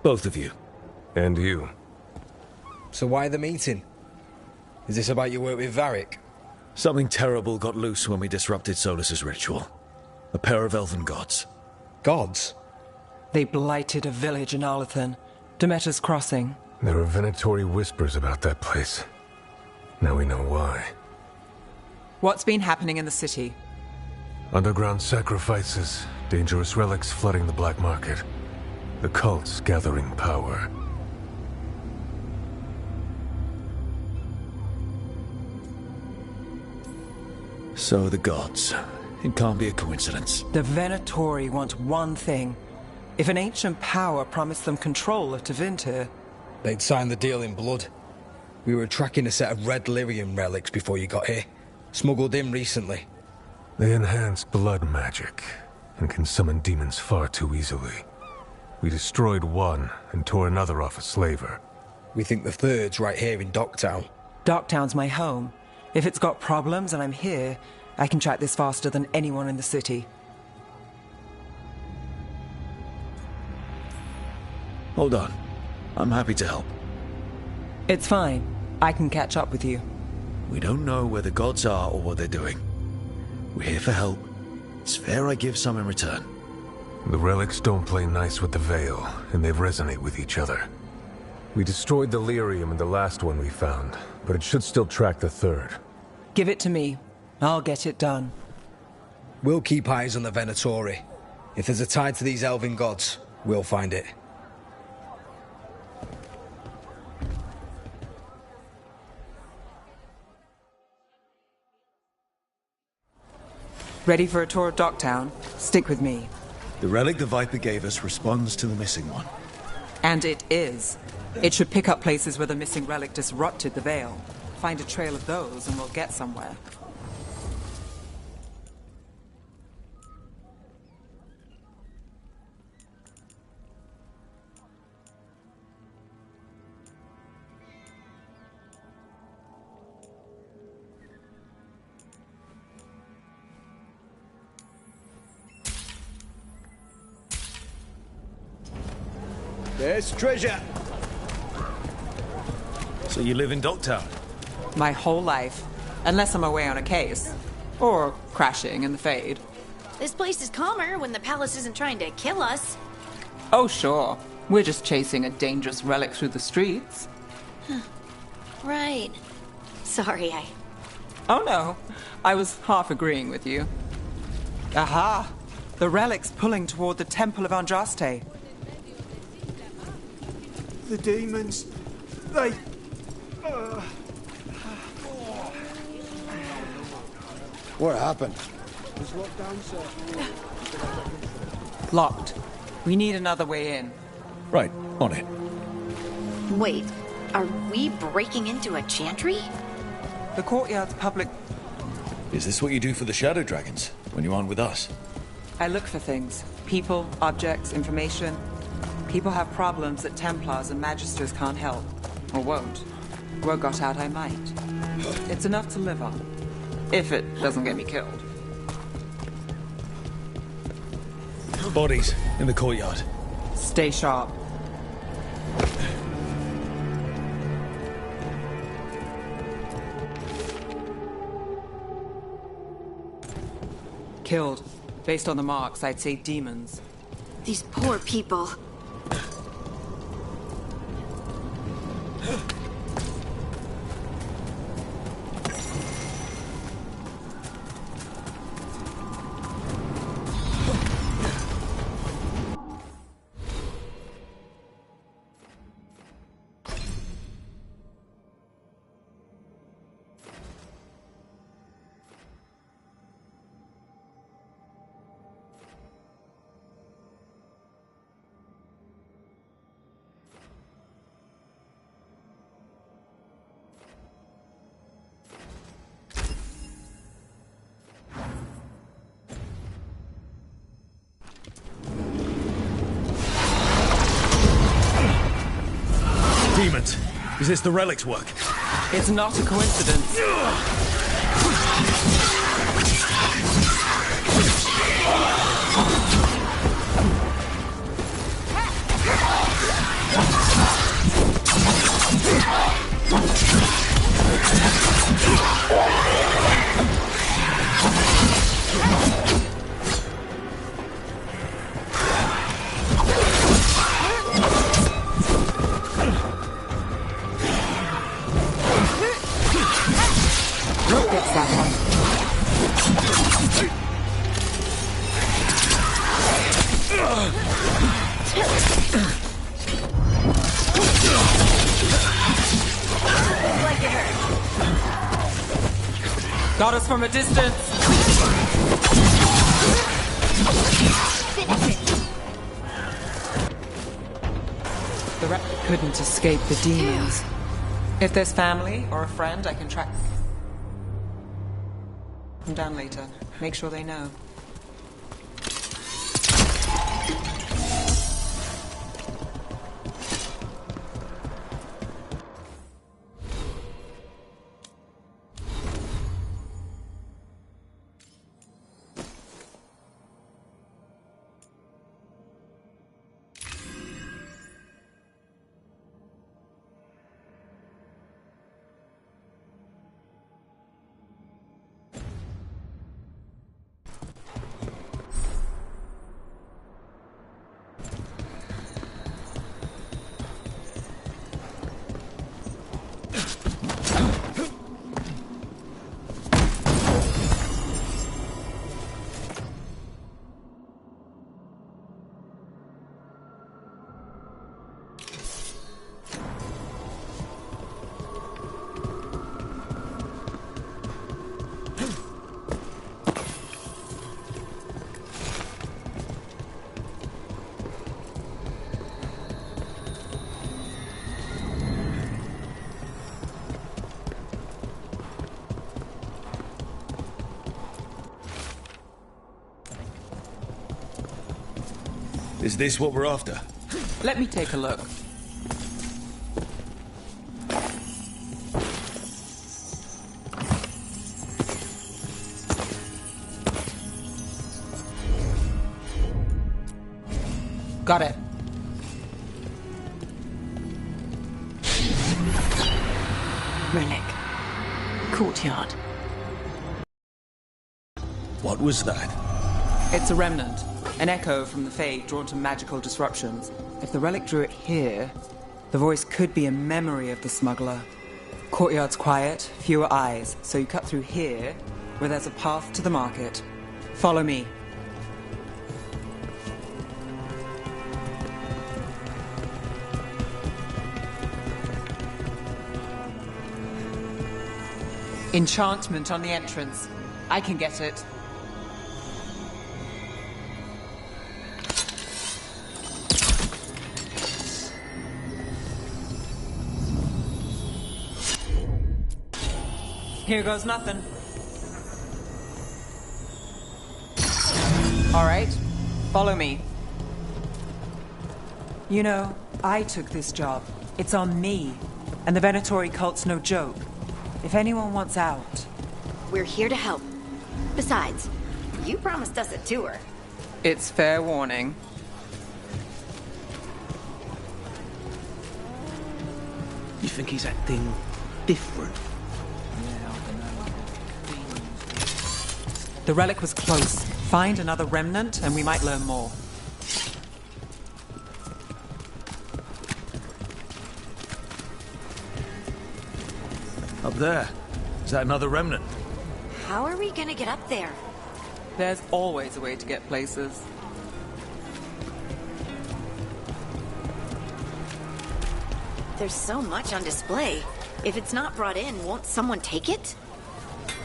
Both of you. And you. So why the meeting? Is this about your work with Varric? Something terrible got loose when we disrupted Solus's ritual. A pair of elven gods. Gods? They blighted a village in Arlathan, Demeter's Crossing. There are Venatori whispers about that place. Now we know why. What's been happening in the city? Underground sacrifices, dangerous relics flooding the black market. The cults gathering power. So the gods. It can't be a coincidence. The Venatori want one thing. If an ancient power promised them control of Tevinter, they'd sign the deal in blood. We were tracking a set of red lyrium relics before you got here. Smuggled in recently. They enhance blood magic and can summon demons far too easily. We destroyed one and tore another off a slaver. We think the third's right here in Docktown. Docktown's my home. If it's got problems and I'm here, I can track this faster than anyone in the city. Hold on. I'm happy to help. It's fine. I can catch up with you. We don't know where the gods are or what they're doing. We're here for help. It's fair I give some in return. The relics don't play nice with the Veil, and they resonate with each other. We destroyed the lyrium in the last one we found, but it should still track the third. Give it to me. I'll get it done. We'll keep eyes on the Venatori. If there's a tie to these elven gods, we'll find it. Ready for a tour of Docktown? Stick with me. The relic the Viper gave us responds to the missing one. And it is. It should pick up places where the missing relic disrupted the Veil. Find a trail of those and we'll get somewhere. There's treasure! So you live in Docktown? My whole life. Unless I'm away on a case. Or crashing in the Fade. This place is calmer when the palace isn't trying to kill us. Oh, sure. We're just chasing a dangerous relic through the streets. Right. Sorry, Oh no. I was half agreeing with you. Aha! The relic's pulling toward the Temple of Andraste. The demons, they... What happened? It's locked down, sir. Locked. We need another way in. Right, on it. Wait, are we breaking into a chantry? The courtyard's public... Is this what you do for the Shadow Dragons, when you aren't with us? I look for things. People, objects, information. People have problems that Templars and Magisters can't help. Or won't. Word got out I might. It's enough to live on. If it doesn't get me killed. Bodies in the courtyard. Stay sharp. Killed. Based on the marks, I'd say demons. These poor people. Demons! Is this the relic's work? It's not a coincidence. Rook gets that Like it hurt. Got us from a distance. The rep couldn't escape the demons. If there's family or a friend, I can track them down later. Make sure they know. Is this what we're after? Let me take a look. Got it. Relic. Courtyard. What was that? It's a remnant. An echo from the Fade drawn to magical disruptions. If the relic drew it here, the voice could be a memory of the smuggler. Courtyard's quiet, fewer eyes, so you cut through here, where there's a path to the market. Follow me. Enchantment on the entrance. I can get it. Here goes nothing. All right, follow me. You know, I took this job. It's on me. And the Venatori cult's no joke. If anyone wants out... We're here to help. Besides, you promised us a tour. It's fair warning. You think he's acting different? The relic was close. Find another remnant and we might learn more. Up there. Is that another remnant? How are we gonna get up there? There's always a way to get places. There's so much on display. If it's not brought in, won't someone take it?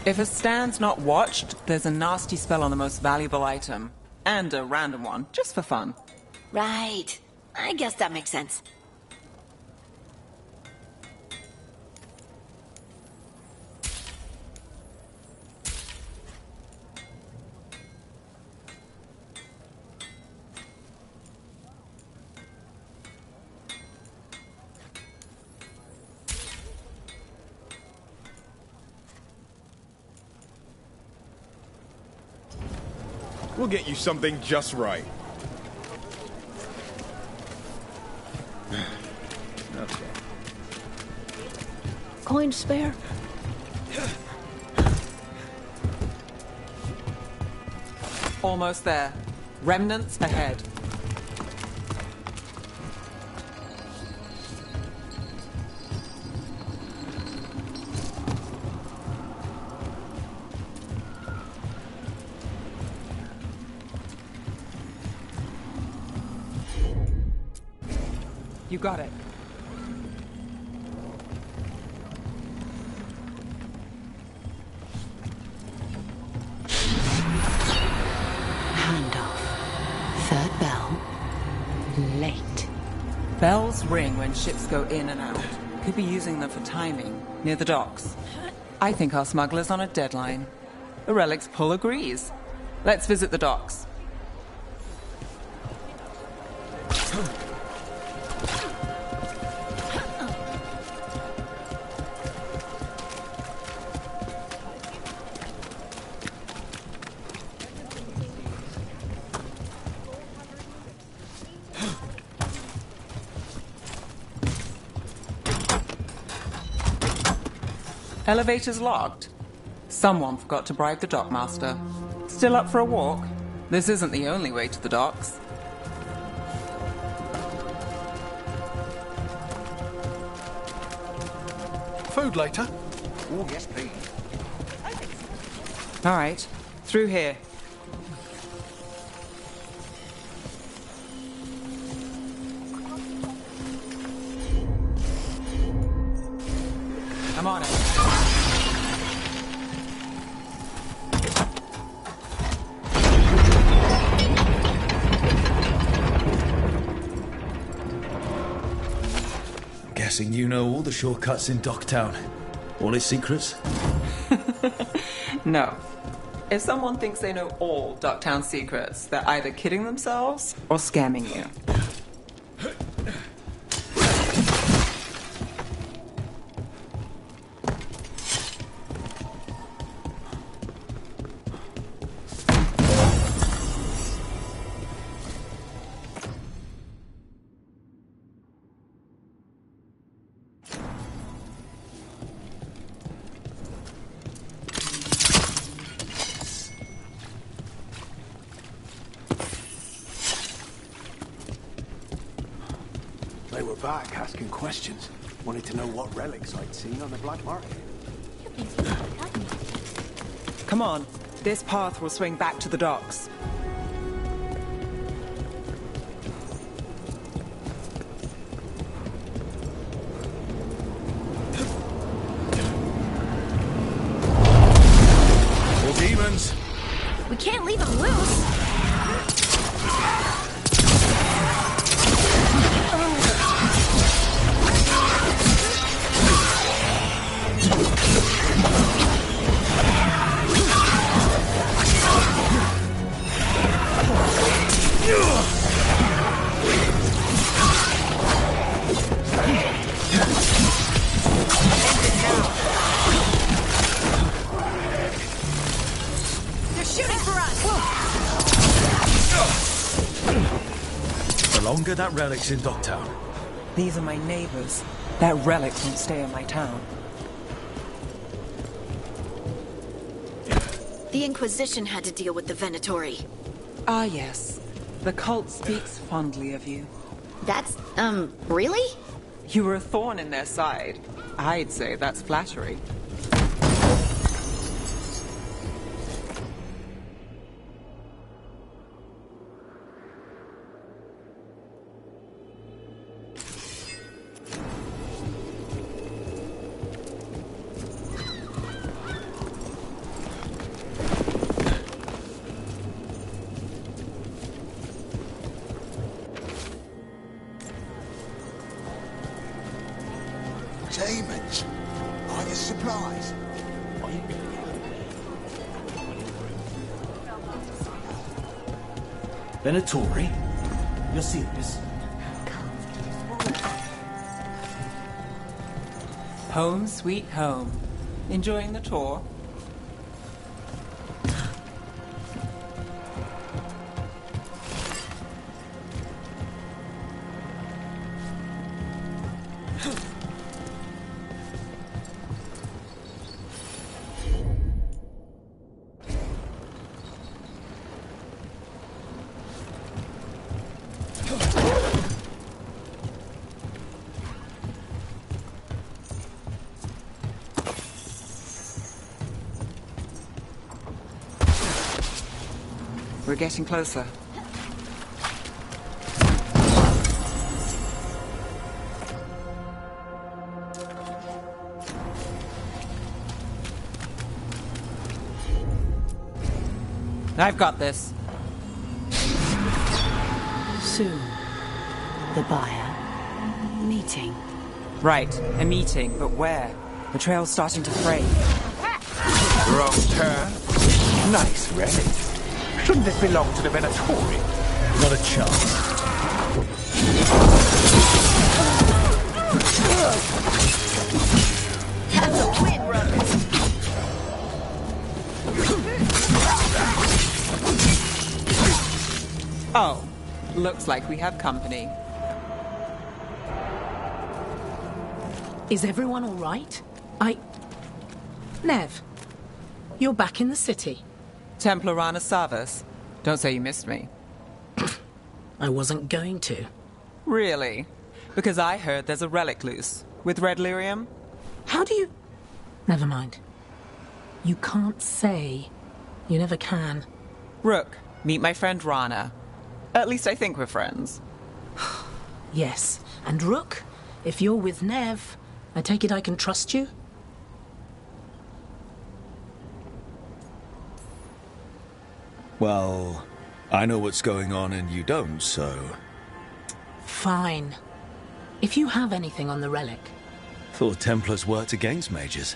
If a stand's not watched, there's a nasty spell on the most valuable item. And a random one, just for fun. Right. I guess that makes sense. We'll get you something just right. Okay. Coin spare? Almost there. Remnants ahead. You got it. Handoff. Third bell. Late. Bells ring when ships go in and out. Could be using them for timing, near the docks. I think our smuggler's on a deadline. The Relic's pull agrees. Let's visit the docks. Elevator's locked. Someone forgot to bribe the dockmaster. Still up for a walk? This isn't the only way to the docks. Food later? Oh, yes, please. All right, through here. I'm on it. Guessing you know all the shortcuts in Docktown. All its secrets? No. If someone thinks they know all Docktown secrets, they're either kidding themselves or scamming you. They were back asking questions. Wanted to know what relics I'd seen on the black market. Come on, this path will swing back to the docks. More demons! We can't leave them loose. They're shooting for us. The longer that relic's in Docktown. These are my neighbors. That relic won't stay in my town. The Inquisition had to deal with the Venatori. Ah, yes. The cult speaks fondly of you. That's, really? You were a thorn in their side. I'd say that's flattery. Demons. Are the supplies? Venatori? You're serious? Home sweet home. Enjoying the tour? We're getting closer. I've got this. Soon, the buyer meeting. Right, a meeting, but where? The trail's starting to fray. Wrong turn. Nice relic. Shouldn't this belong to the Venatori? Not a chance. That's a win, Rook. Oh, looks like we have company. Is everyone all right? Nev, you're back in the city. Templar Rana Savas. Don't say you missed me. I wasn't going to. Really? Because I heard there's a relic loose. With red lyrium? How do you... Never mind. You can't say. You never can. Rook, meet my friend Rana. At least I think we're friends. Yes. And Rook, if you're with Nev, I take it I can trust you? Well, I know what's going on and you don't, so... Fine. If you have anything on the relic... Thought Templars worked against mages.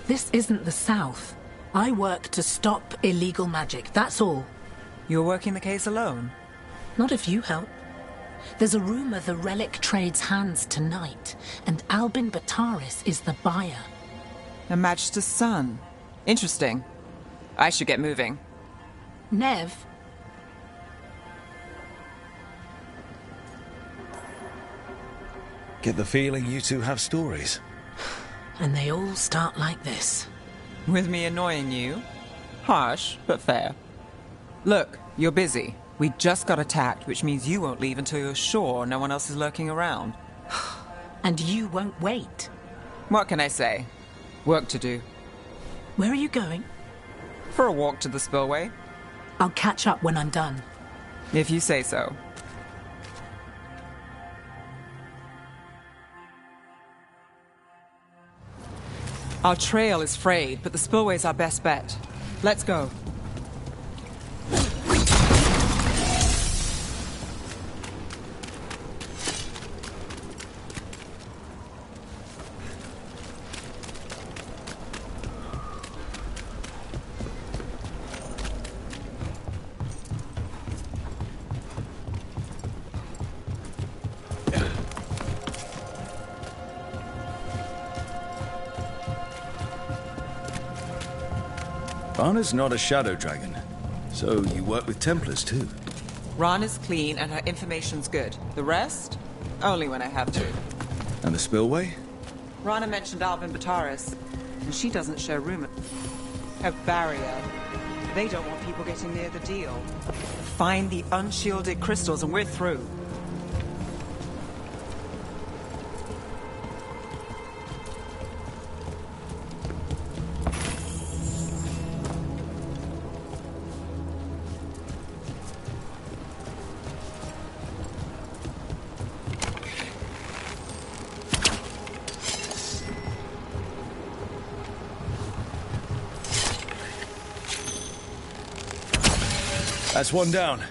This isn't the South. I work to stop illegal magic, that's all. You're working the case alone? Not if you help. There's a rumor the relic trades hands tonight, and Albin Bataris is the buyer. A Magister's son. Interesting. I should get moving. Nev? Get the feeling you two have stories. And they all start like this. With me annoying you? Harsh, but fair. Look, you're busy. We just got attacked, which means you won't leave until you're sure no one else is lurking around. And you won't wait. What can I say? Work to do. Where are you going? For a walk to the spillway. I'll catch up when I'm done. If you say so. Our trail is frayed, but the spillway's our best bet. Let's go. Rana's not a shadow dragon, so you work with Templars too. Rana's clean and her information's good. The rest? Only when I have to. And the spillway? Rana mentioned Albin Bataris, and she doesn't share rumor. A barrier. They don't want people getting near the deal. Find the unshielded crystals and we're through. That's one down.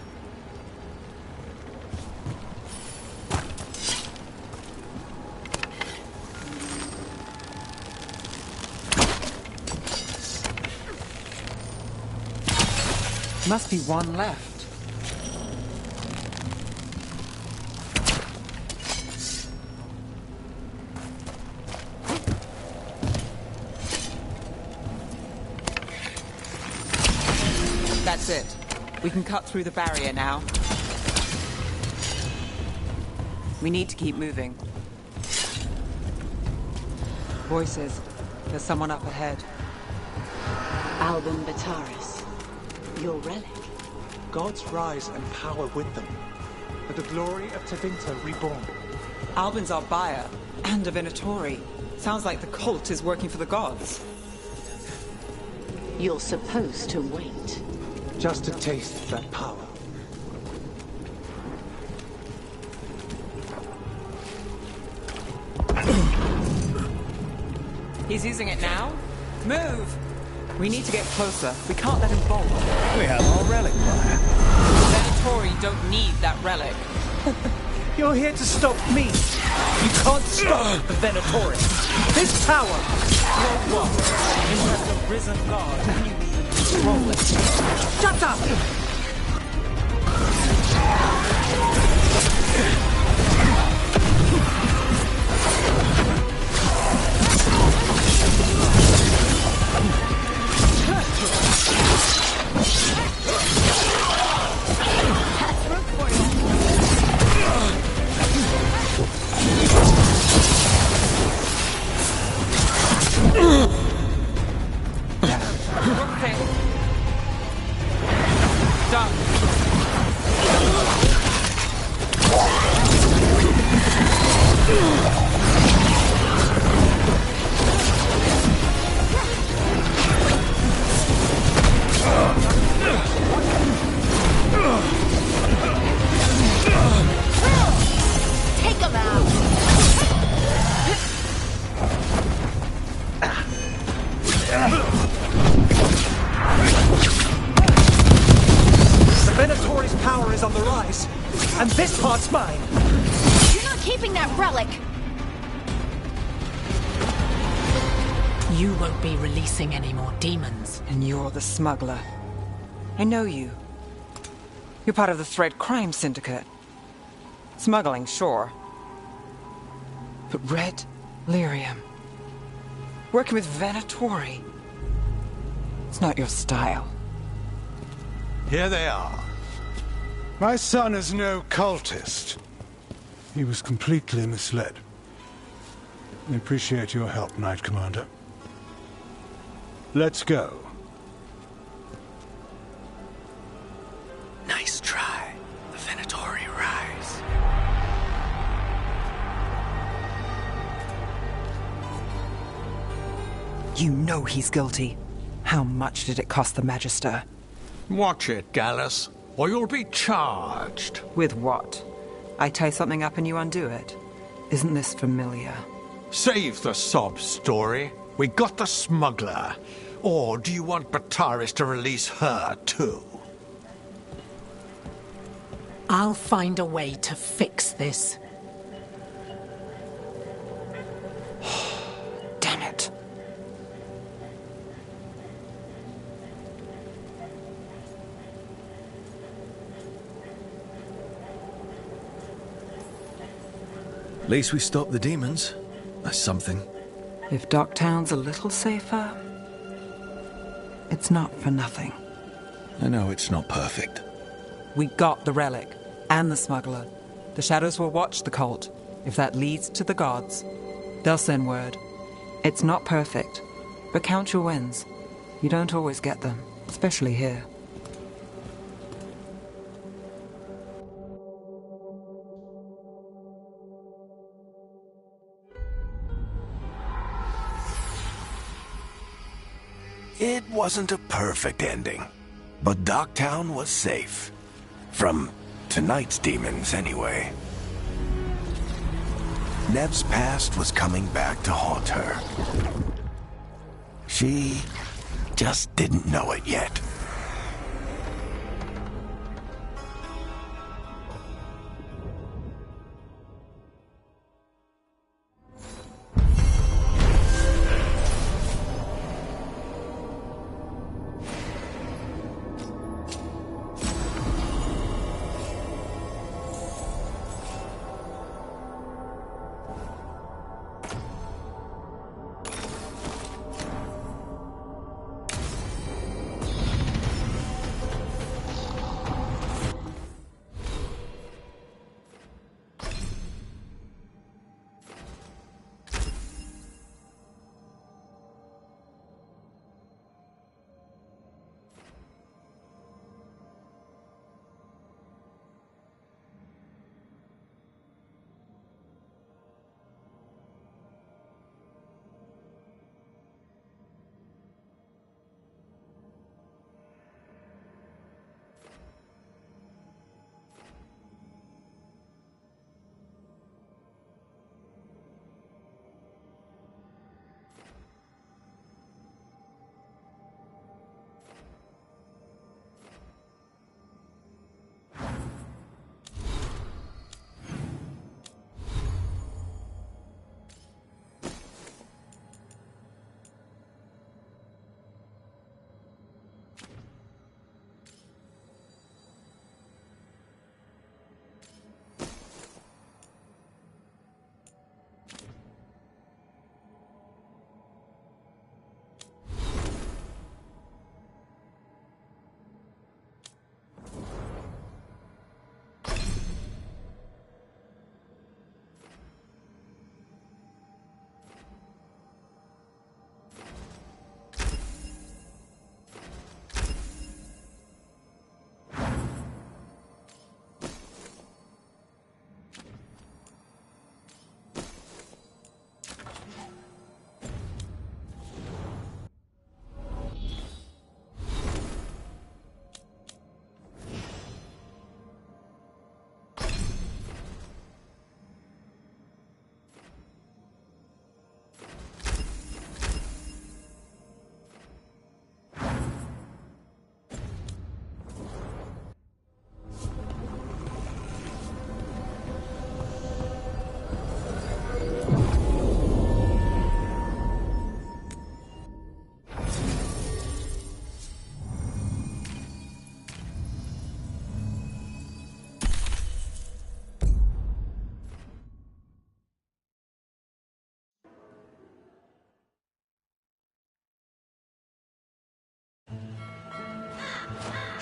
Must be one left. That's it. We can cut through the barrier now. We need to keep moving. Voices. There's someone up ahead. Albin Bataris. Your relic. Gods rise and power with them. For the glory of Tevinter reborn. Albin's our buyer, and a Venatori. Sounds like the cult is working for the gods. You're supposed to wait. Just to taste that power. He's using it now? Move! We need to get closer. We can't let him bolt. We have our relic fire. Venatori don't need that relic. You're here to stop me. You can't stop the Venatori. His power. Your what? Impress a risen god. Can you even control it? Shut up! And this part's mine! You're not keeping that relic! You won't be releasing any more demons. And you're the smuggler. I know you. You're part of the Thread Crime Syndicate. Smuggling, sure. But Red Lyrium. Working with Venatori. It's not your style. Here they are. My son is no cultist. He was completely misled. I appreciate your help, Knight Commander. Let's go. Nice try. The Venatori rise. You know he's guilty. How much did it cost the Magister? Watch it, Gallus, or you'll be charged. With what? I tie something up and you undo it. Isn't this familiar? Save the sob story. We got the smuggler. Or do you want Bataris to release her, too? I'll find a way to fix this. Damn it. At least we stopped the demons. That's something. If Docktown's a little safer, it's not for nothing. I know it's not perfect. We got the relic, and the smuggler. The Shadows will watch the cult. If that leads to the gods, they'll send word. It's not perfect, but count your wins. You don't always get them, especially here. It wasn't a perfect ending, but Docktown was safe. From tonight's demons, anyway. Nev's past was coming back to haunt her. She just didn't know it yet.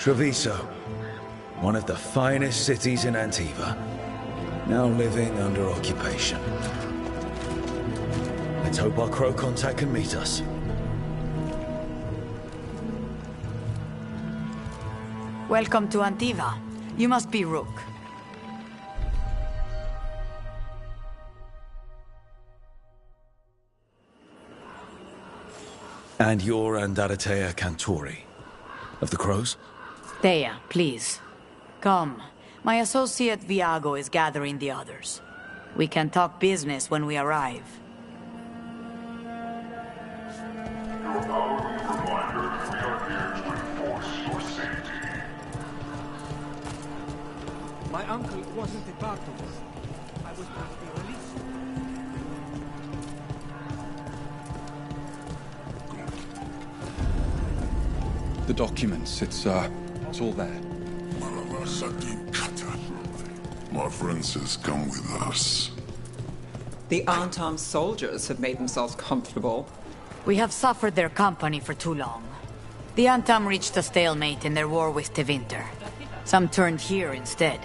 Treviso, one of the finest cities in Antiva, now living under occupation. Let's hope our crow contact can meet us. Welcome to Antiva. You must be Rook. And you're Andaratea Cantori, of the Crows? Thea, please. Come. My associate Viago is gathering the others. We can talk business when we arrive. My uncle wasn't a part of this. I was going to be released. The documents, it's all there. My friend says come with us. The Antam soldiers have made themselves comfortable. We have suffered their company for too long. The Antam reached a stalemate in their war with Tevinter. Some turned here instead.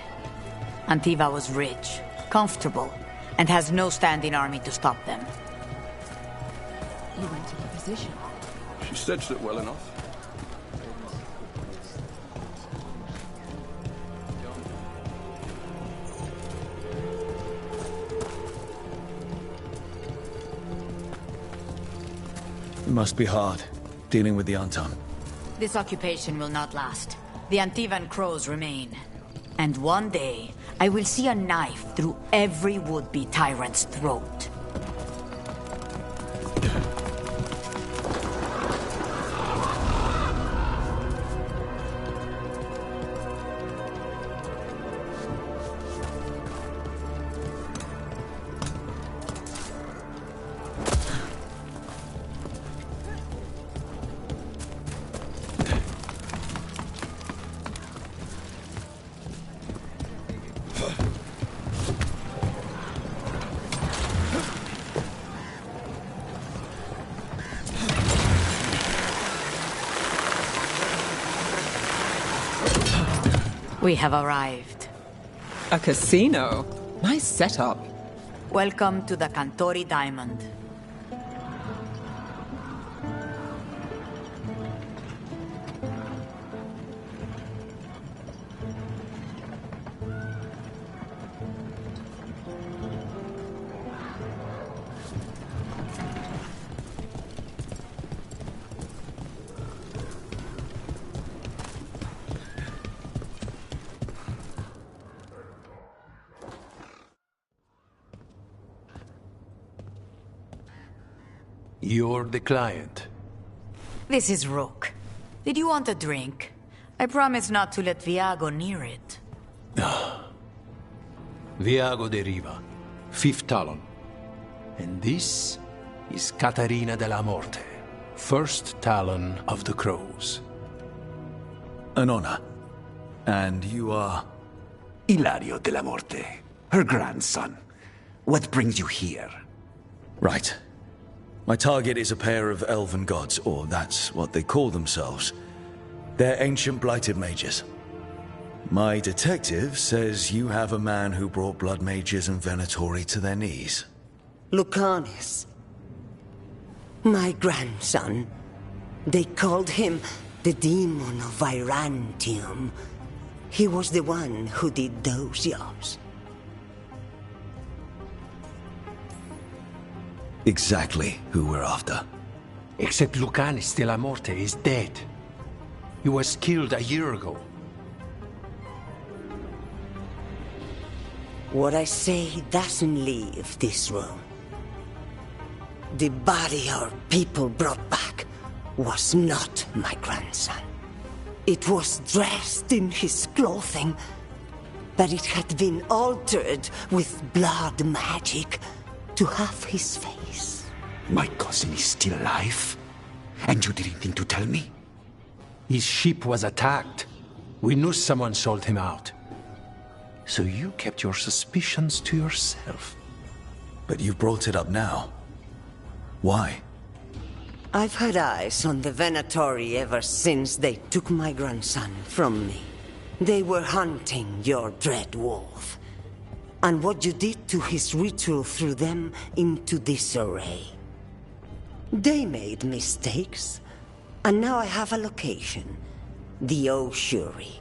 Antiva was rich, comfortable, and has no standing army to stop them. You went to the physician. She stitched it well enough. It must be hard, dealing with the Antam. This occupation will not last. The Antivan crows remain. And one day, I will see a knife through every would-be tyrant's throat. We have arrived. A casino? Nice setup. Welcome to the Cantori Diamond. You're the client. This is Rook. Did you want a drink? I promise not to let Viago near it. Viago de Riva, Fifth Talon. And this is Catarina de la Morte, First Talon of the Crows. An honor. And you are? Ilario de la Morte, her grandson. What brings you here? Right. My target is a pair of elven gods, or that's what they call themselves. They're ancient blighted mages. My detective says you have a man who brought blood mages and Venatori to their knees. Lucanus. My grandson. They called him the Demon of Virantium. He was the one who did those jobs. Exactly who we're after. Except Lucanus de la Morte is dead. He was killed a year ago. What I say doesn't leave this room. The body our people brought back was not my grandson. It was dressed in his clothing, but it had been altered with blood magic to have his face. My cousin is still alive? And you didn't think to tell me? His ship was attacked. We knew someone sold him out. So you kept your suspicions to yourself. But you brought it up now. Why? I've had eyes on the Venatori ever since they took my grandson from me. They were hunting your dread wolf. And what you did to his ritual threw them into disarray. They made mistakes, and now I have a location. The Oshuri,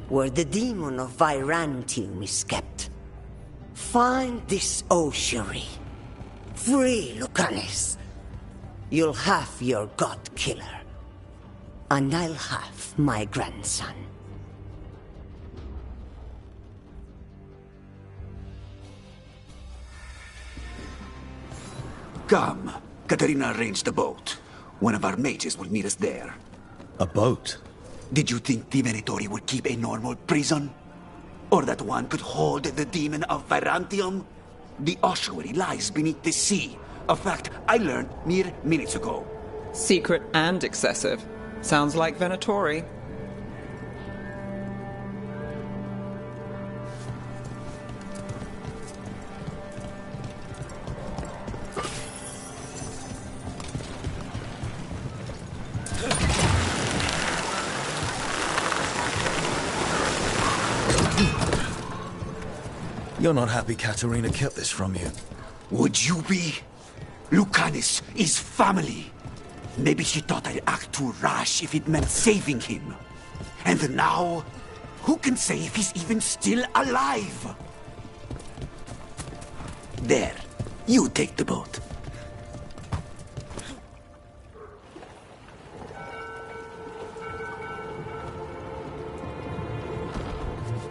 where the demon of Virantium is kept. Find this Oshuri. Free Lucanis. You'll have your god killer. And I'll have my grandson. Come. Katarina arranged a boat. One of our mages will meet us there. A boat? Did you think the Venatori would keep a normal prison? Or that one could hold the demon of Virantium? The ossuary lies beneath the sea. A fact I learned mere minutes ago. Secret and excessive. Sounds like Venatori. You're not happy Katarina kept this from you. Would you be? Lucanis is family. Maybe she thought I'd act too rash if it meant saving him. And now, who can say if he's even still alive? There, you take the boat.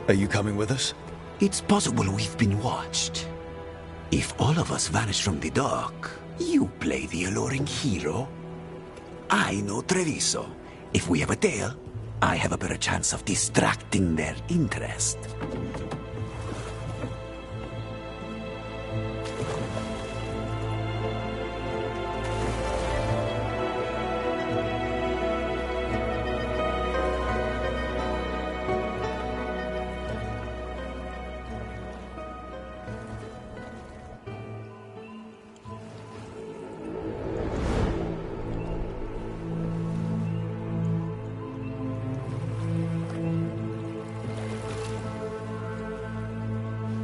Are you coming with us? It's possible we've been watched. If all of us vanish from the dock, you play the alluring hero. I know Treviso. If we have a tale, I have a better chance of distracting their interest.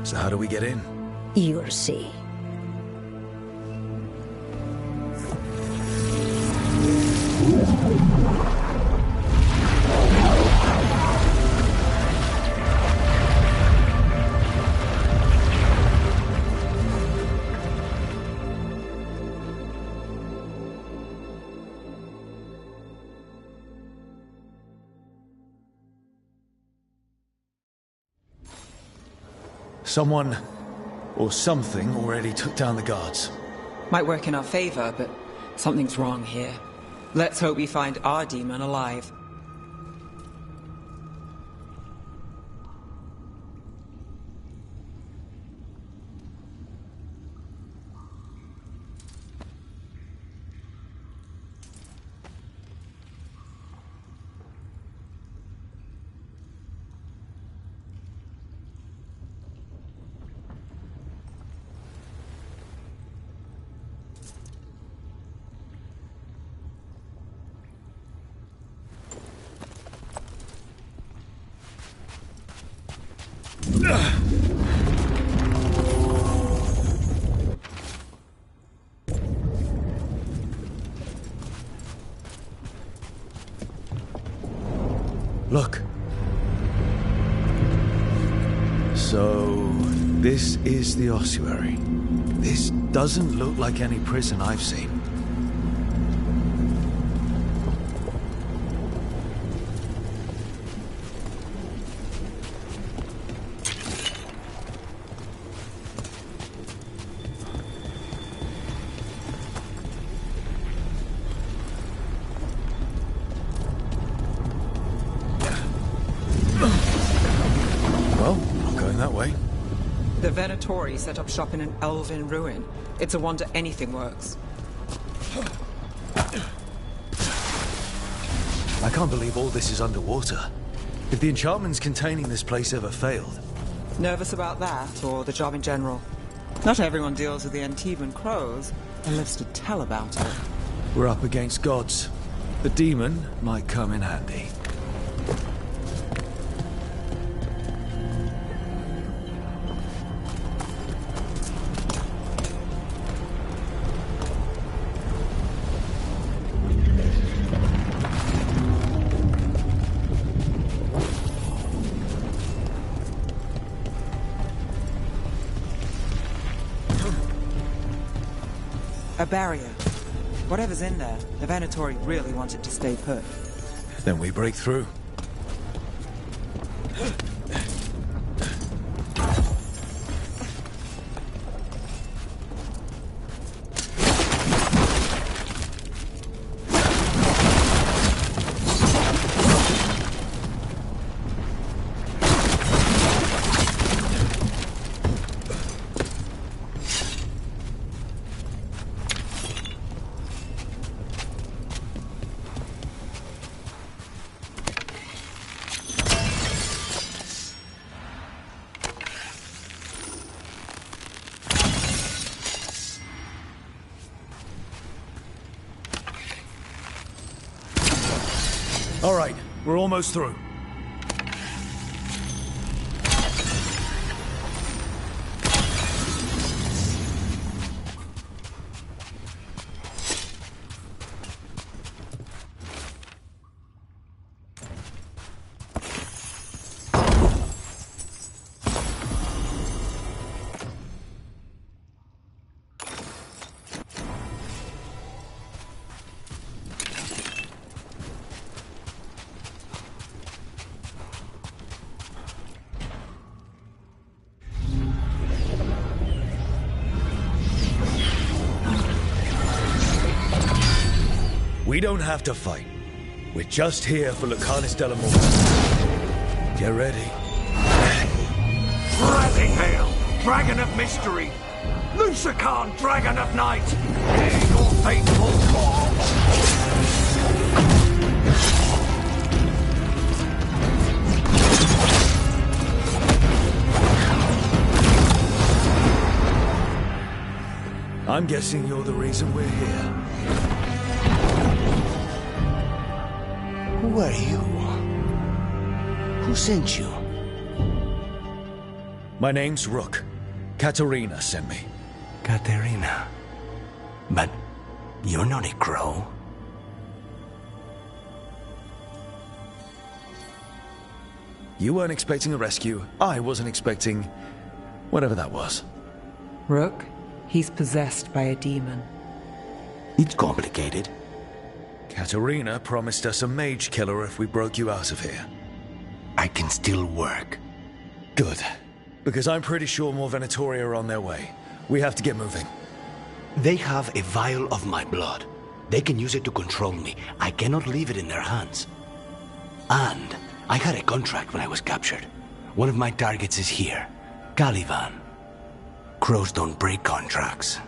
So how do we get in? You'll see. Someone or something already took down the guards. Might work in our favor, but something's wrong here. Let's hope we find our demon alive. Look. So, this is the ossuary. This doesn't look like any prison I've seen. The Venatori set up shop in an elven ruin. It's a wonder anything works. I can't believe all this is underwater. If the enchantments containing this place ever failed. Nervous about that, or the job in general? Not everyone deals with the Antivan crows and lives to tell about it. We're up against gods. The demon might come in handy. A barrier. Whatever's in there, the Venatori really want it to stay put. Then we break through. All right, we're almost through. We don't have to fight. We're just here for Lucanus de la Morte. Get ready. Rising Hail, Dragon of Mystery! Lucican, Dragon of Night! Hear your faithful call! I'm guessing you're the reason we're here. Who are you? Who sent you? My name's Rook. Katerina sent me. Katerina. But you're not a crow. You weren't expecting a rescue. I wasn't expecting whatever that was. Rook, he's possessed by a demon. It's complicated. Katerina promised us a mage killer if we broke you out of here. I can still work. Good. Because I'm pretty sure more Venatori are on their way. We have to get moving. They have a vial of my blood. They can use it to control me. I cannot leave it in their hands. And I had a contract when I was captured. One of my targets is here. Caliban. Crows don't break contracts.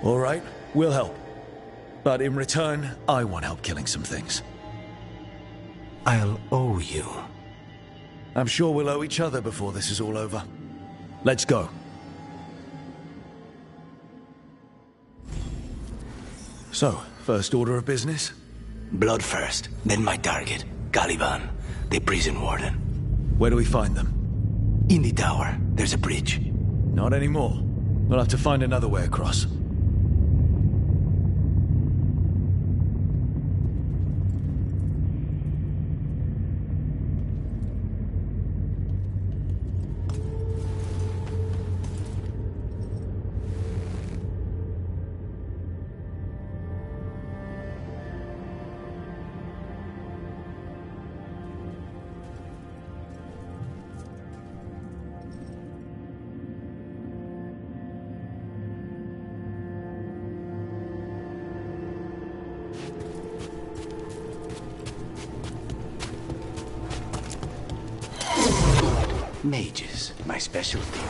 All right, we'll help. But in return, I want help killing some things. I'll owe you. I'm sure we'll owe each other before this is all over. Let's go. So, first order of business? Blood first, then my target, Caliban, the prison warden. Where do we find them? In the tower. There's a bridge. Not anymore. We'll have to find another way across. Mages, my specialty.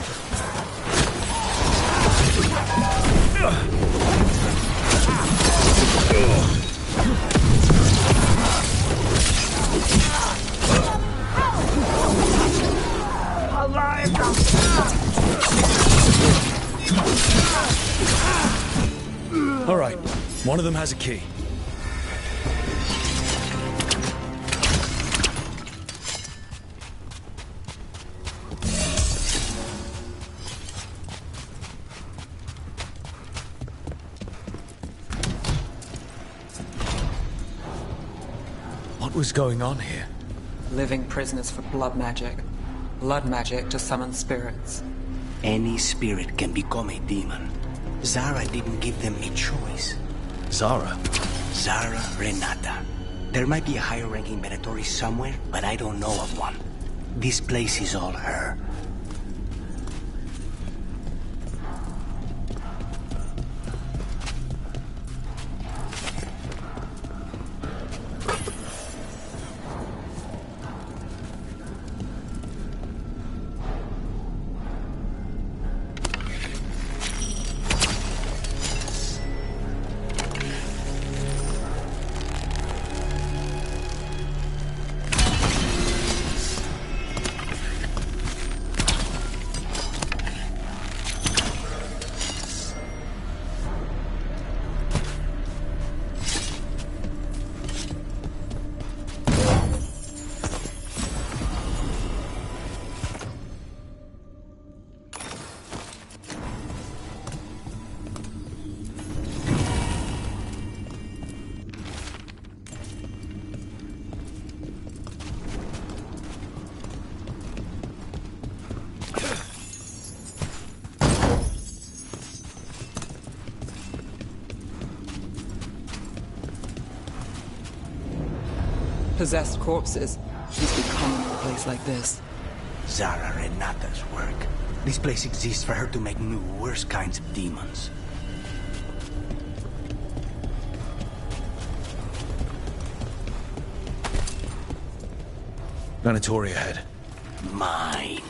All One of them has a key. What was going on here? Living prisoners for blood magic. Blood magic to summon spirits. Any spirit can become a demon. Zara didn't give them a choice. Zara? Zara Renata. There might be a higher-ranking Venatori somewhere, but I don't know of one. This place is all her. Possessed corpses must be common in a place like this. Zara Renata's work. This place exists for her to make new, worse kinds of demons. Venatori ahead. Mine.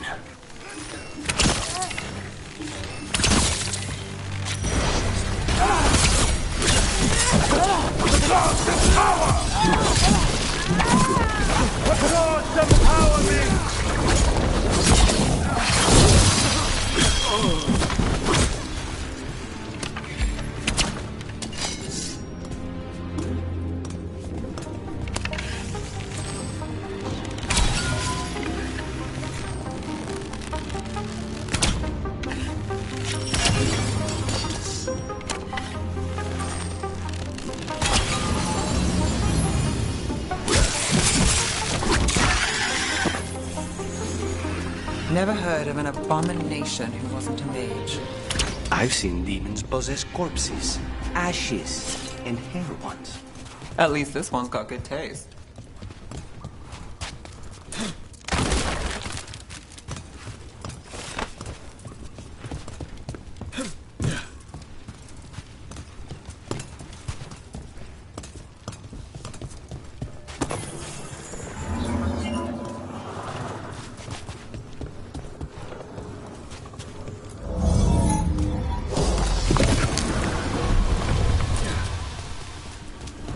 Never heard of an abomination who wasn't a mage. I've seen demons possess corpses, ashes, and hair ones. At least this one's got good taste.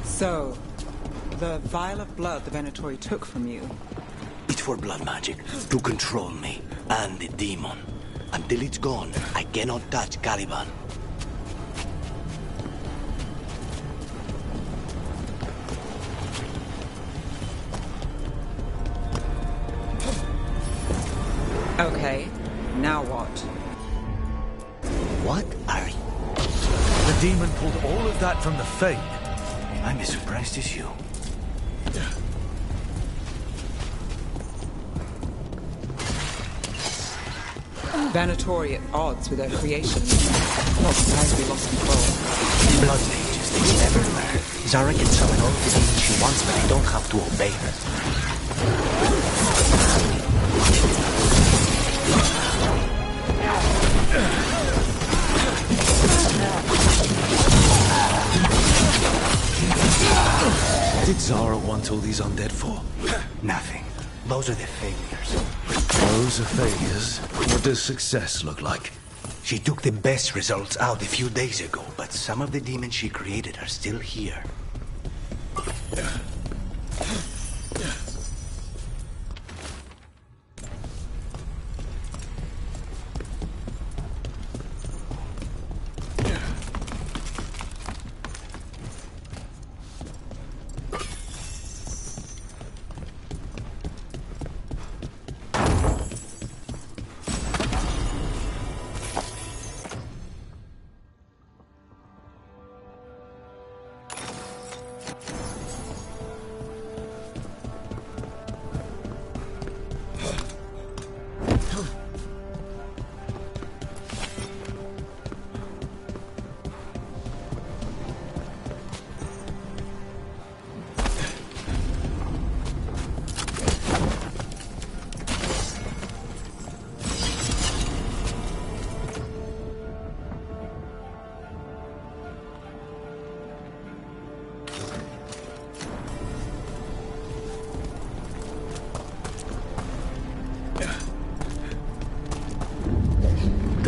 So, the vial of blood the Venatori took from you. It's for blood magic, to control me, and the demon. Until it's gone, I cannot touch Caliban. Okay, now what? What are you? The demon pulled all of that from the Fade. I'm as surprised as you. Venatori at odds with their creation. Not surprised we lost control. Blood mages, they never learn. Zara can summon all the demons she wants, but they don't have to obey her. Did Zara want all these undead for? Nothing. Those are the failures. Those are failures? What does success look like? She took the best results out a few days ago, but some of the demons she created are still here.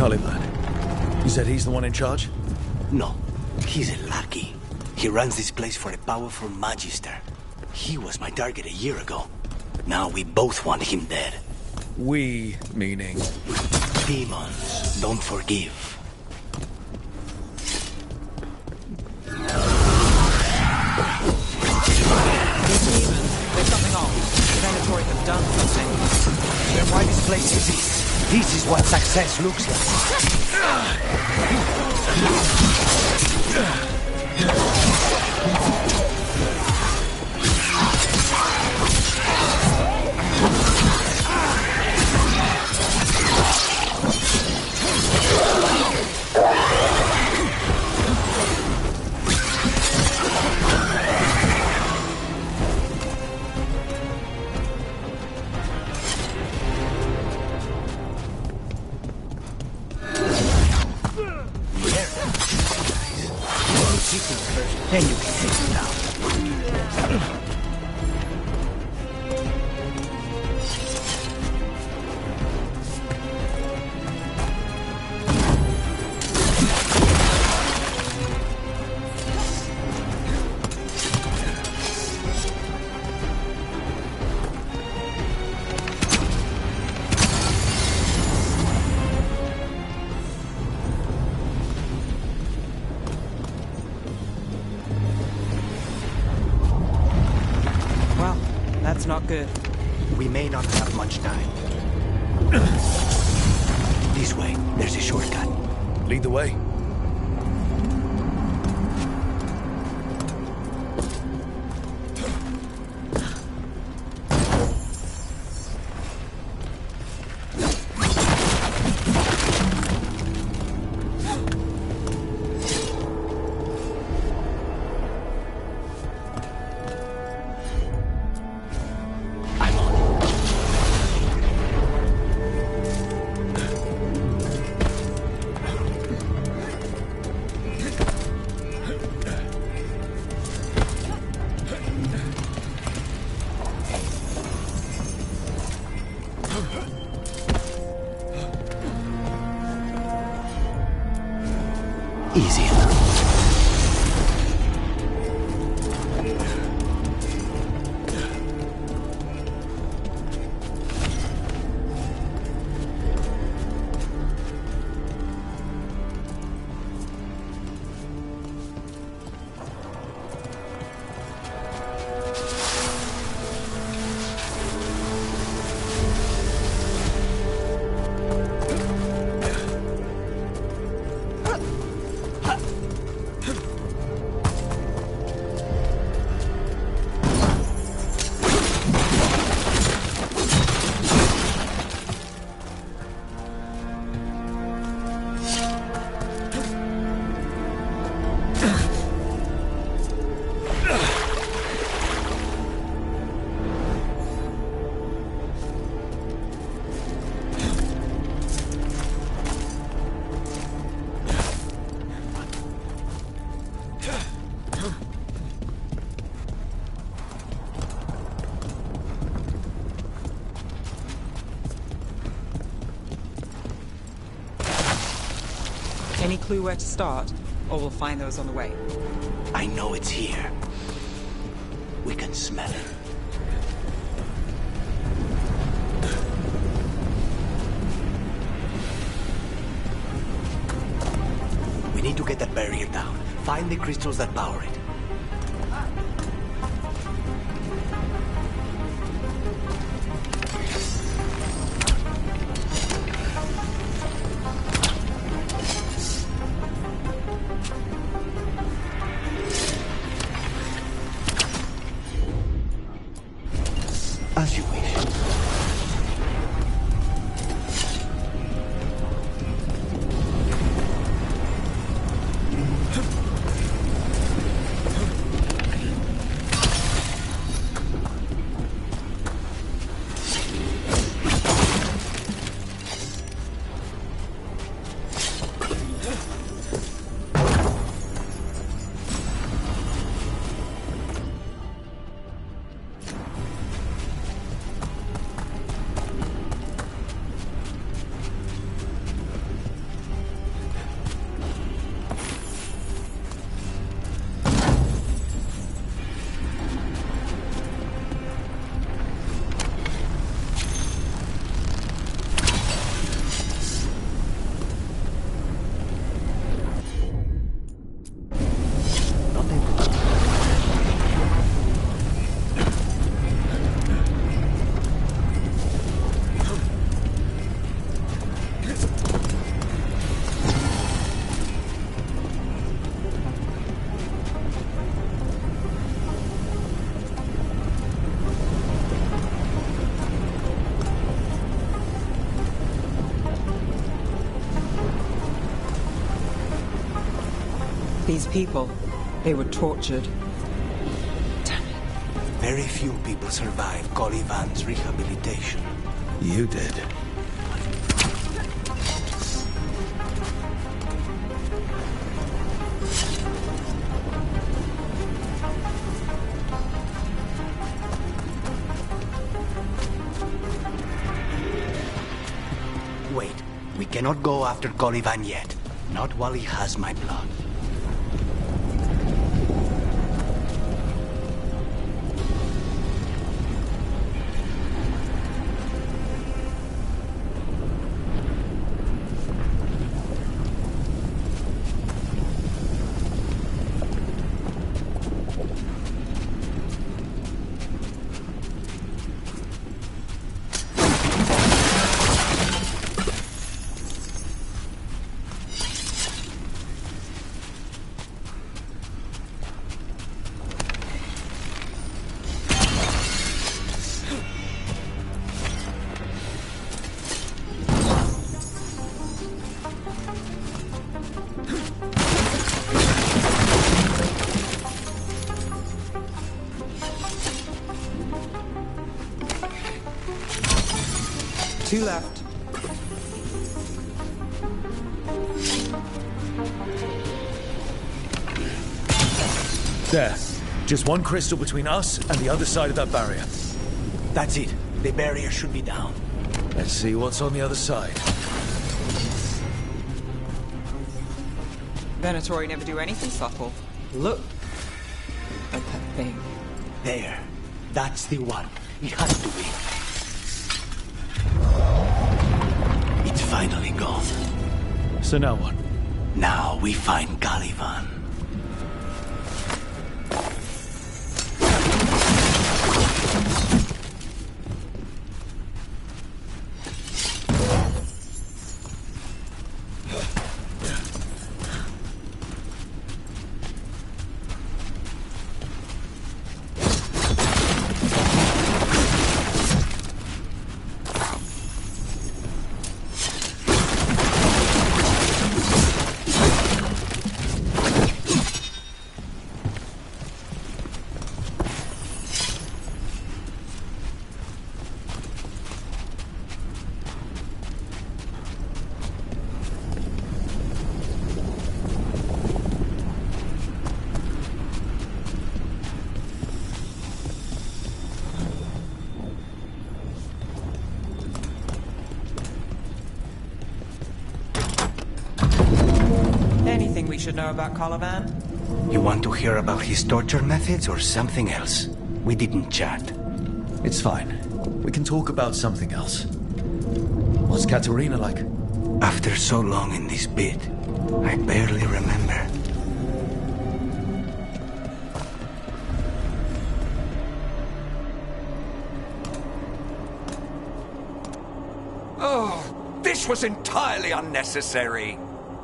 Caliban. You said he's the one in charge? No, he's a lackey. He runs this place for a powerful magister. He was my target a year ago. Now we both want him dead. We, meaning? Demons don't forgive. There's something off. The Venatori have done something. Then why this place exists? This is what success looks then you can take it down. That's not good. We may not have much time. This way, there's a shortcut. Lead the way. Easy enough. Any clue where to start? Or we'll find those on the way. I know it's here. We can smell it. We need to get that barrier down. Find the crystals that power it. As you wish. These people, they were tortured. Very few people survived Calivan's rehabilitation. You did. Wait, we cannot go after Calivan yet. Not while he has my blood. Two left. There. Just one crystal between us and the other side of that barrier. That's it. The barrier should be down. Let's see what's on the other side. Venatori never do anything subtle. Look at that thing. There. That's the one. It has to be. It's finally gone. So now what? Now we find Calivan. Anything we should know about Calivan? You want to hear about his torture methods or something else? We didn't chat. It's fine. We can talk about something else. What's Katerina like? After so long in this bit, I barely remember. Oh, this was entirely unnecessary.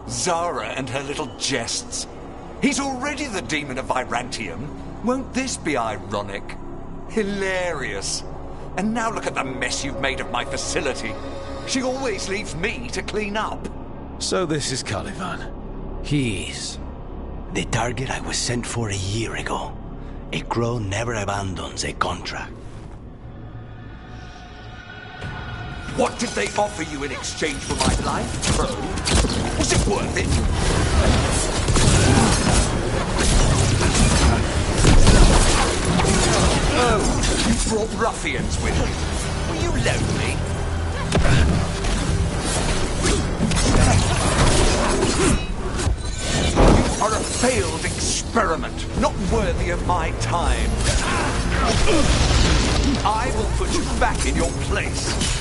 Zara and her little jests. He's already the demon of Virantium. Won't this be ironic? Hilarious. And now look at the mess you've made of my facility. She always leaves me to clean up. So this is Calivan. He is. The target I was sent for a year ago. A crow never abandons a contract. What did they offer you in exchange for my life, Crow? Was it worth it? Oh, you brought ruffians with you. Were you lonely? You are a failed experiment, not worthy of my time. I will put you back in your place.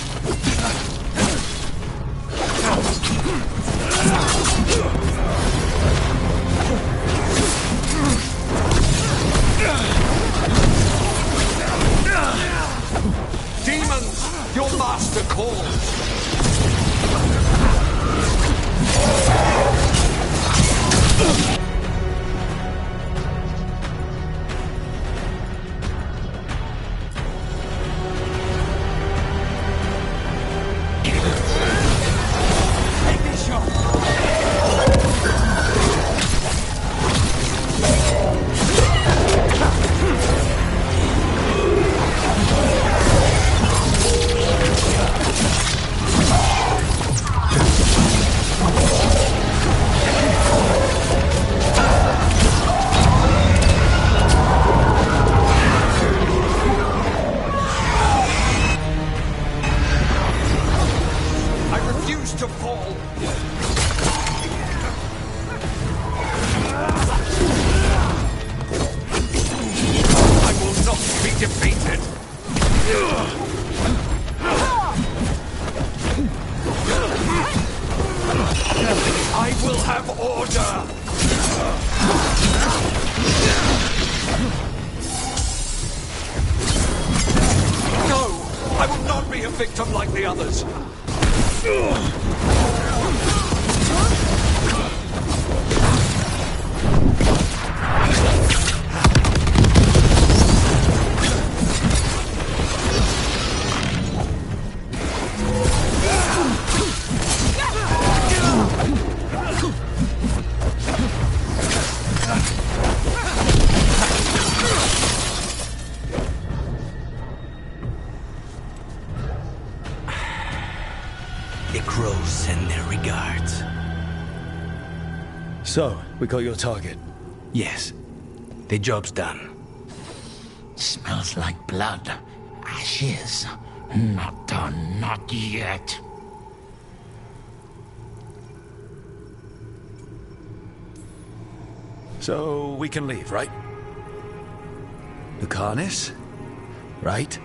Demons, your master calls. victim like the others. The crows send their regards. So, we got your target? Yes. The job's done. Smells like blood. Ashes. Not done, not yet. So, we can leave, right? Lucanus? Right?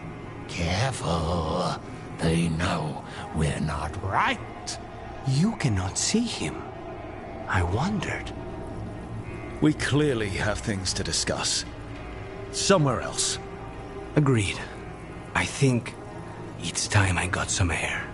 Careful. They know we're not right. You cannot see him. I wondered. We clearly have things to discuss. Somewhere else. Agreed. I think it's time I got some air.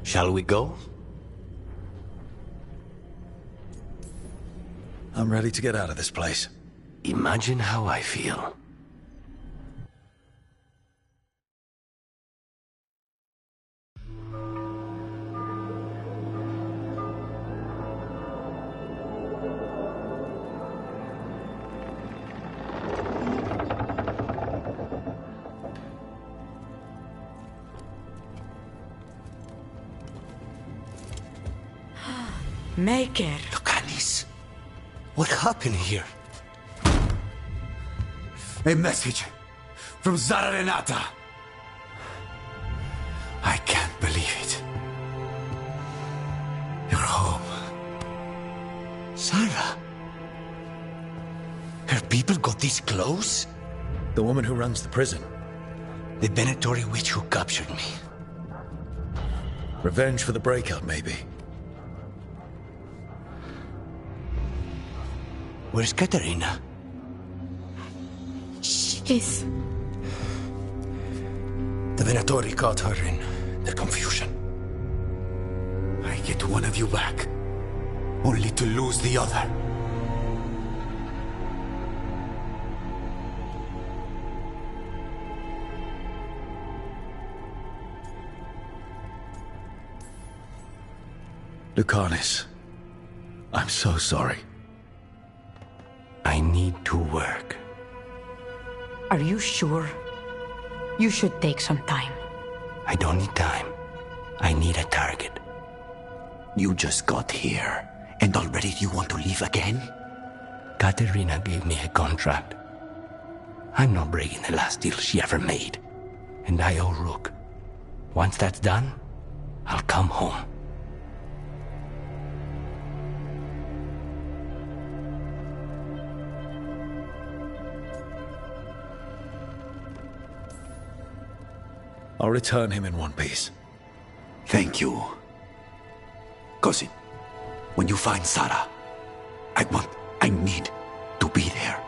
Shall we go? I'm ready to get out of this place. Imagine how I feel. Maker. Lucanus, what happened here? A message from Zara Renata. I can't believe it. You're home. Zara? Her people got this close? The woman who runs the prison. The Venatori witch who captured me. Revenge for the breakout, maybe. Where's Katerina? She's... The Venatori caught her in their confusion. I get one of you back, only to lose the other. Lucanus, I'm so sorry. I need to work. Are you sure? You should take some time. I don't need time. I need a target. You just got here, and already you want to leave again? Katerina gave me a contract. I'm not breaking the last deal she ever made. And I owe Rook. Once that's done, I'll come home. I'll return him in one piece. Thank you. Cousin, when you find Sarah, I need to be there.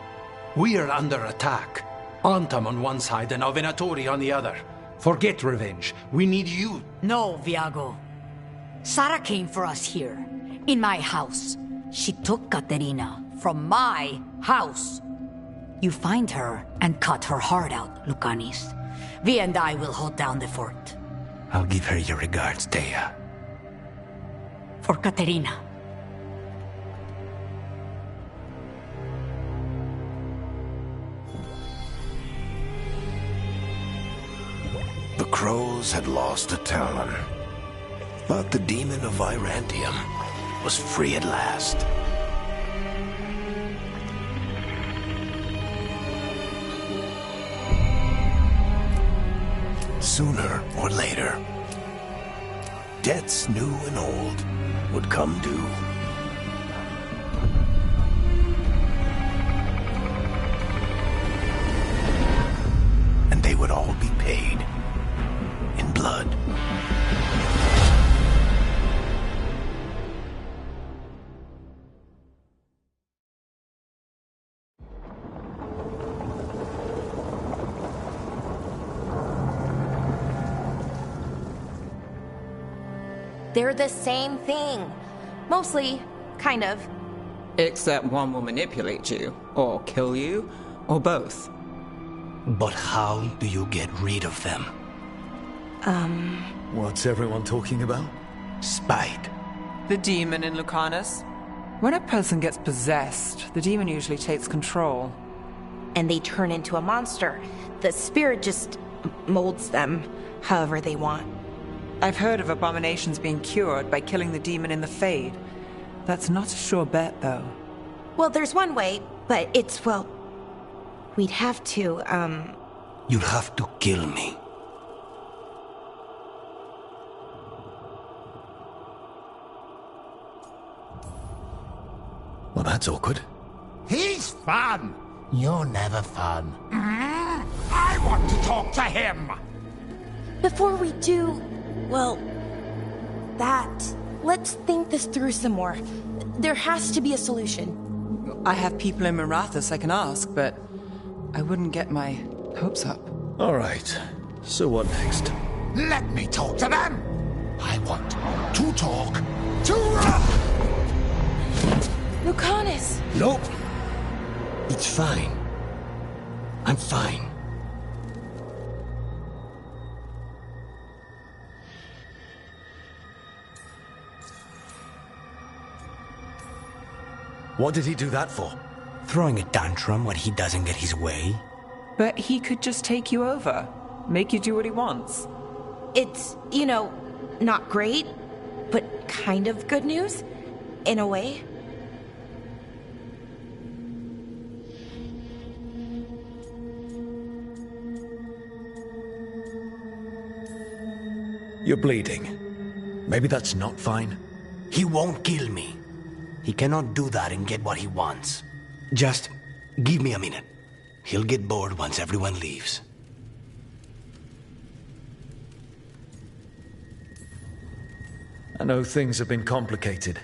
We are under attack. Antam on one side and Avenatori on the other. Forget revenge. We need you. No, Viago. Sarah came for us here, in my house. She took Katerina from my house. You find her and cut her heart out, Lucanis. Vi and I will hold down the fort. I'll give her your regards, Thea. For Katerina. The Crows had lost a Talon, but the demon of Virantium was free at last. Sooner or later, debts new and old would come due. And they would all be paid in blood. They're the same thing. Mostly, kind of. Except one will manipulate you, or kill you, or both. But how do you get rid of them? What's everyone talking about? Spite. The demon in Lucanus. When a person gets possessed, the demon usually takes control. And they turn into a monster. The spirit just molds them however they want. I've heard of abominations being cured by killing the demon in the Fade. That's not a sure bet, though. Well, there's one way, but it's, well... We'd have to, You'll have to kill me. Well, that's awkward. He's fun. You're never fun. I want to talk to him. Before we do, well, let's think this through some more. There has to be a solution. I have people in Marathas I can ask, but I wouldn't get my hopes up. All right. So what next? Let me talk to them. I want to talk to Lucanus! Nope. It's fine. I'm fine. What did he do that for? Throwing a tantrum when he doesn't get his way. But he could just take you over. Make you do what he wants. It's, not great, but kind of good news, in a way. You're bleeding. Maybe that's not fine. He won't kill me. He cannot do that and get what he wants. Just give me a minute. He'll get bored once everyone leaves. I know things have been complicated,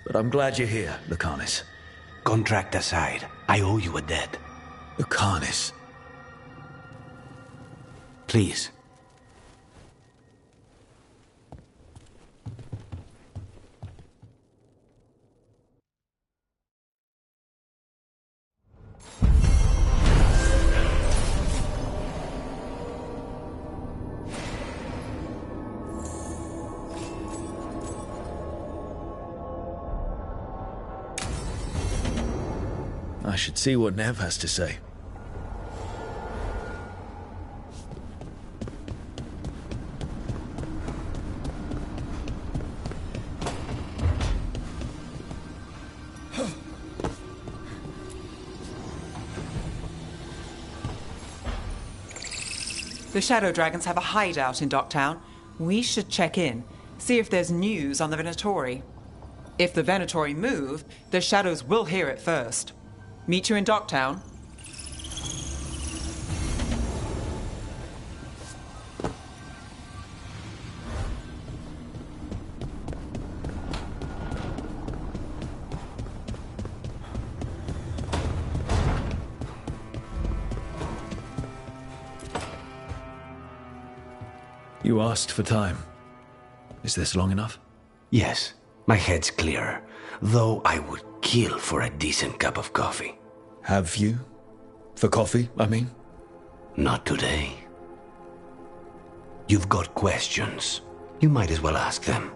but I'm glad you're here, Lucanus. Contract aside, I owe you a debt. Lucanus. Please. I should see what Nev has to say. The Shadow Dragons have a hideout in Docktown. We should check in, see if there's news on the Venatori. If the Venatori move, the Shadows will hear it first. Meet you in Docktown. You asked for time. Is this long enough? Yes, my head's clearer, though I would kill for a decent cup of coffee. Have you? For coffee, I mean? Not today. You've got questions. You might as well ask them.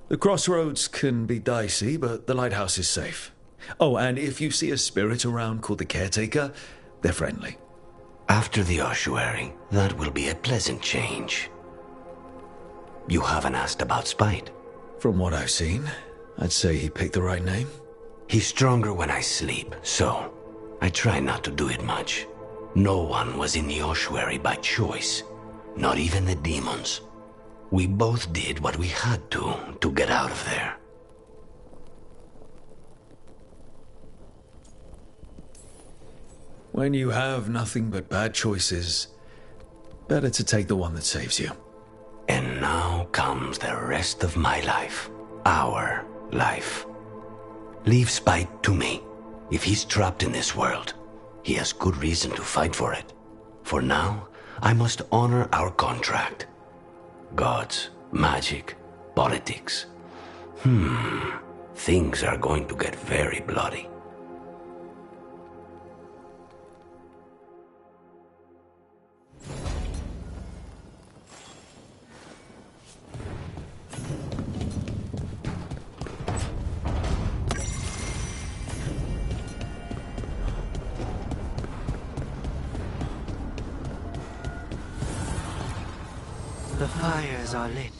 The crossroads can be dicey, but the lighthouse is safe. Oh, and if you see a spirit around called the Caretaker, they're friendly. After the ossuary, that will be a pleasant change. You haven't asked about Spite? From what I've seen, I'd say he picked the right name. He's stronger when I sleep, so I try not to do it much. No one was in the ossuary by choice, not even the demons. We both did what we had to get out of there. When you have nothing but bad choices, better to take the one that saves you. And now comes the rest of my life. Our life. Leave Spite to me. If he's trapped in this world, he has good reason to fight for it. For now, I must honor our contract. Gods, magic, politics. Things are going to get very bloody. The fires are lit.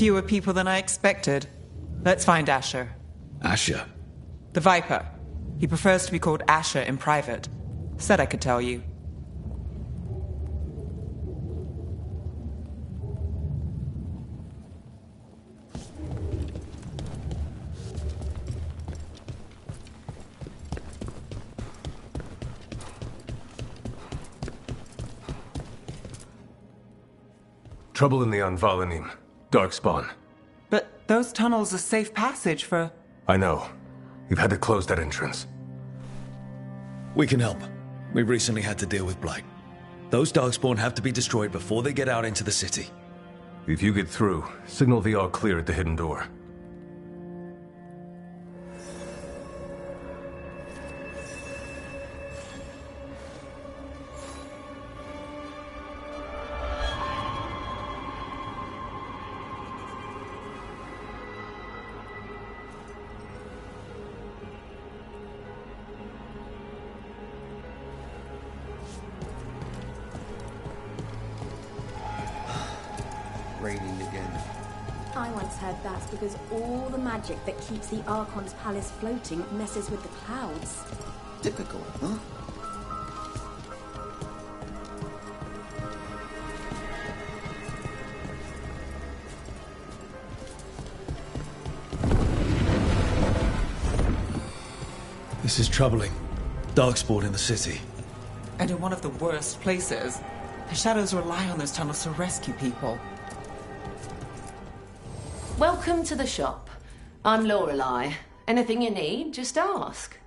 fewer people than I expected. Let's find Asher. Asher? The Viper. He prefers to be called Asher in private. Said I could tell you. Trouble in the Anvalanim. Darkspawn. But those tunnels are safe passage for... I know. You've had to close that entrance. We can help. We've recently had to deal with Blight. Those Darkspawn have to be destroyed before they get out into the city. If you get through, signal the all clear at the hidden door. Raining again. I once heard that's because all the magic that keeps the Archon's palace floating messes with the clouds. Typical, huh? This is troubling. Darkspawn in the city. And in one of the worst places. The Shadows rely on those tunnels to rescue people. Welcome to the shop. I'm Lorelei. Anything you need, just ask.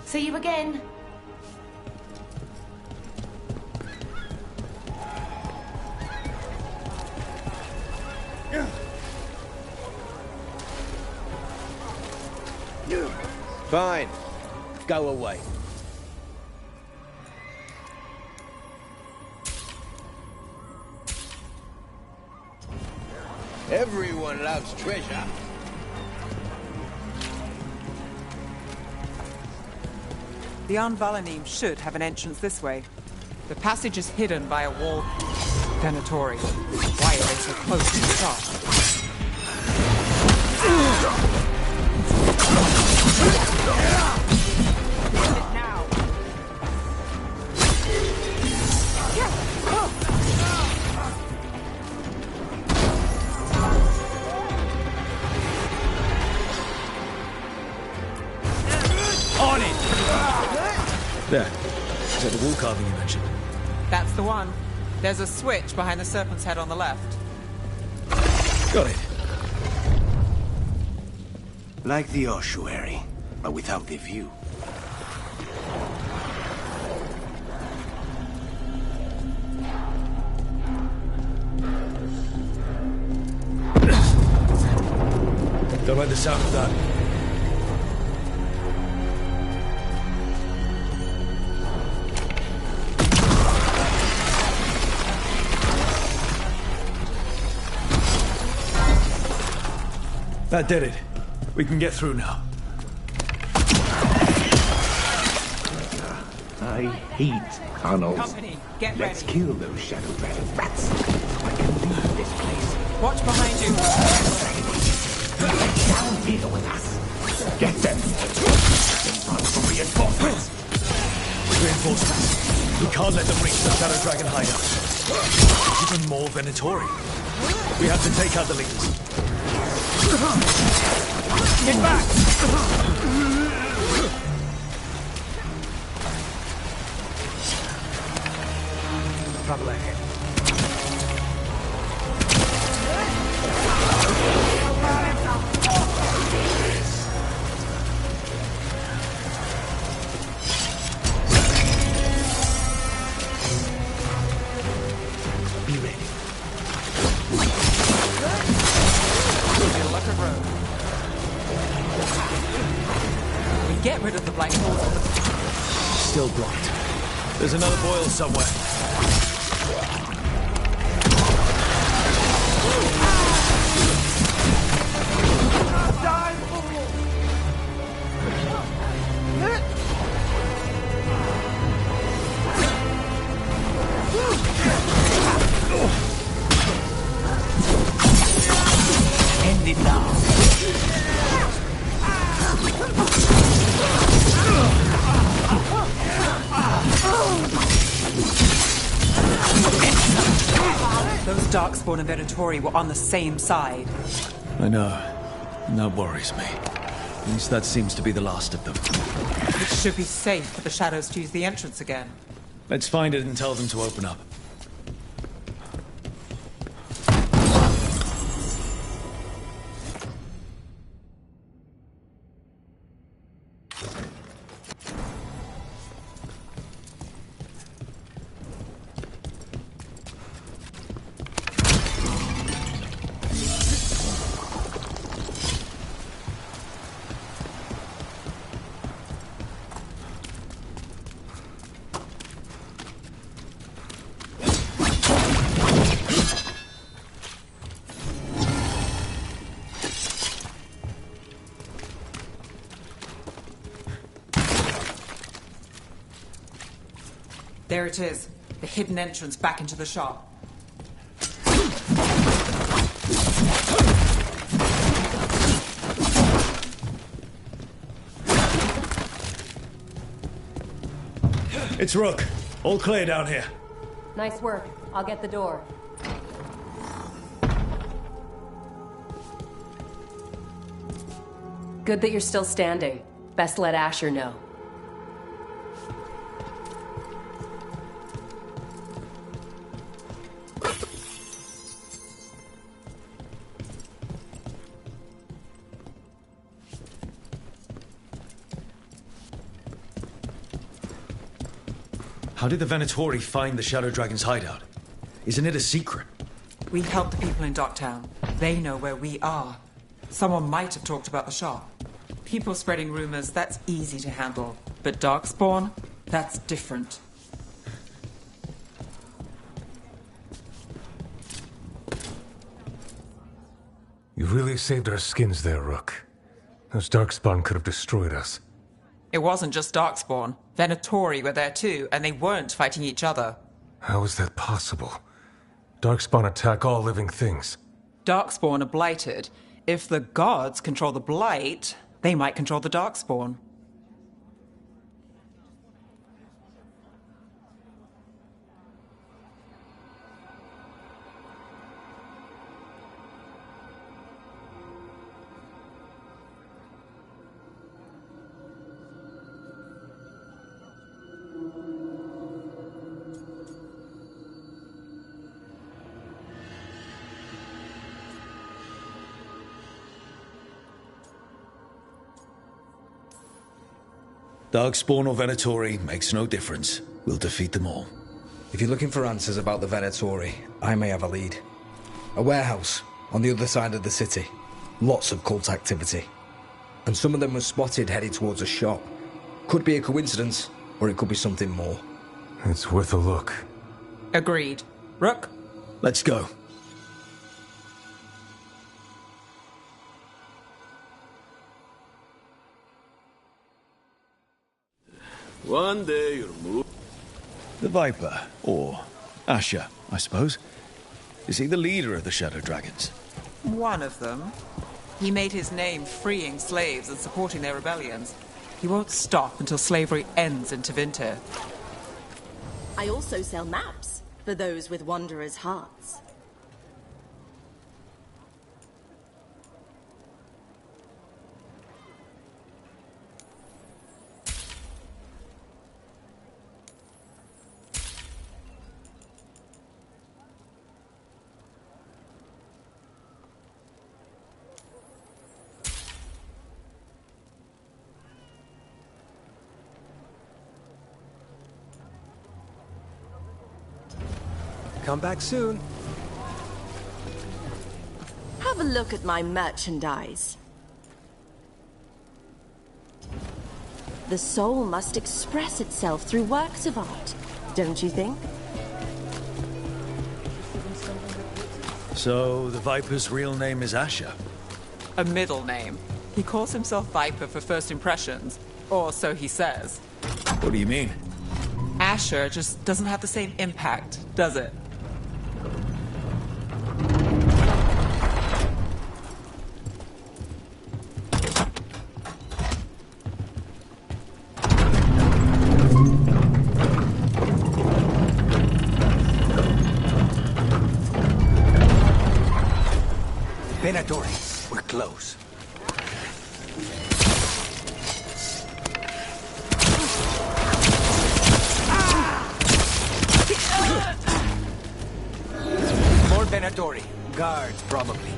See you again. Fine. Go away. Everyone loves treasure. The Anvalanim should have an entrance this way. The passage is hidden by a wall. Venatori. Why are they so close to the shop? On it! There. Is that the wall carving you mentioned? That's the one. There's a switch behind the serpent's head on the left. Got it. Like the ossuary, but without the view. Don't like the sound of that. That did it. We can get through now. I hate tunnels. Company, get Let's ready. kill those shadow-dreaded rats so I can leave this place. Watch behind you. Get down here with us. Get them. Run for reinforcements. Reinforcements. can't let them reach the Shadow Dragon hideout. Even more Venatori. We have to take out the leaders. Get back! Trouble ahead. Be ready. We get rid of the black holes on the... Still blocked. There's another boil somewhere. End it now. Those Darkspawn and Venatori were on the same side. I know. And that worries me. At least that seems to be the last of them. It should be safe for the Shadows to use the entrance again. Let's find it and tell them to open up. There it is. The hidden entrance back into the shop. It's Rook. All clear down here. Nice work. I'll get the door. Good that you're still standing. Best let Asher know. How did the Venatori find the Shadow Dragon's hideout? Isn't it a secret? We help the people in Docktown. They know where we are. Someone might have talked about the shop. People spreading rumors, that's easy to handle. But Darkspawn, that's different. You really saved our skins there, Rook. Those Darkspawn could have destroyed us. It wasn't just Darkspawn. Venatori were there too, and they weren't fighting each other. How is that possible? Darkspawn attack all living things. Darkspawn are blighted. If the gods control the blight, they might control the Darkspawn. Darkspawn or Venatori makes no difference. We'll defeat them all. If you're looking for answers about the Venatori, I may have a lead. A warehouse on the other side of the city. Lots of cult activity. And some of them were spotted headed towards a shop. Could be a coincidence, or it could be something more. It's worth a look. Agreed. Rook? Let's go. One day you'll move. The Viper, or Asher, I suppose. Is he the leader of the Shadow Dragons? One of them. He made his name freeing slaves and supporting their rebellions. He won't stop until slavery ends in Tevinter. I also sell maps for those with wanderers' hearts. Come back soon. Have a look at my merchandise. The soul must express itself through works of art, don't you think? So, the Viper's real name is Asher? A middle name. He calls himself Viper for first impressions, or so he says. What do you mean? Asher just doesn't have the same impact, does it? Venatori, we're close. More Venatori. Guards, probably.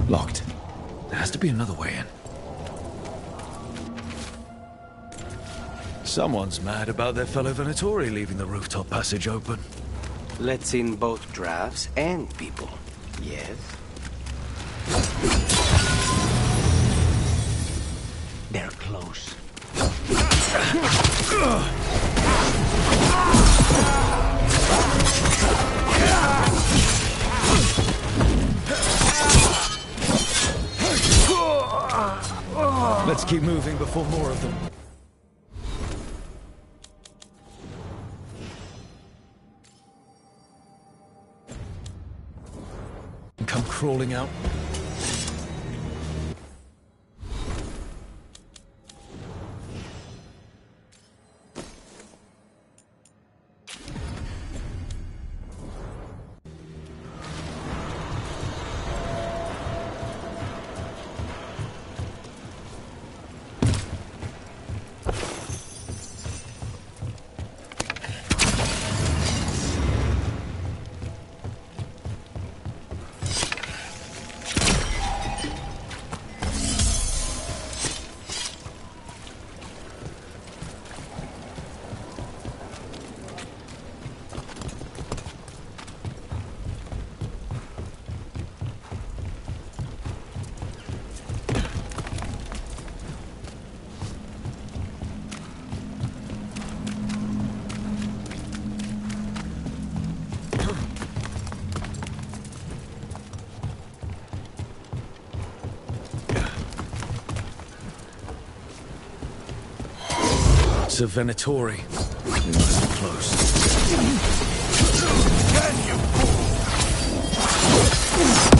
Locked. There has to be another way in. Someone's mad about their fellow Venatori leaving the rooftop passage open. Let's in both drafts and people. Yes? They're close. Let's keep moving before more of them. And come crawling out. Gates of Venatori. We must be close. Can you fool?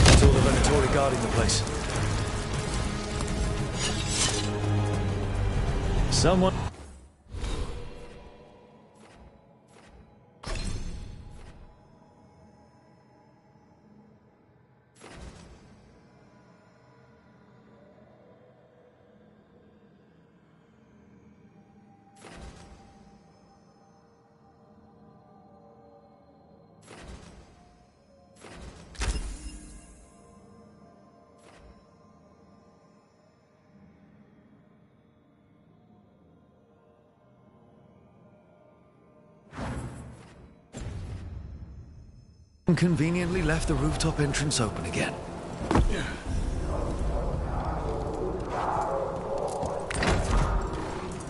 It's all the Venatori guarding the place. Someone... conveniently left the rooftop entrance open again.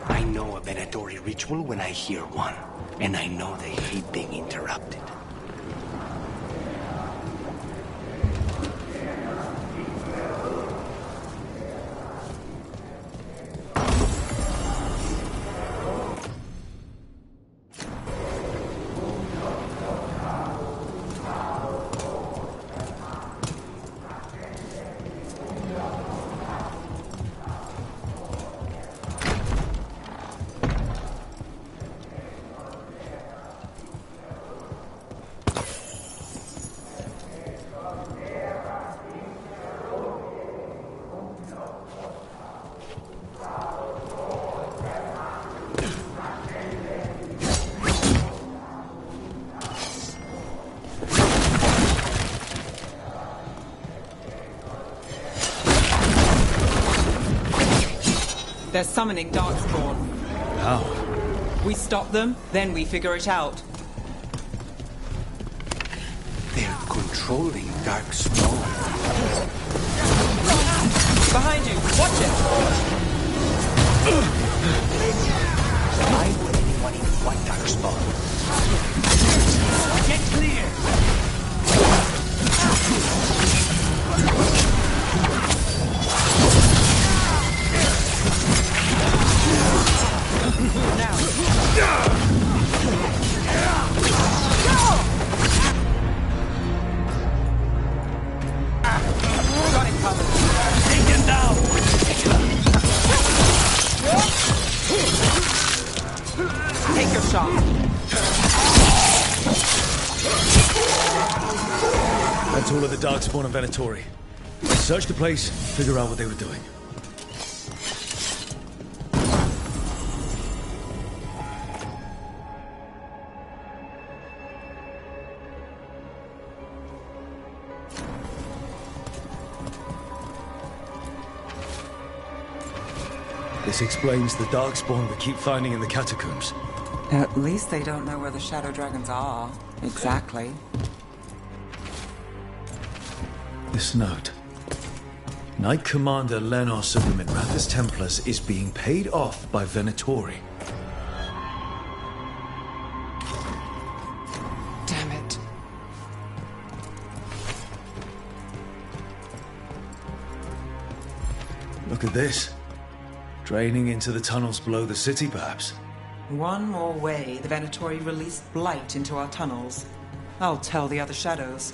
I know a Venatori ritual when I hear one, and I know they hate being interrupted. They're summoning Darkspawn. How? We stop them, then we figure it out. They're controlling Darkspawn. Behind you! Watch it! Why would anyone even want Darkspawn? Get clear! Got him covered. Take him down! Take your shot. That's all of the Darkspawn and Venatori. Search the place, figure out what they were doing. This explains the Darkspawn we keep finding in the catacombs. At least they don't know where the Shadow Dragons are. Exactly. This note. Knight Commander Lenos of the Minrathous Templars is being paid off by Venatori. Damn it. Look at this. Draining into the tunnels below the city, perhaps. One more way the Venatori released blight into our tunnels. I'll tell the other shadows.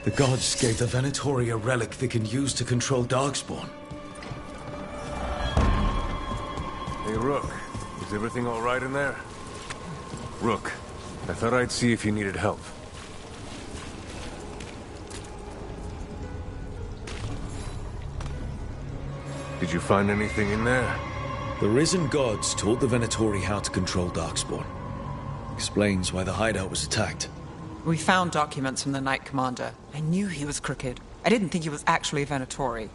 The gods gave the Venatori a relic they can use to control Darkspawn. Hey, Rook. Is everything all right in there? Rook, I thought I'd see if you needed help. Did you find anything in there? The risen gods taught the Venatori how to control Darkspawn. Explains why the hideout was attacked. We found documents from the Knight Commander. I knew he was crooked. I didn't think he was actually a Venatori.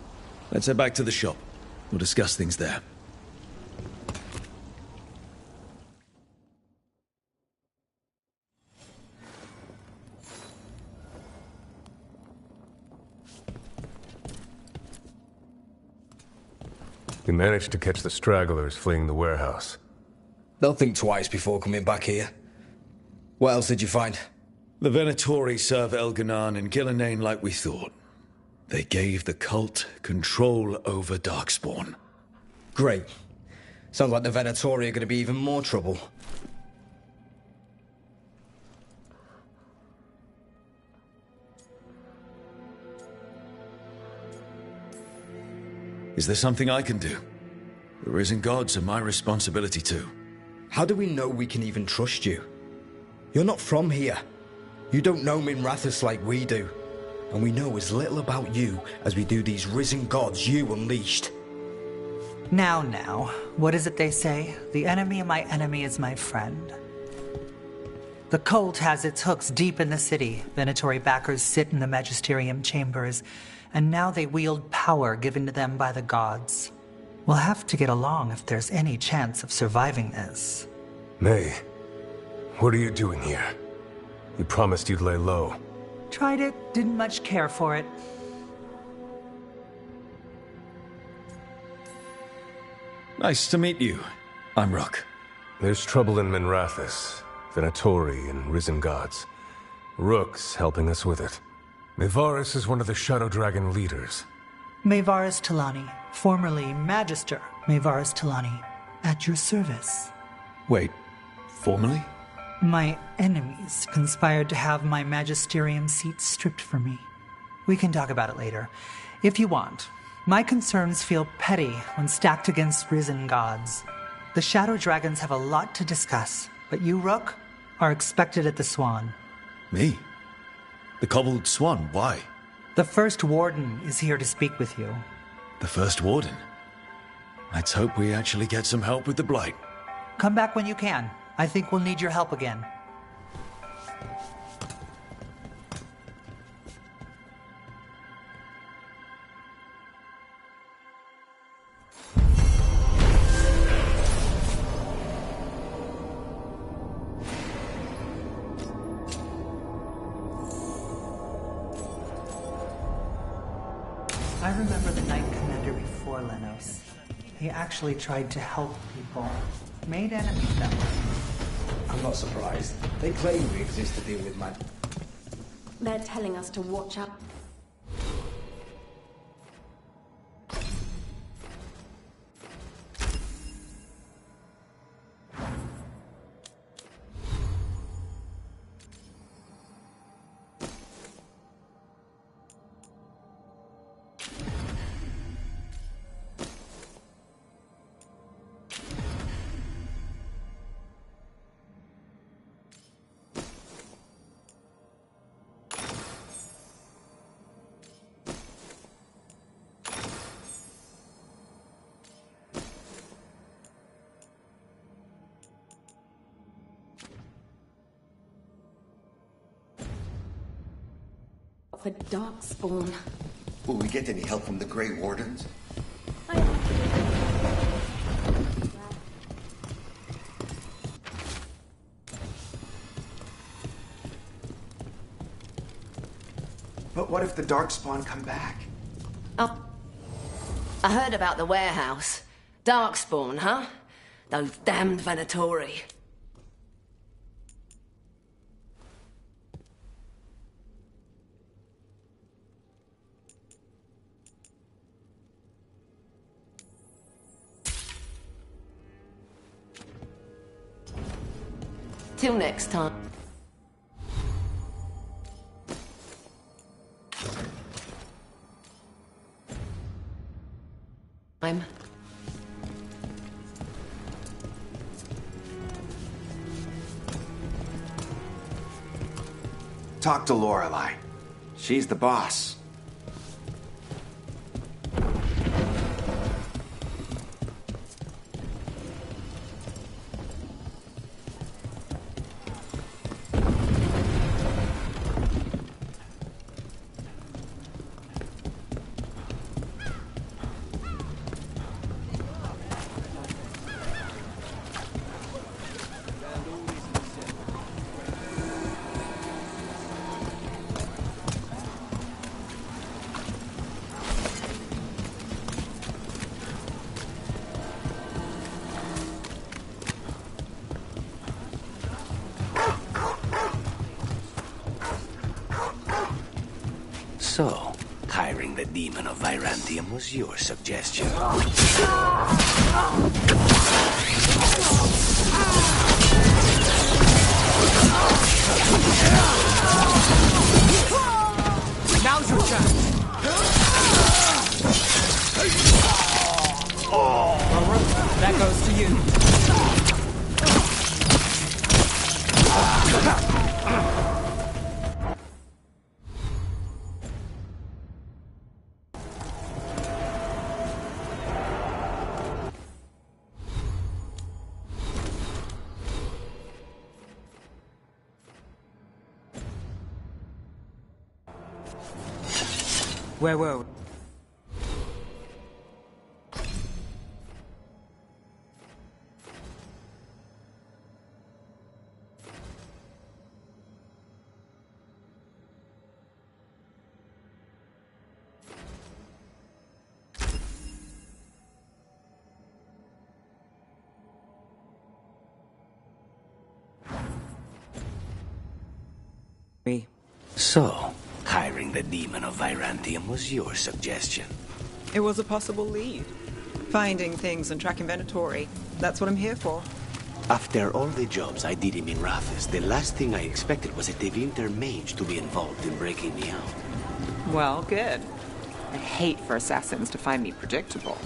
Let's head back to the shop. We'll discuss things there. We managed to catch the stragglers fleeing the warehouse. They'll think twice before coming back here. What else did you find? The Venatori serve Elganon and Gillenane like we thought. They gave the cult control over Darkspawn. Great. Sounds like the Venatori are going to be even more trouble. Is there something I can do? The risen gods are my responsibility too. How do we know we can even trust you? You're not from here. You don't know Minrathous like we do. And we know as little about you as we do these risen gods you unleashed. Now, what is it they say? The enemy of my enemy is my friend. The cult has its hooks deep in the city. Venatori backers sit in the Magisterium chambers, and now they wield power given to them by the gods. We'll have to get along if there's any chance of surviving this. May, what are you doing here? You promised you'd lay low. Tried it, didn't much care for it. Nice to meet you. I'm Rook. There's trouble in Minrathous, Venatori and risen gods. Rook's helping us with it. Mayvaris is one of the Shadow Dragon leaders. Mayvaris Talani, formerly Magister Mayvaris Talani, at your service. Wait, formerly? My enemies conspired to have my magisterium seat stripped from me. We can talk about it later, if you want. My concerns feel petty when stacked against risen gods. The Shadow Dragons have a lot to discuss, but you, Rook, are expected at the Swan. Me? The Cobbled Swan, why? The First Warden is here to speak with you. The First Warden? Let's hope we actually get some help with the Blight. Come back when you can. I think we'll need your help again. I remember the Knight Commander before Lenos. He actually tried to help people. Made enemies that way. I'm not surprised. They claim we exist to deal with man. They're telling us to watch out. For Darkspawn. Will we get any help from the Grey Wardens? But what if the Darkspawn come back? Oh. I heard about the warehouse. Darkspawn, huh? Those damned Venatori. Till next time. Talk to Lorelei. She's the boss. So, hiring the demon of Virantium was your suggestion. Now's your chance. That goes to you. Where were we? So, hiring the demon of Virantium was your suggestion. It was a possible lead. Finding things and tracking Venatori. That's what I'm here for. After all the jobs I did in Minrathous, the last thing I expected was a Tevinter mage to be involved in breaking me out. Well, good. I hate for assassins to find me predictable.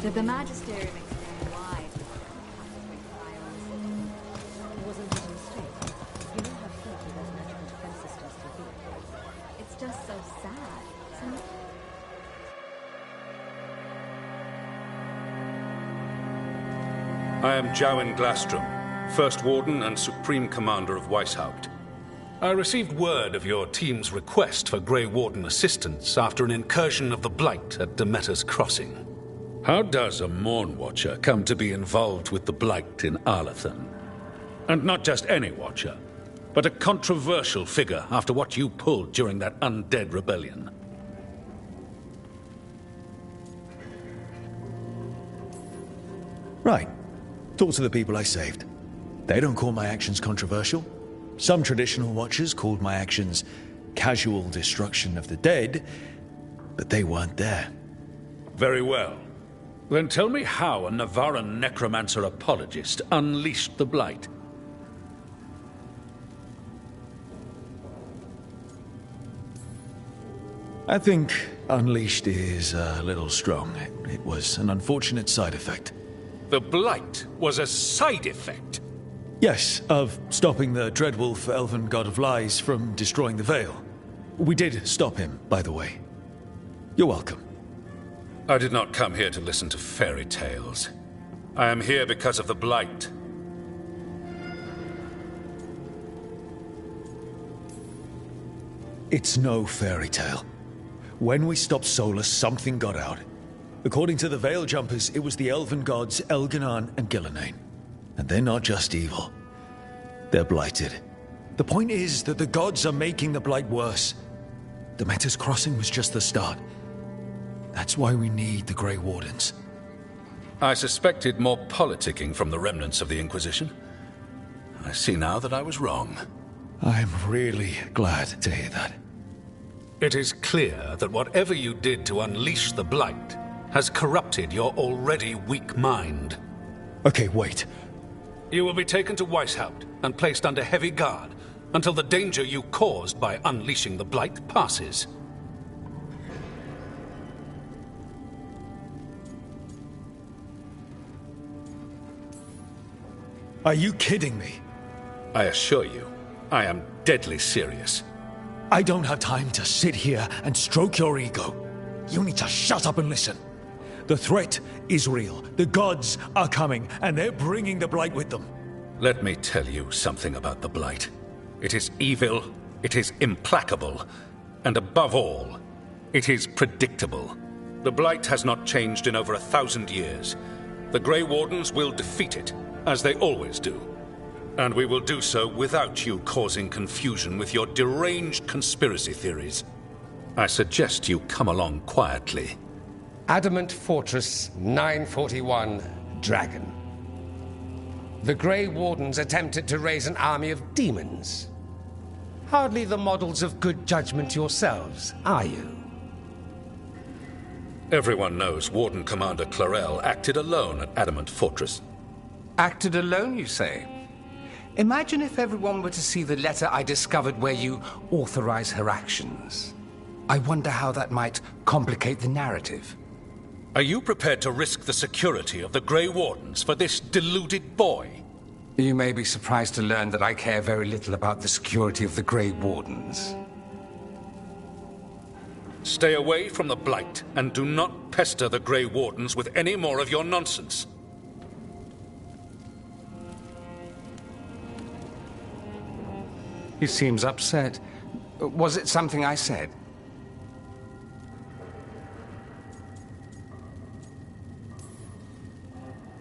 Did the Magisterium explain why it wasn't a mistake? You know how filthy those magical defense systems can be. It's just so sad, isn't it? I am Jowen Glastrom, First Warden and Supreme Commander of Weishaupt. I received word of your team's request for Grey Warden assistance after an incursion of the Blight at Demeter's Crossing. How does a Morn Watcher come to be involved with the Blight in Arlathan? And not just any Watcher, but a controversial figure after what you pulled during that undead rebellion. Right. Talk to the people I saved. They don't call my actions controversial. Some traditional Watchers called my actions casual destruction of the dead, but they weren't there. Very well. Then tell me how a Navaran necromancer apologist unleashed the Blight. I think unleashed is a little strong. It was an unfortunate side effect. The Blight was a side effect? Yes, of stopping the Dreadwolf, elven god of lies, from destroying the Veil. We did stop him, by the way. You're welcome. I did not come here to listen to fairy tales. I am here because of the Blight. It's no fairy tale. When we stopped Solus, something got out. According to the Veil Jumpers, it was the elven gods Elganon and Gillenane. And they're not just evil. They're blighted. The point is that the gods are making the Blight worse. Demeter's Crossing was just the start. That's why we need the Grey Wardens. I suspected more politicking from the remnants of the Inquisition. I see now that I was wrong. I'm really glad to hear that. It is clear that whatever you did to unleash the Blight has corrupted your already weak mind. Okay, wait. You will be taken to Weishaupt and placed under heavy guard until the danger you caused by unleashing the Blight passes. Are you kidding me? I assure you, I am deadly serious. I don't have time to sit here and stroke your ego. You need to shut up and listen. The threat is real. The gods are coming, and they're bringing the Blight with them. Let me tell you something about the Blight. It is evil, it is implacable, and above all, it is predictable. The Blight has not changed in over 1,000 years. The Grey Wardens will defeat it, as they always do. And we will do so without you causing confusion with your deranged conspiracy theories. I suggest you come along quietly. Adamant Fortress 941, Dragon. The Grey Wardens attempted to raise an army of demons. Hardly the models of good judgment yourselves, are you? Everyone knows Warden Commander Clarel acted alone at Adamant Fortress. Acted alone, you say? Imagine if everyone were to see the letter I discovered where you authorize her actions. I wonder how that might complicate the narrative. Are you prepared to risk the security of the Grey Wardens for this deluded boy? You may be surprised to learn that I care very little about the security of the Grey Wardens. Stay away from the Blight, and do not pester the Grey Wardens with any more of your nonsense. He seems upset. Was it something I said?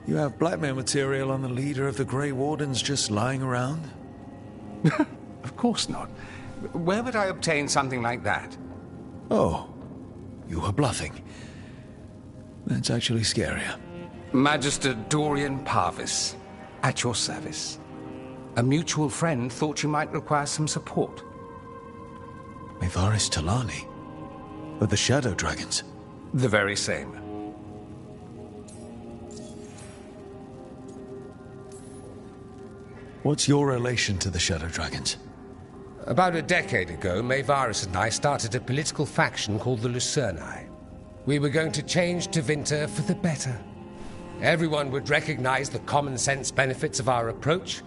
You have blackmail material on the leader of the Grey Wardens just lying around? Of course not. Where would I obtain something like that? Oh, you were bluffing. That's actually scarier. Magister Dorian Parvis, at your service. A mutual friend thought you might require some support. Mevaris Talani? Of the Shadow Dragons? The very same. What's your relation to the Shadow Dragons? About a decade ago, Mevaris and I started a political faction called the Lucerni. We were going to change Tevinter for the better. Everyone would recognize the common sense benefits of our approach,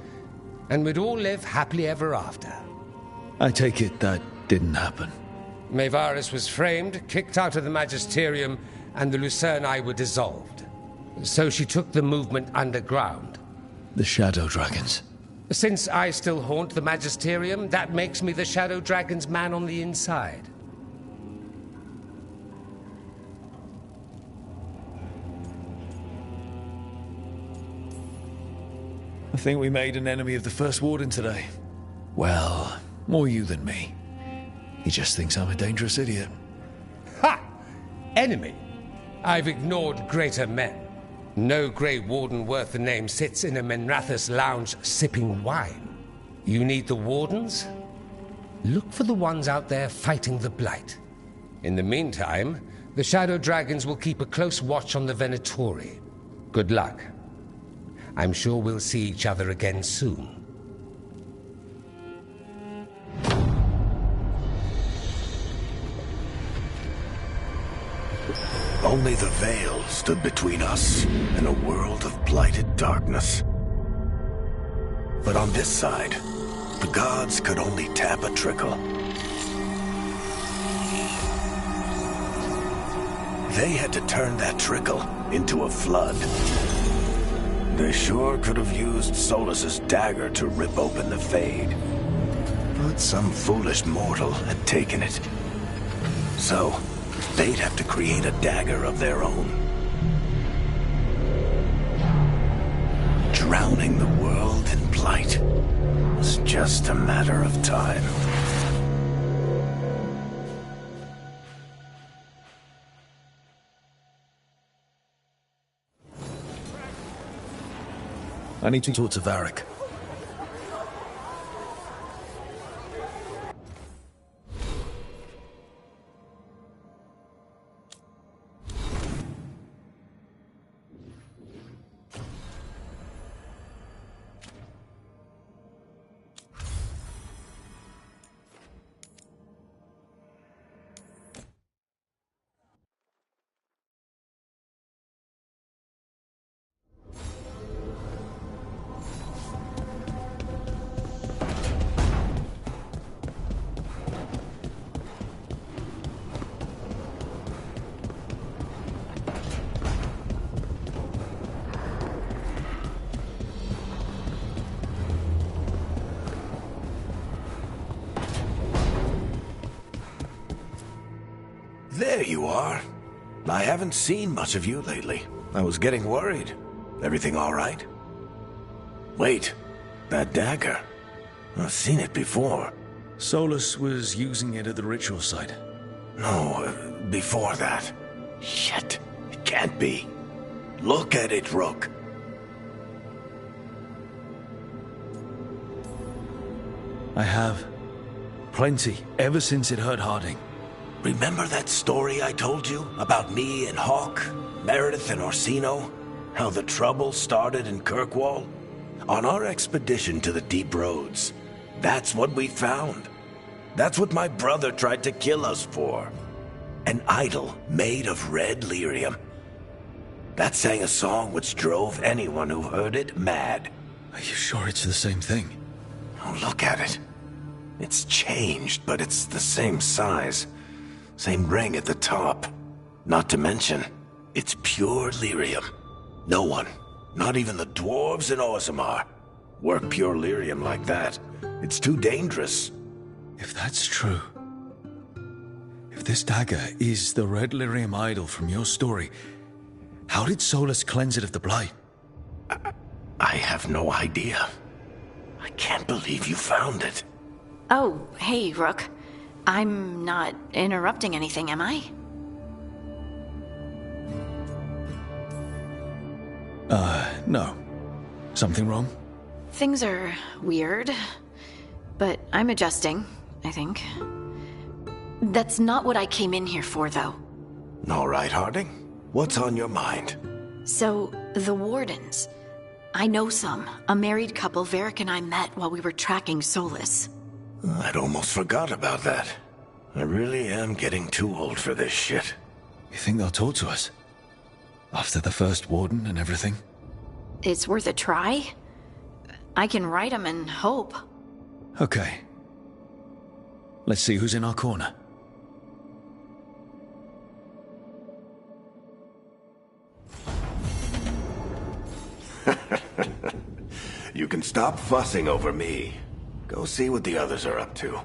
and we'd all live happily ever after. I take it that didn't happen. Mevaris was framed, kicked out of the Magisterium, and the Lucerni were dissolved. So she took the movement underground. The Shadow Dragons. Since I still haunt the Magisterium, that makes me the Shadow Dragon's man on the inside. I think we made an enemy of the First Warden today. Well, more you than me. He just thinks I'm a dangerous idiot. Ha! Enemy? I've ignored greater men. No Grey Warden worth the name sits in a Minrathous lounge sipping wine. You need the Wardens? Look for the ones out there fighting the Blight. In the meantime, the Shadow Dragons will keep a close watch on the Venatori. Good luck. I'm sure we'll see each other again soon. Only the veil stood between us and a world of blighted darkness. But on this side, the gods could only tap a trickle. They had to turn that trickle into a flood. They sure could have used Solus's dagger to rip open the Fade. But some foolish mortal had taken it. So, they'd have to create a dagger of their own. Drowning the world in blight was just a matter of time. I need to talk to Varric. There you are. I haven't seen much of you lately. I was getting worried. Everything all right? Wait, that dagger. I've seen it before. Solus was using it at the ritual site. No, before that. Shit, it can't be. Look at it, Rook. I have. Plenty, ever since it hurt Harding. Remember that story I told you about me and Hawk, Meredith and Orsino? How the trouble started in Kirkwall? On our expedition to the Deep Roads, that's what we found. That's what my brother tried to kill us for. An idol made of red lyrium. That sang a song which drove anyone who heard it mad. Are you sure it's the same thing? Oh, look at it. It's changed, but it's the same size. Same ring at the top. Not to mention, it's pure lyrium. No one, not even the dwarves in Orzammar, work pure lyrium like that. It's too dangerous. If that's true, if this dagger is the red lyrium idol from your story, how did Solus cleanse it of the blight? I have no idea. I can't believe you found it. Oh, hey, Rook. I'm not interrupting anything, am I? No. Something wrong? Things are weird, but I'm adjusting, I think. That's not what I came in here for, though. All right, Harding. What's on your mind? So, the Wardens. I know some. A married couple Varric and I met while we were tracking Solus. I'd almost forgot about that. I really am getting too old for this shit. You think they'll talk to us? After the first Warden and everything? It's worth a try. I can write them and hope. Okay. Let's see who's in our corner. You can stop fussing over me. Go see what the others are up to.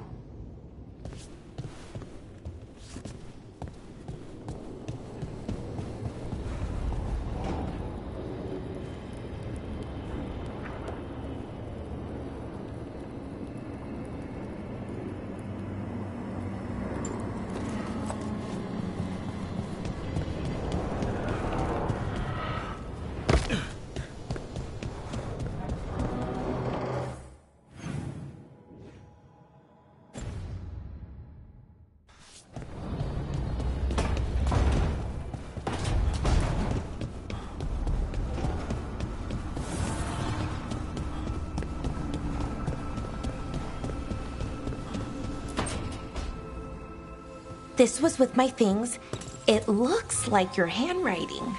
This was with my things. It looks like your handwriting.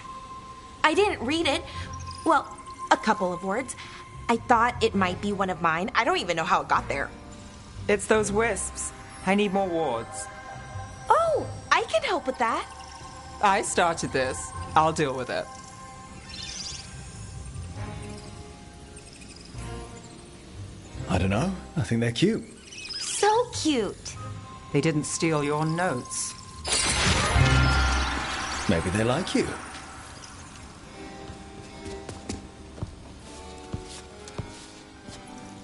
I didn't read it. Well, a couple of words. I thought it might be one of mine. I don't even know how it got there. It's those wisps. I need more wards. Oh, I can help with that. I started this. I'll deal with it. I don't know. I think they're cute. So cute. They didn't steal your notes. Maybe they like you.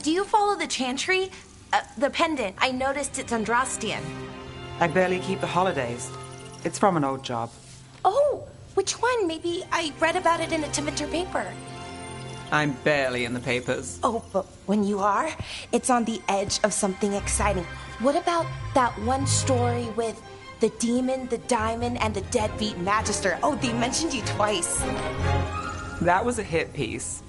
Do you follow the chantry? The pendant. I noticed it's Andrastian. I barely keep the holidays. It's from an old job. Oh, which one? Maybe I read about it in a Tevinter paper. I'm barely in the papers. Oh, but when you are, it's on the edge of something exciting. What about that one story with the demon, the diamond, and the deadbeat magister? Oh, they mentioned you twice. That was a hit piece.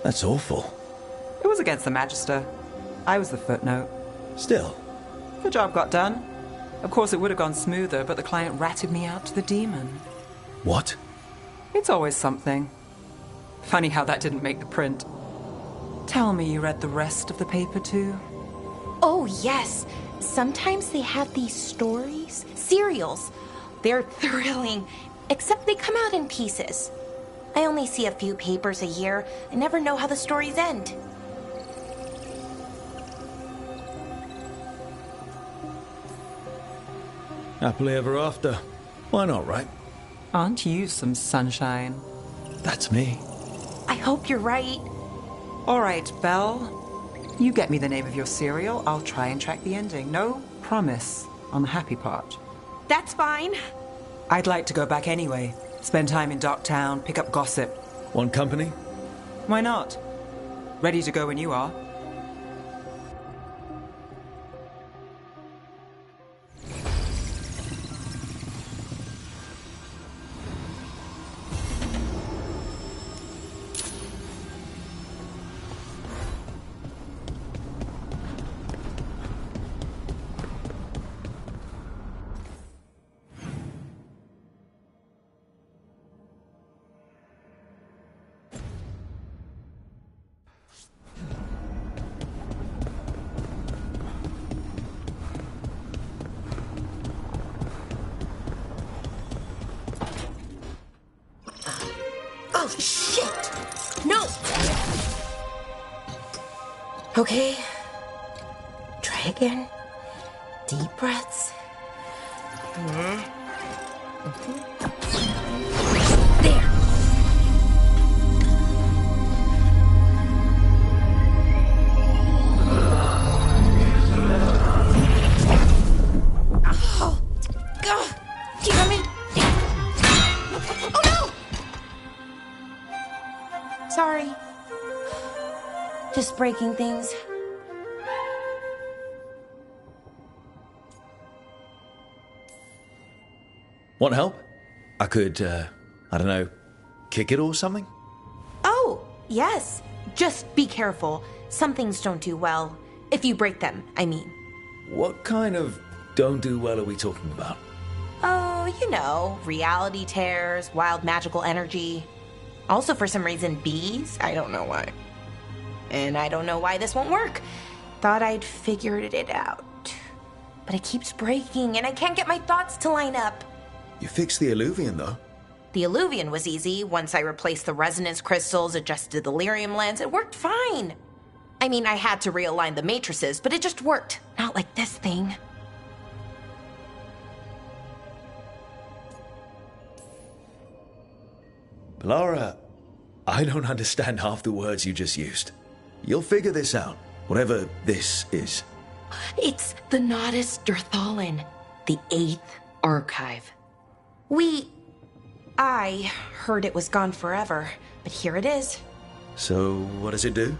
That's awful. It was against the Magister. I was the footnote. Still. The job got done. Of course, it would have gone smoother, but the client ratted me out to the demon. What? It's always something. Funny how that didn't make the print. Tell me you read the rest of the paper, too? Oh, yes. Sometimes they have these stories, serials. They're thrilling, except they come out in pieces. I only see a few papers a year. I never know how the stories end. Happily ever after. Why not, right? Aren't you some sunshine? That's me. I hope you're right. All right, Belle. You get me the name of your serial. I'll try and track the ending. No promise on the happy part. That's fine. I'd like to go back anyway. Spend time in Docktown, pick up gossip. Want company? Why not? Ready to go when you are. Oh, shit! No! Okay. Try again. Deep breaths. There. Oh, God. Damn it. Oh, no! Sorry. Just breaking things. Want help? I could, I don't know, kick it or something? Oh, yes. Just be careful. Some things don't do well. If you break them, I mean. What kind of don't do well are we talking about? Oh, you know, reality tears, wild magical energy. Also, for some reason, bees. I don't know why. And I don't know why this won't work. Thought I'd figured it out. But it keeps breaking, and I can't get my thoughts to line up. You fixed the Illuvian, though. The Illuvian was easy. Once I replaced the resonance crystals, adjusted the lyrium lens, it worked fine. I mean, I had to realign the matrices, but it just worked. Not like this thing. Lara, I don't understand half the words you just used. You'll figure this out, whatever this is. It's the Nodus Dirthalin, the 8th archive. I heard it was gone forever, but here it is. So, what does it do?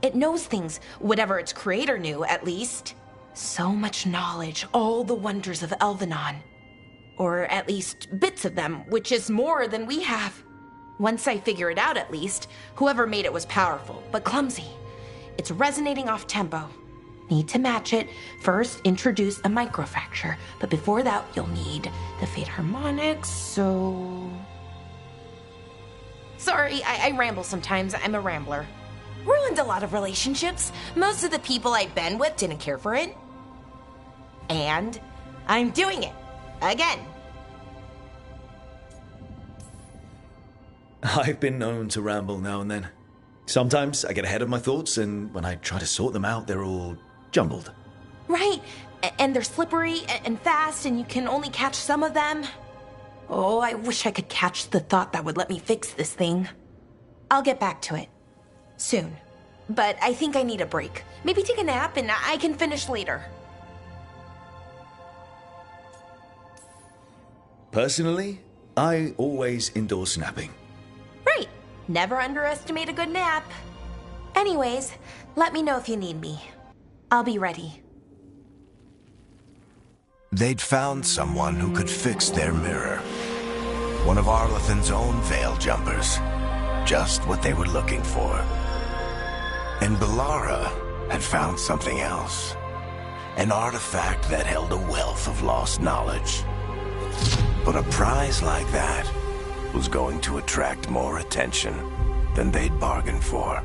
It knows things, whatever its creator knew, at least. So much knowledge, all the wonders of Elvenon. Or at least bits of them, which is more than we have. Once I figure it out, at least, whoever made it was powerful, but clumsy. It's resonating off tempo. Need to match it. First, introduce a microfracture, but before that, you'll need the Fate Harmonics, so... Sorry, I ramble sometimes. I'm a rambler. Ruined a lot of relationships. Most of the people I'd been with didn't care for it. And I'm doing it. Again. I've been known to ramble now and then. Sometimes I get ahead of my thoughts, and when I try to sort them out, they're all jumbled. Right. And they're slippery and fast, and you can only catch some of them. Oh, I wish I could catch the thought that would let me fix this thing. I'll get back to it. Soon. but I think I need a break. Maybe take a nap and I can finish later. Personally, I always endorse napping. Right. Never underestimate a good nap. Anyways, let me know if you need me. I'll be ready. They'd found someone who could fix their mirror. One of Arlathan's own Veil Jumpers. Just what they were looking for. And Bellara had found something else. An artifact that held a wealth of lost knowledge. But a prize like that was going to attract more attention than they'd bargained for.